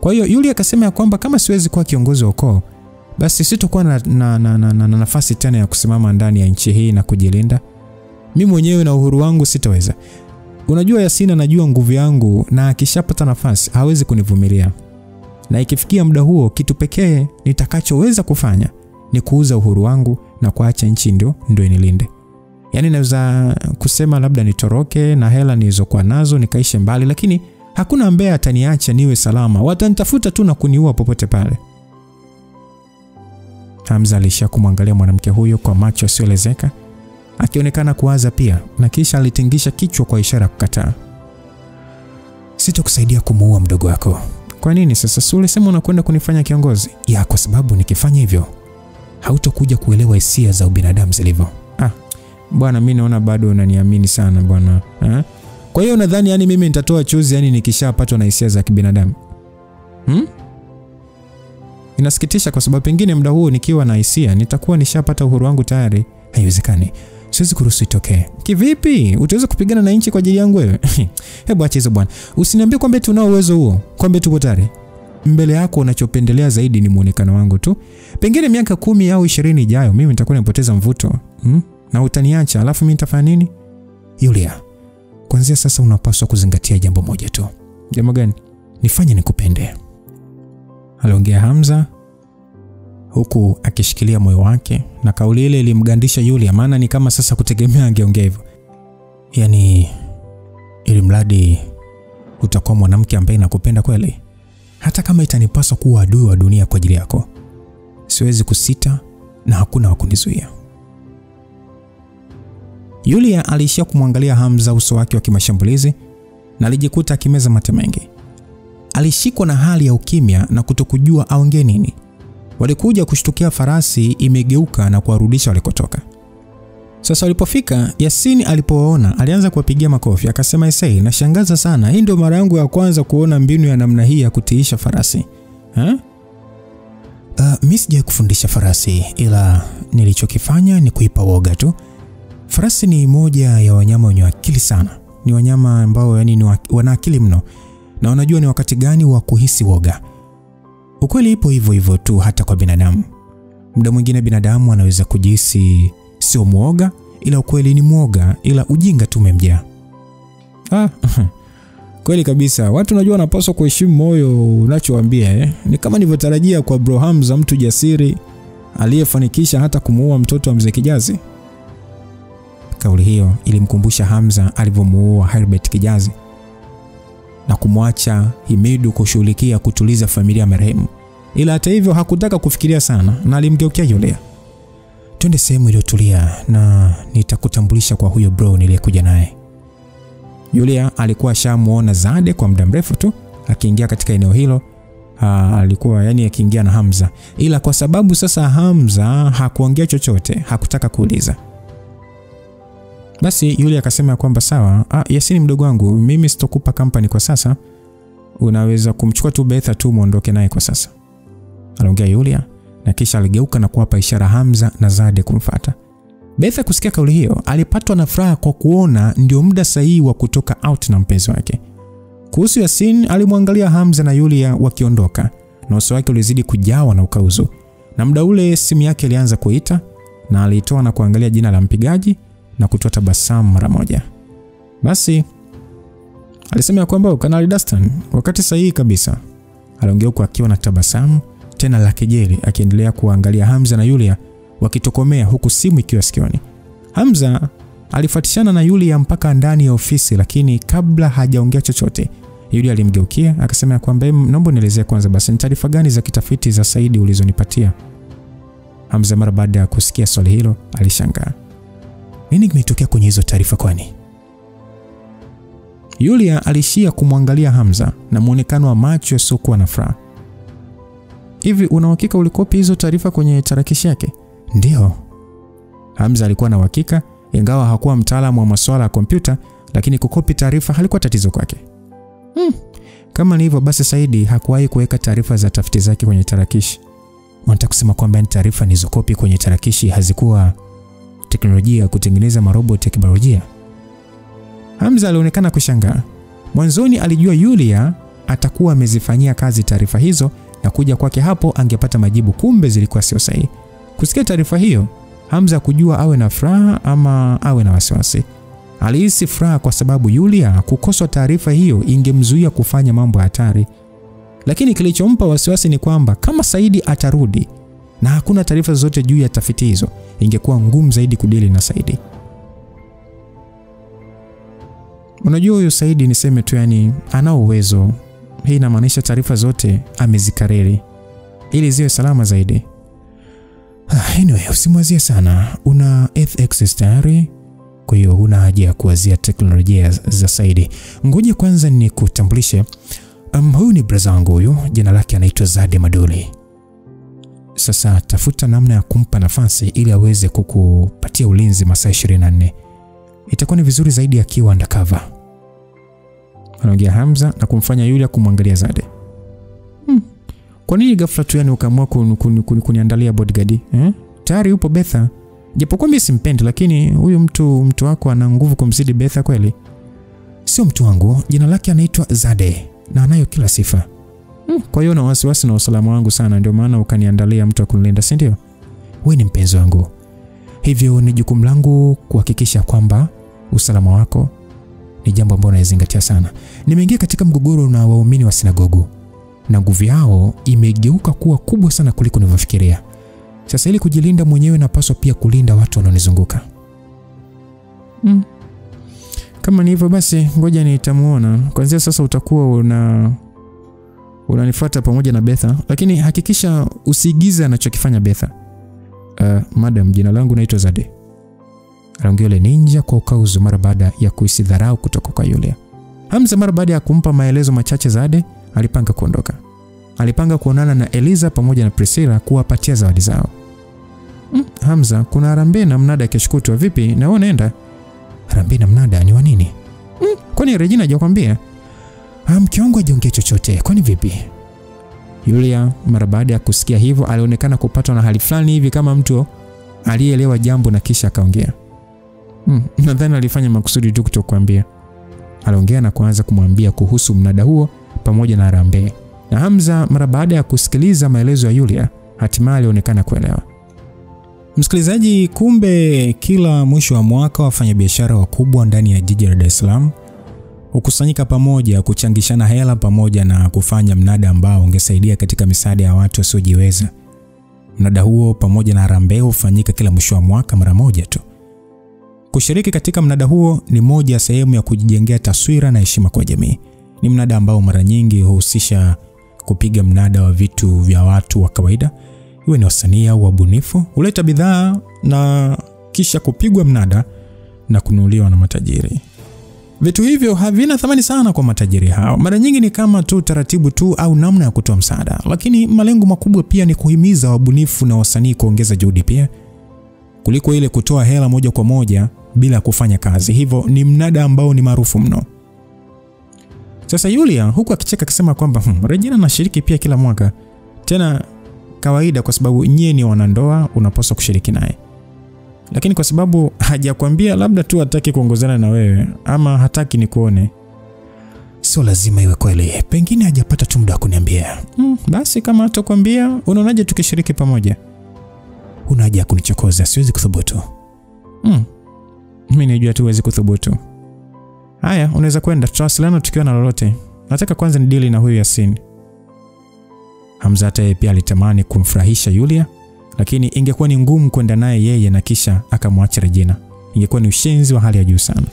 Kwa hiyo Yulia akasema kwamba kama siwezi kuwa kiongozi wa ukoo, basi sitakuwa na nafasi tena ya kusimama ndani ya nchi hii na kujilinda. Mimi mwenyewe na uhuru wangu sitaweza. Unajua Yasina anajua nguvu yangu, na akishapata nafasi hawezi kunivumilia. Na ikifikia muda huo, kitu pekee nitakachoweza kufanya ni kuuza uhuru wangu na kuacha nchi ndio inilinde. Yaani naweza kusema labda nitoroke na hela nilizokuwa nazo nikaishe mbali, lakini hakuna ambaye ataniacha niwe salama. Watanitafuta tu na kuniua popote pale. Hamza alishakumwangalia mwanamke huyo kwa macho yasiyoelezeka, akionekana kuwaza pia, na kisha alitingisha kichwa kwa ishara kukataa. Sitakusaidia kumuua mdogo wako. Kwa nini sasa? Si ulisema unakwenda kunifanya kiongozi? Ya, kwa sababu nikifanya hivyo hautakuja kuelewa hisia za ubinadamu zilivyo. Bwana mimi naona bado unaniamini sana bwana. Kwa hiyo nadhani yani mimi nitatoa chozi yani nikishapatwa na hisia za kibinadamu? Inasikitisha kwa sababu pengine muda huo nikiwa na hisia nitakuwa nishapata uhuru wangu tayari. Haiwezekani. Siwezi kuruhusu itokee. Kivipi? Utaweza kupigana na nchi kwa ajili yangu wewe? Hebu acha hizo bwana. Usiniambie kwamba tunao uwezo huo. Kwamba tupo tayari. Mbele yako unachopendelea zaidi ni muonekano wangu tu. Pengine miaka 10 au 20 ijayo mimi nitakuwa nimepoteza mvuto. Na utaniacha, alafu mimi nitafanya nini? Yulia, kuanzia sasa unapaswa kuzingatia jambo moja tu. Jambo gani? Nifanye nikupende. Aliongea Hamza huku akishikilia moyo wake, na kauli ile ilimgandisha Yulia, maana ni kama sasa kutegemea angeongea hivyo. Yaani ili mradi utakuwa mwanamke ambaye nakupenda kweli, hata kama itanipaswa kuwa adui wa dunia kwa ajili yako, siwezi kusita na hakuna wa kunizuia. Yulia aliishia kumwangalia Hamza, uso wake wa kimashambulizi, na alijikuta akimeza mate mengi. Alishikwa na hali ya ukimya na kutokujua aongee nini. Walikuja kushtukia farasi imegeuka na kuwarudisha walikotoka. Sasa walipofika, Yasini alipoona alianza kuwapigia makofi, akasema "Isai, nashangaza sana. Hii ndio mara yangu ya kwanza kuona mbinu ya namna hii ya kutiisha farasi." Mimi sijawahi kufundisha farasi, ila nilichokifanya ni kuipa woga tu. Farasi ni moja ya wanyama wenye akili sana. Ni wanyama ambao yani wana akili mno, na wanajua ni wakati gani wa kuhisi woga. Ukweli ipo hivyo hivyo tu hata kwa binadamu. Muda mwingine binadamu anaweza kujihisi sio muoga, ila ukweli ni muoga, ila ujinga tu umemjaa. Kweli kabisa. Watu unajua wanapaswa kuheshimu moyo unachowaambia Ni kama nilivyotarajia kwa Bro Hamza, mtu jasiri aliyefanikisha hata kumuua mtoto wa Mzee Kijazi. Kauli hiyo ilimkumbusha Hamza alivyomuua Herbert Kijazi na kumwacha Himidu kushughulikia kutuliza familia ya marehemu. Ila hata hivyo hakutaka kufikiria sana na alimgeukia Yulia. Twende sehemu iliyotulia na nitakutambulisha kwa huyo bro niliyekuja naye. Yulia alikuwa shamuona Zade kwa muda mrefu tu akiingia katika eneo hilo. Alikuwa akiingia na Hamza. Ila kwa sababu sasa Hamza hakuongea chochote, hakutaka kuuliza. Basi Yulia akasema kwamba sawa, Yasini mdogo wangu, mimi sitokupa company kwa sasa. Unaweza kumchukua tu Betha tu muondoke naye kwa sasa. Aliongea Yulia na kisha aligeuka na kuwapa ishara Hamza na Zade kumfuata. Betha kusikia kauli hiyo alipatwa na furaha kwa kuona ndio muda sahihi wa kutoka out na mpenzi wake. Kuhusu Yasin, alimwangalia Hamza na Yulia wakiondoka na uso wake ulizidi kujawa na ukauzu. Na muda ule simu yake ilianza kuita na alitoa na kuangalia jina la mpigaji na kutoa tabasamu mara moja. Basi alisema kwamba Kanali Dastan, wakati sahihi kabisa. Aliongea huko akiwa na tabasamu tena la kejeli, akiendelea kuangalia Hamza na Yulia wakitokomea huku simu ikiwa sikioni. Hamza alifuatishana na Yulia mpaka ndani ya ofisi, lakini kabla hajaongea chochote, Yulia alimgeukia akasema kwamba naomba nielezee kwanza basi ni taarifa gani za kitafiti za Saidi ulizonipatia. Hamza mara baada ya kusikia swali hilo alishangaa. Nini kimetokea kwenye hizo taarifa kwani? Yulia alishia kumwangalia Hamza na muonekano wa macho yasiokuwa na furaha. Hivi una uhakika ulikopi hizo taarifa kwenye tarakishi yake? Ndio. Hamza alikuwa na uhakika, ingawa hakuwa mtaalamu wa masuala ya kompyuta, lakini kukopi taarifa halikuwa tatizo kwake. Kama ni hivyo basi Saidi hakuwahi kuweka taarifa za tafiti zake kwenye tarakishi. Unataka kusema kwamba taarifa nilizokopi kwenye tarakishi hazikuwa teknolojia ya kutengeneza maroboti ya kibiolojia? Hamza alionekana kushangaa. Mwanzoni alijua Yulia atakuwa amezifanyia kazi taarifa hizo na kuja kwake hapo angepata majibu, kumbe zilikuwa sio sahihi. Kusikia taarifa hiyo, Hamza kujua awe na furaha ama awe na wasiwasi. Alihisi furaha kwa sababu Yulia kukosa taarifa hiyo ingemzuia kufanya mambo hatari. Lakini kilichompa wasiwasi ni kwamba kama Saidi atarudi na hakuna taarifa zote juu ya tafiti hizo, ingekuwa ngumu zaidi kudili na Saidi. Unajua huyo Saidi niseme tu ana uwezo. Hii inamaanisha taarifa zote amezikariri ili ziwe salama zaidi. Anyway, usimwazie sana. Una FX tayari, kwa hiyo huna haja ya kuwazia teknolojia za Saidi. Ngoja kwanza nikutambulishe. Huyu ni brother wangu huyu, jina lake anaitwa Zade Madoli. Sasa tafuta namna ya kumpa nafasi ili aweze kukupatia ulinzi masaa 24. Itakuwa ni vizuri zaidi akiwa undercover. Anaongea Hamza na kumfanya Yulia kumwangalia Zade. Kwa nini ghafla tu ukaamua kuniandalia bodyguard? Tayari yupo Betha. Japokuwa mimi simpendi, lakini huyu mtu wako ana nguvu kumzidi Betha kweli. Sio mtu wangu, jina lake anaitwa Zade na anayo kila sifa. Kwa hiyo na wasiwasi na usalama wangu sana, ndio maana ukaniandalia mtu akunilinda, si ndio? Wewe ni mpenzi wangu. Hivyo ni jukumu langu kuhakikisha kwamba usalama wako ni jambo ambalo nazingatia sana. Nimeingia katika mgogoro na waumini wa sinagogu na nguvu yao imegeuka kuwa kubwa sana kuliko nilivyofikiria. Sasa ili kujilinda mwenyewe napaswa pia kulinda watu wanaonizunguka. Kama ni hivyo basi ngoja nitamuona. Kwanza sasa utakuwa unanifuata pamoja na Betha, lakini hakikisha usiigize anachokifanya Betha. Madam, jina langu naitwa Zade. Anaongea yule ninja kwa ukauzu mara baada ya kuisidharau kutoka kwa Yulia. Hamza mara baada ya kumpa maelezo machache Zade, alipanga kuondoka. Alipanga kuonana na Eliza pamoja na Priscilla kuwapatia zawadi zao. Hamza, kuna harambee na mnada kesho kutwa, vipi na wewe unaenda? Harambee na mnada ni wa nini? Kwani Regina hajakwambia? Mke wangu hajaongea chochote, kwani vipi? Yulia mara baada ya kusikia hivyo alionekana kupatwa na hali fulani hivi kama mtu aliyeelewa jambo na kisha akaongea. Nadhani alifanya makusudi tu kutokuambia. Aliongea na kuanza kumwambia kuhusu mnada huo pamoja na harambee. Na Hamza mara baada ya kusikiliza maelezo ya Yulia, hatimaye alionekana kuelewa. Msikilizaji, kumbe kila mwisho wa mwaka wafanyabiashara wakubwa ndani ya jiji la Dar es Salaam hukusanyika pamoja kuchangishana hela pamoja na kufanya mnada ambao ungesaidia katika misaada ya watu wasiojiweza. Mnada huo pamoja na harambee hufanyika kila mwisho wa mwaka mara moja tu. Kushiriki katika mnada huo ni moja ya sehemu ya kujijengea taswira na heshima kwa jamii. Ni mnada ambao mara nyingi huhusisha kupiga mnada wa vitu vya watu wa kawaida, iwe ni wasanii au wabunifu, huleta bidhaa na kisha kupigwa mnada na kununuliwa na matajiri. Vitu hivyo havina thamani sana kwa matajiri hao. Mara nyingi ni kama tu taratibu tu au namna ya kutoa msaada, lakini malengo makubwa pia ni kuhimiza wabunifu na wasanii kuongeza juhudi pia, kuliko ile kutoa hela moja kwa moja bila kufanya kazi. Hivyo ni mnada ambao ni maarufu mno. Sasa Yulia huku akicheka akisema kwamba Regina anashiriki pia kila mwaka. Tena kawaida kwa sababu nyie ni wanandoa, unapaswa kushiriki naye. Lakini kwa sababu hajakwambia, labda tu hataki kuongozana na wewe ama hataki nikuone. Sio lazima iwe kweli. Pengine hajapata tu muda kuniambia. Basi kama hatakwambia, unaonaje tukishiriki pamoja? Una haja kunichokoza, siwezi kuthubutu. Mimi najua tu huwezi kuthubutu. Haya, unaweza kwenda, tutawasiliana tukiwa na lolote. Nataka kwanza ni deal na huyu Yasin. Hamza pia alitamani kumfurahisha Yulia, lakini ingekuwa ni ngumu kwenda naye yeye na kisha akamwacha Regina. Ingekuwa ni ushenzi wa hali ya juu sana.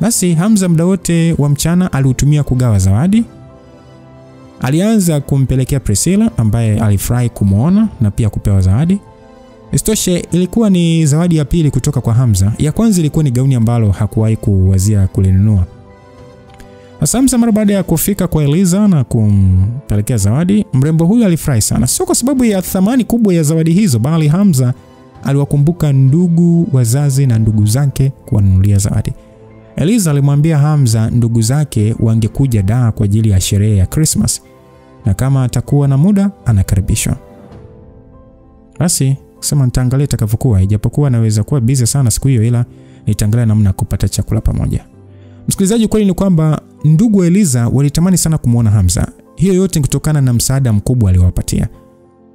Basi Hamza muda wote wa mchana aliutumia kugawa zawadi. Alianza kumpelekea Priscilla ambaye alifurahi kumuona na pia kupewa zawadi. Istoshe ilikuwa ni zawadi ya pili kutoka kwa Hamza. Ya kwanza ilikuwa ni gauni ambalo hakuwahi kuwazia kulinunua. Hamza mara baada ya kufika kwa Eliza na kumpelekea zawadi, mrembo huyu alifurahi sana. Sio kwa sababu ya thamani kubwa ya zawadi hizo, bali Hamza aliwakumbuka ndugu, wazazi na ndugu zake kuwanunulia zawadi. Eliza alimwambia Hamza ndugu zake wangekuja Dar kwa ajili ya sherehe ya Christmas, na kama atakuwa na muda anakaribishwa. Basi sema nitaangalia itakavyokuwa, ijapokuwa naweza kuwa busy sana siku hiyo, ila nitaangalia namna kupata chakula pamoja. Msikilizaji, kweli ni kwamba ndugu wa Eliza walitamani sana kumuona Hamza. Hiyo yote ni kutokana na msaada mkubwa aliowapatia.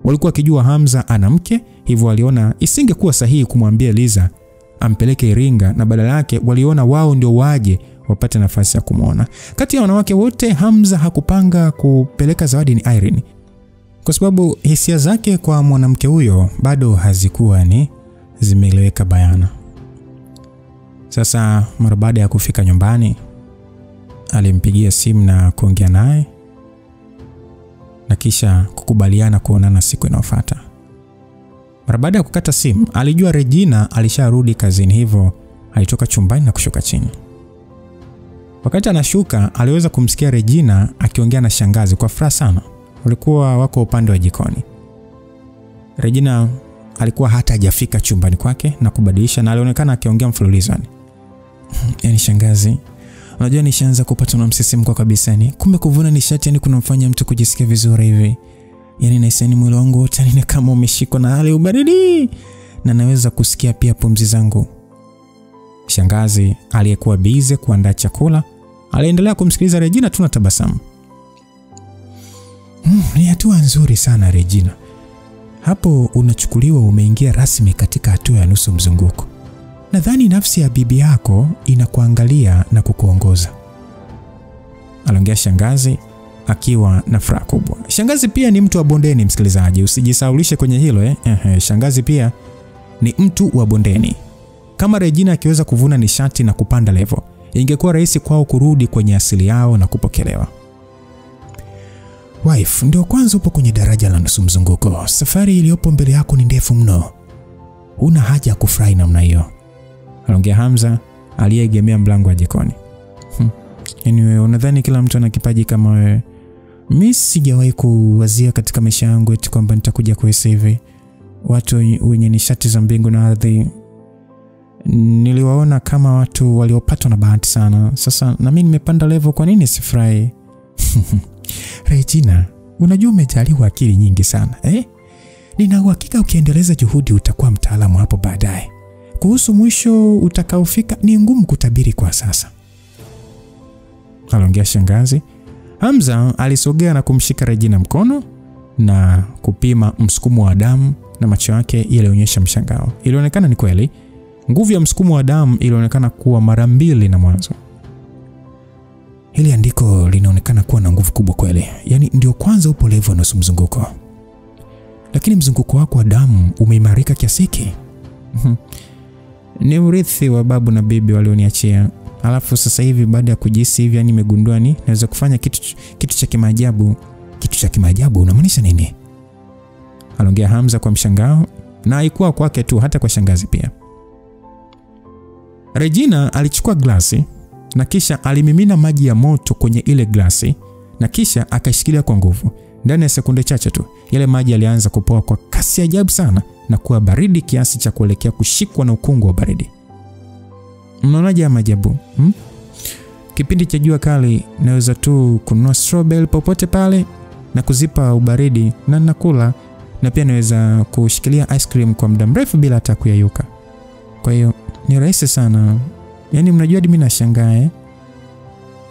Walikuwa wakijua Hamza ana mke, hivyo waliona isingekuwa sahihi kumwambia Eliza ampeleke Iringa, na badala yake waliona wao ndio waje wapate nafasi ya kumuona. Kati ya wanawake wote Hamza hakupanga kupeleka zawadi ni Irene, kwa sababu hisia zake kwa mwanamke huyo bado hazikuwa ni zimeeleweka bayana. Sasa mara baada ya kufika nyumbani, alimpigia simu na kuongea naye na kisha kukubaliana kuonana siku inayofuata. Mara baada ya kukata simu, alijua Regina alisharudi kazini, hivyo alitoka chumbani na kushuka chini. Wakati anashuka, aliweza kumsikia Regina akiongea na shangazi kwa furaha sana. Walikuwa wako upande wa jikoni. Regina alikuwa hata hajafika chumbani kwake na kubadilisha, na alionekana akiongea mfululizani. Yaani shangazi, unajua nishaanza kupata na msisimko kabisa ni. Kumbe kuvuna nishati yani kunamfanya mtu kujisikia vizuri hivi. Yaani naisani mwili wangu wote ni kama umeshikwa na hali ubaridi, na naweza kusikia pia pumzi zangu. Shangazi aliyekuwa busy kuandaa chakula aliendelea kumsikiliza Regina tu na tabasamu. Ni hatua nzuri sana Regina. Hapo unachukuliwa umeingia rasmi katika hatua ya nusu mzunguko. Nadhani nafsi ya bibi yako inakuangalia na kukuongoza, aliongea shangazi akiwa na furaha kubwa. Shangazi pia ni mtu wa bondeni, msikilizaji, usijisaulishe kwenye hilo Shangazi pia ni mtu wa bondeni. Kama Regina akiweza kuvuna nishati na kupanda level, ingekuwa rahisi kwao kurudi kwenye asili yao na kupokelewa. Wife, ndio kwanza upo kwenye daraja la nusu mzunguko. Safari iliyopo mbele yako ni ndefu mno. Una haja ya kufurahi namna hiyo, aliongea Hamza aliyeegemea mlango wa jikoni. Anyway, unadhani kila mtu ana kipaji kama wewe? Mimi sijawahi kuwazia katika maisha yangu eti kwamba nitakuja kuhisi hivi. Watu wenye nishati za mbingu na ardhi niliwaona kama watu waliopatwa na bahati sana. Sasa na mimi nimepanda level, kwa nini sifurahi? Regina, unajua umejaliwa akili nyingi sana, Nina uhakika ukiendeleza juhudi utakuwa mtaalamu hapo baadaye. Kuhusu mwisho utakaofika ni ngumu kutabiri kwa sasa, aliongea shangazi Hamza alisogea na kumshika Regina mkono na kupima msukumo wa damu, na macho yake yalionyesha mshangao. Ilionekana ni kweli, nguvu ya msukumo wa damu ilionekana kuwa mara 2 na mwanzo. Hili andiko linaonekana kuwa na nguvu kubwa kweli. Yaani ndio kwanza upo level ya nusu mzunguko. Lakini mzunguko wako wa damu umeimarika kiasi hiki. Ni urithi wa babu na bibi walioniachia. Alafu sasa hivi baada ya kujisi hivi, yani nimegundua ni naweza kufanya kitu cha kimaajabu. Kitu cha kimaajabu unamaanisha nini? Aliongea Hamza kwa mshangao, na haikuwa kwake tu, hata kwa shangazi pia. Regina alichukua glasi na kisha alimimina maji ya moto kwenye ile glasi na kisha akashikilia kwa nguvu. Ndani ya sekunde chache tu, yale maji yalianza kupoa kwa kasi ya ajabu sana na kuwa baridi kiasi cha kuelekea kushikwa na ukungu wa baridi. Mnaonaje ya maajabu? Kipindi cha jua kali naweza tu kununua strawberry popote pale na kuzipa ubaridi na nakula, na pia naweza kushikilia ice cream kwa muda mrefu bila hata kuyayuka. Kwa hiyo ni rahisi sana. Yaani mnajua mimi nashangaa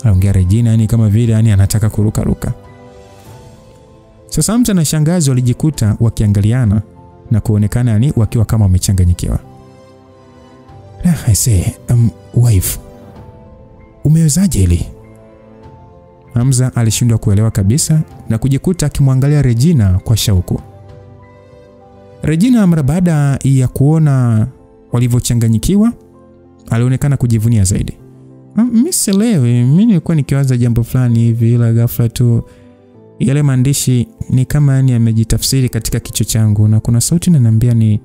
Aliongea Regina yani kama vile yani anataka kuruka. Sasa Hamza na shangazi walijikuta wakiangaliana na kuonekana yani wakiwa kama wamechanganyikiwa. I say, wife, umewezaje hili? Hamza alishindwa kuelewa kabisa na kujikuta akimwangalia Regina kwa shauku. Regina mara baada ya kuona walivyochanganyikiwa alionekana kujivunia zaidi. Mimi sielewi, mimi nilikuwa nikiwaza jambo fulani hivi, ila ghafla tu yale maandishi ni kama yani yamejitafsiri katika kichwa changu, na kuna sauti inaniambia ni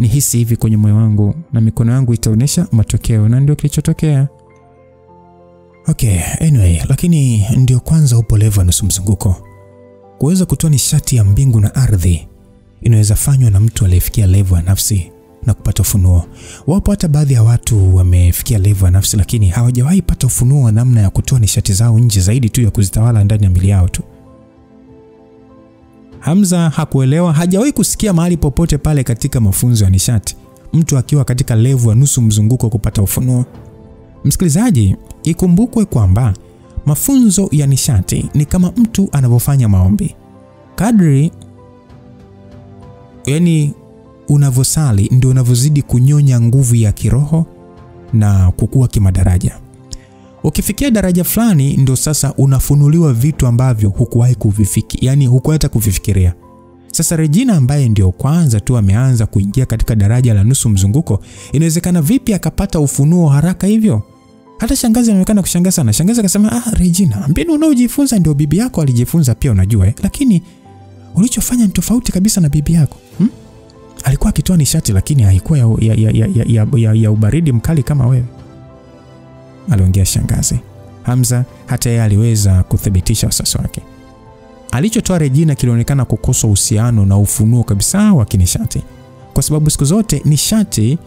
hisi hivi kwenye moyo wangu na mikono yangu itaonesha matokeo, na ndio kilichotokea. Okay, anyway, lakini ndio kwanza upo level nusu mzunguko. Kuweza kutoa nishati ya mbingu na ardhi inaweza fanywa na mtu aliyefikia level ya nafsi na kupata ufunuo. Wapo hata baadhi ya watu wamefikia level ya nafsi lakini hawajawahi pata ufunuo wa namna ya kutoa nishati zao nje zaidi tu ya kuzitawala ndani ya miili yao tu. Hamza hakuelewa, hajawahi kusikia mahali popote pale katika mafunzo ya nishati mtu akiwa katika level ya nusu mzunguko kupata ufunuo. Msikilizaji, ikumbukwe kwamba mafunzo ya nishati ni kama mtu anavyofanya maombi. Kadri yani unavosali ndio unavozidi kunyonya nguvu ya kiroho na kukua kimadaraja. Ukifikia daraja fulani ndio sasa unafunuliwa vitu ambavyo hukuwahi kuvifikiria, yani hukuwahi hata kuvifikiria. Sasa Regina ambaye ndio kwanza tu ameanza kuingia katika daraja la nusu mzunguko, inawezekana vipi akapata ufunuo haraka hivyo? Hata shangazi anaonekana kushangaa sana. Shangazi akasema, Regina, mbinu unaojifunza ndio bibi yako alijifunza pia unajua lakini ulichofanya ni tofauti kabisa na bibi yako. Alikuwa akitoa nishati lakini haikuwa ya ubaridi mkali kama wewe. Aliongea shangazi. Hamza hata yeye aliweza kuthibitisha usasa wake. Alichotoa Regina kilionekana kukosa uhusiano na ufunuo kabisa wa kinishati. Kwa sababu siku zote nishati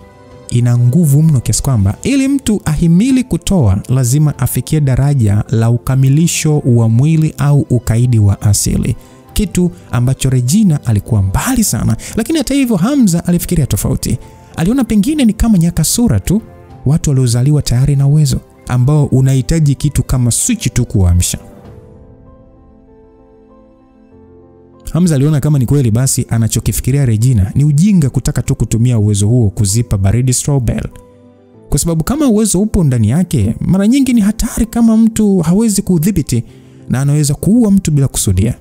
ina nguvu mno kiasi kwamba ili mtu ahimili kutoa lazima afikie daraja la ukamilisho wa mwili au ukaidi wa asili. Kitu ambacho Regina alikuwa mbali sana, lakini hata hivyo Hamza alifikiria tofauti. Aliona pengine ni kama nyakasura tu, watu waliozaliwa tayari na uwezo ambao unahitaji kitu kama switch tu kuamsha. Hamza aliona kama ni kweli basi anachokifikiria Regina ni ujinga kutaka tu kutumia uwezo huo kuzipa baridi strawberry. Kwa sababu kama uwezo upo ndani yake, mara nyingi ni hatari kama mtu hawezi kudhibiti na anaweza kuua mtu bila kusudia.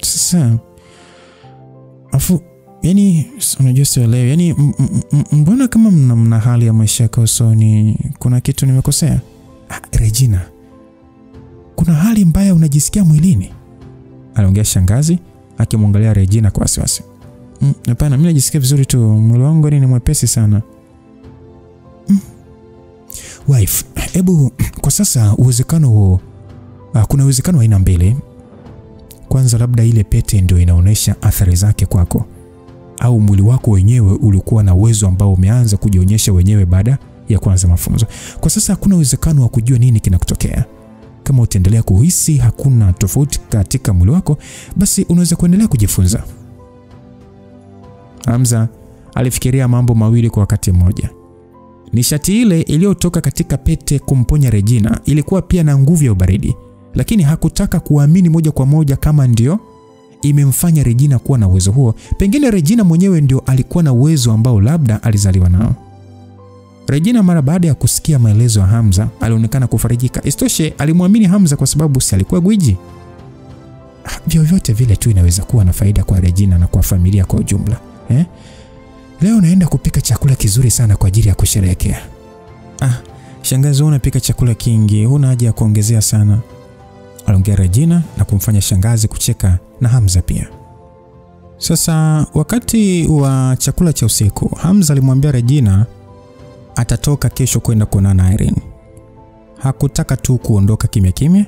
Sasa yani unajua sielewi, yani mbona kama mna hali ya maisha yako usoni, kuna kitu nimekosea? Regina, kuna hali mbaya unajisikia mwilini? Aliongea shangazi akimwangalia Regina kwa wasiwasi. Hapana, mimi najisikia vizuri tu, mwili wangu ni mwepesi sana. Wife, hebu kwa sasa uwezekano huo, kuna uwezekano aina mbili. Kwanza labda ile pete ndio inaonesha athari zake kwako, au mwili wako wenyewe ulikuwa na uwezo ambao umeanza kujionyesha wenyewe baada ya kuanza mafunzo. Kwa sasa hakuna uwezekano wa kujua nini kinakutokea. Kama utaendelea kuhisi hakuna tofauti katika mwili wako, basi unaweza kuendelea kujifunza. Hamza alifikiria mambo mawili kwa wakati mmoja. Nishati ile iliyotoka katika pete kumponya Regina ilikuwa pia na nguvu ya ubaridi, lakini hakutaka kuamini moja kwa moja kama ndio imemfanya Regina kuwa na uwezo huo. Pengine Regina mwenyewe ndio alikuwa na uwezo ambao labda alizaliwa nao. Regina mara baada ya kusikia maelezo ya Hamza alionekana kufarijika. Istoshe alimwamini Hamza kwa sababu si alikuwa gwiji. Vyovyote vile tu inaweza kuwa na faida kwa Regina na kwa familia kwa ujumla. Leo naenda kupika chakula kizuri sana kwa ajili ya kusherehekea. Shangazi unapika chakula kingi, huna haja ya kuongezea sana, aliongea Regina na kumfanya shangazi kucheka na Hamza pia. Sasa wakati wa chakula cha usiku, Hamza alimwambia Regina atatoka kesho kwenda kuonana na Irene. Hakutaka tu kuondoka kimya kimya.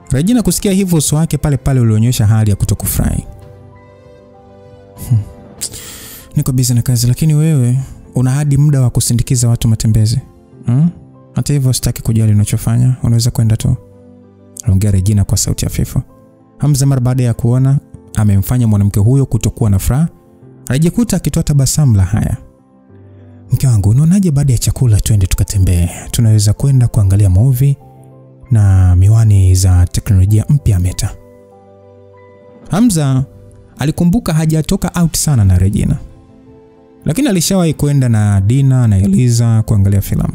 Regina kusikia hivyo uso wake pale pale ulionyesha hali ya kutokufurahi. Niko busy na kazi, lakini wewe una hadi muda wa kusindikiza watu matembezi. Hata hivyo sitaki kujali unachofanya, unaweza kwenda tu, aliongea Regina kwa sauti hafifu. Hamza mara baada ya kuona amemfanya mwanamke huyo kutokuwa na furaha, alijikuta akitoa tabasamu la haya. Mke wangu, unaonaje baada ya chakula twende tukatembee? Tunaweza kwenda kuangalia movie na miwani za teknolojia mpya Meta. Hamza alikumbuka hajatoka out sana na Regina, lakini alishawahi kwenda na Dina na Eliza kuangalia filamu.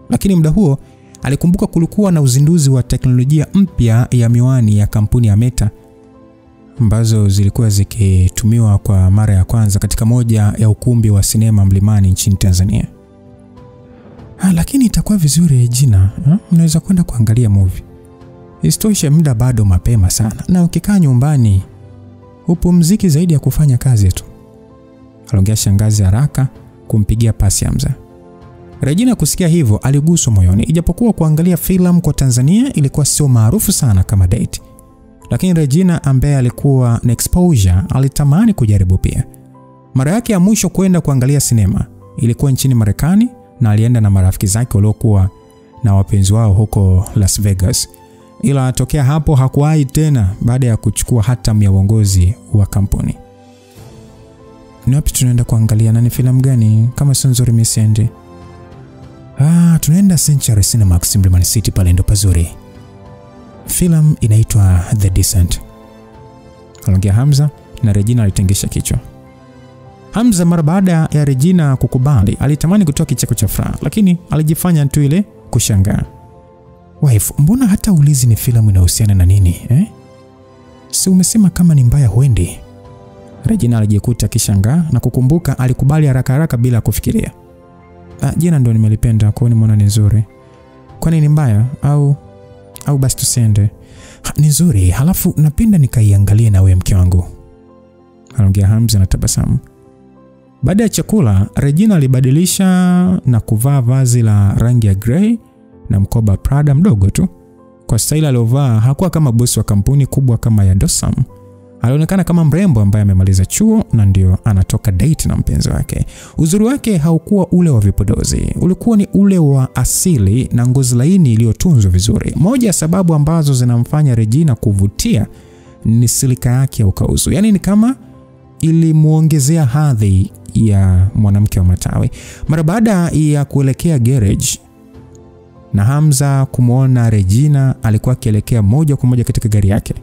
Lakini muda huo alikumbuka kulikuwa na uzinduzi wa teknolojia mpya ya miwani ya kampuni ya Meta ambazo zilikuwa zikitumiwa kwa mara ya kwanza katika moja ya ukumbi wa sinema Mlimani nchini Tanzania. Lakini itakuwa vizuri Regina, mnaweza kwenda kuangalia movie. Isitoshe muda bado mapema sana, na ukikaa nyumbani upumziki zaidi ya kufanya kazi tu, aliongea shangazi haraka kumpigia pasi Hamza. Regina kusikia hivyo aliguswa moyoni. Ijapokuwa kuangalia filamu kwa Tanzania ilikuwa sio maarufu sana kama date, lakini Regina ambaye alikuwa na exposure alitamani kujaribu pia. Mara yake ya mwisho kwenda kuangalia sinema ilikuwa nchini Marekani, na alienda na marafiki zake waliokuwa na wapenzi wao huko Las Vegas. Ila tokea hapo hakuwahi tena baada ya kuchukua hatamu ya uongozi wa kampuni. Ni wapi tunaenda kuangalia, na ni filamu gani? Kama sio nzuri mimi siende. Tunaenda Century Cinemax Mlimani City, pale ndo pazuri. Filamu inaitwa The Descent, aliongea Hamza, na Regina alitengesha kichwa. Hamza mara baada ya Regina kukubali alitamani kutoa kicheko cha furaha, lakini alijifanya tu ile kushangaa. Wife, mbona hata ulizi ni filamu inahusiana na nini? Si umesema kama ni mbaya huendi? Regina alijikuta kishangaa na kukumbuka alikubali haraka haraka bila kufikiria. Jina ndo nimelipenda, kwa nimeona ni nzuri. Kwani ni mbaya au basi tusiende? Ni nzuri, halafu napenda nikaiangalie na wewe mke wangu, aliongea Hamza na tabasamu. Baada ya chakula, Regina alibadilisha na kuvaa vazi la rangi ya grey na mkoba Prada mdogo tu. Kwa style aliyovaa hakuwa kama bosi wa kampuni kubwa kama ya Dosam. Alionekana kama mrembo ambaye amemaliza chuo na ndio anatoka date na mpenzi wake. Uzuri wake haukuwa ule wa vipodozi, ulikuwa ni ule wa asili na ngozi laini iliyotunzwa vizuri. Moja ya sababu ambazo zinamfanya Regina kuvutia ni silika yake ya ukauzu. Yaani ni kama ilimuongezea hadhi ya mwanamke wa matawi. Mara baada ya kuelekea garage na Hamza kumuona Regina alikuwa akielekea moja kwa moja katika gari yake,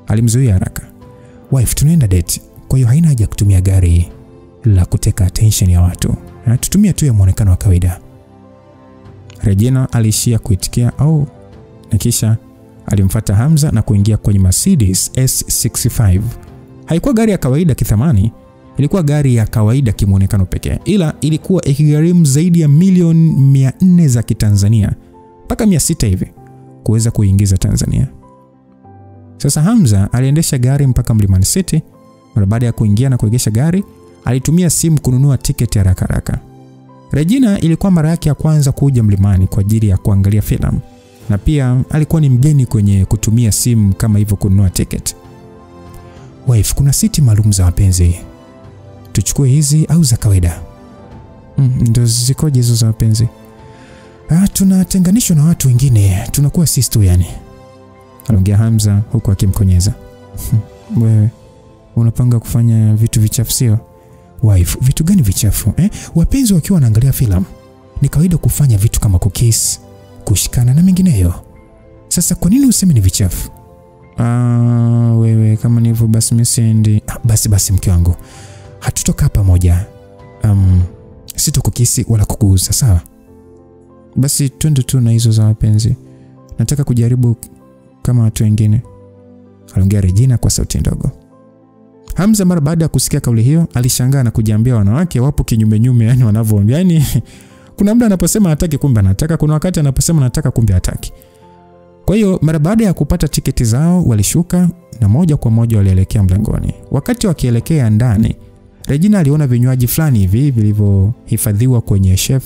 alimzuia haraka. Wife, tunaenda date, kwa hiyo haina haja kutumia gari la kuteka attention ya watu. Tutumie tu ya muonekano wa kawaida. Regina alishia kuitikia na kisha alimfuata Hamza na kuingia kwenye Mercedes S65. Haikuwa gari ya kawaida kithamani, ilikuwa gari ya kawaida kimuonekano pekee, ila ilikuwa ikigharimu zaidi ya milioni 400 za Kitanzania mpaka 600 hivi kuweza kuingiza Tanzania. Sasa Hamza aliendesha gari mpaka Mlimani City. Mara baada ya kuingia na kuegesha gari, alitumia simu kununua tiketi haraka haraka. Regina ilikuwa mara yake ya kwanza kuja Mlimani kwa ajili ya kuangalia filamu, na pia alikuwa ni mgeni kwenye kutumia simu kama hivyo kununua tiketi. Wife, kuna siti maalum za wapenzi, tuchukue hizi au za kawaida? Ndio zikoje hizo za wapenzi? Tunatenganishwa na watu wengine, tunakuwa sisi tu yani, aliongea Hamza huku akimkonyeza. Wewe unapanga kufanya vitu vichafu sio? Wife, vitu gani vichafu? Wapenzi wakiwa wanaangalia filamu Ni kawaida kufanya vitu kama kukiss, kushikana na mengineyo. Sasa kwa nini useme ni vichafu? Wewe kama ni hivyo basi mimi siendi. Basi mke wangu. Hatutoka pamoja. Sitokukisi wala kukugusa, sawa? Basi twende tu na hizo za mapenzi. Nataka kujaribu kama watu wengine. Aliongea Regina kwa sauti ndogo. Hamza mara baada ya kusikia kauli hiyo alishangaa na kujiambia wanawake wapo kinyume, yani wanavyoongea. Yani kuna muda anaposema hataki kumbe anataka, kuna wakati anaposema anataka kumbe hataki. Kwa hiyo mara baada ya kupata tiketi zao walishuka na moja kwa moja walielekea mlangoni. Wakati wakielekea ndani, Regina aliona vinywaji fulani hivi vilivyohifadhiwa kwenye shelf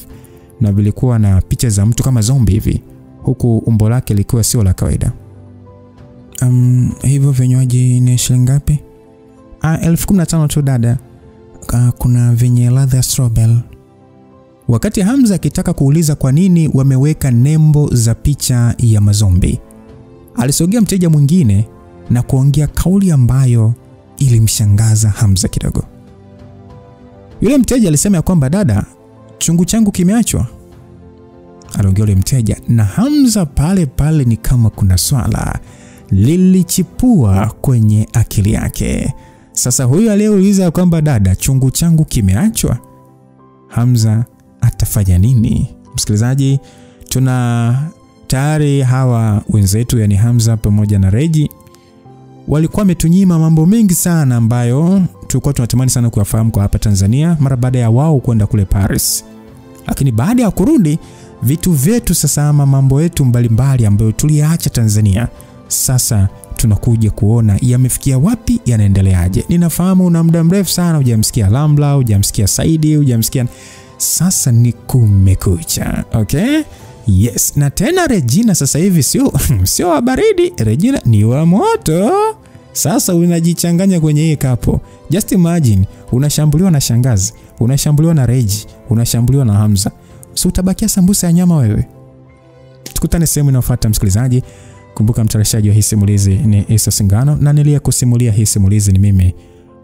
na vilikuwa na picha za mtu kama zombie hivi, huku umbo lake lilikuwa sio la kawaida. Hivyo vinywaji ni shilingi ngapi? 15,000 tu dada. Kuna vyenye ladha ya strawberry. Wakati Hamza akitaka kuuliza kwa nini wameweka nembo za picha ya mazombi, alisogea mteja mwingine na kuongea kauli ambayo ilimshangaza Hamza kidogo. Yule mteja alisema ya kwamba dada, chungu changu kimeachwa. Aliongea yule mteja na Hamza pale ni kama kuna swala lilichipua kwenye akili yake. Sasa huyu aliyeuliza kwamba dada, chungu changu kimeachwa, Hamza atafanya nini? Msikilizaji, tuna tayari hawa wenzetu, yani Hamza pamoja na Regi, walikuwa wametunyima mambo mengi sana ambayo tulikuwa tunatamani sana kuyafahamu kwa hapa Tanzania mara baada ya wao kwenda kule Paris. Lakini baada ya kurudi, vitu vyetu sasa ama mambo yetu mbalimbali ambayo tuliacha Tanzania, sasa tunakuja kuona yamefikia wapi, yanaendeleaje. Ninafahamu una muda mrefu sana hujamsikia Lambla, hujamsikia Saidi, hujamsikia. Sasa ni kumekucha. Okay? Yes. Na tena Regina sasa hivi sio wa baridi, Regina ni wa moto. Sasa unajichanganya kwenye hii kapo. Just imagine, unashambuliwa na shangazi, unashambuliwa na Regi, unashambuliwa na Hamza. Si utabakia sambusa ya nyama wewe? Tukutane sehemu inayofuata msikilizaji. Kumbuka mtayarishaji wa hii simulizi ni Isa Singano na niliyekusimulia hii simulizi ni mimi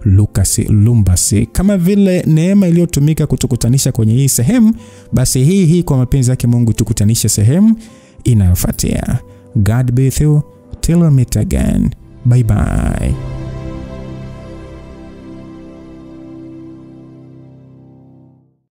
Lucas Lumbasi. Kama vile neema iliyotumika kutukutanisha kwenye hii sehemu, basi hii kwa mapenzi yake Mungu tukutanishe sehemu inayofuatia. God be with you till we meet again. Bye bye.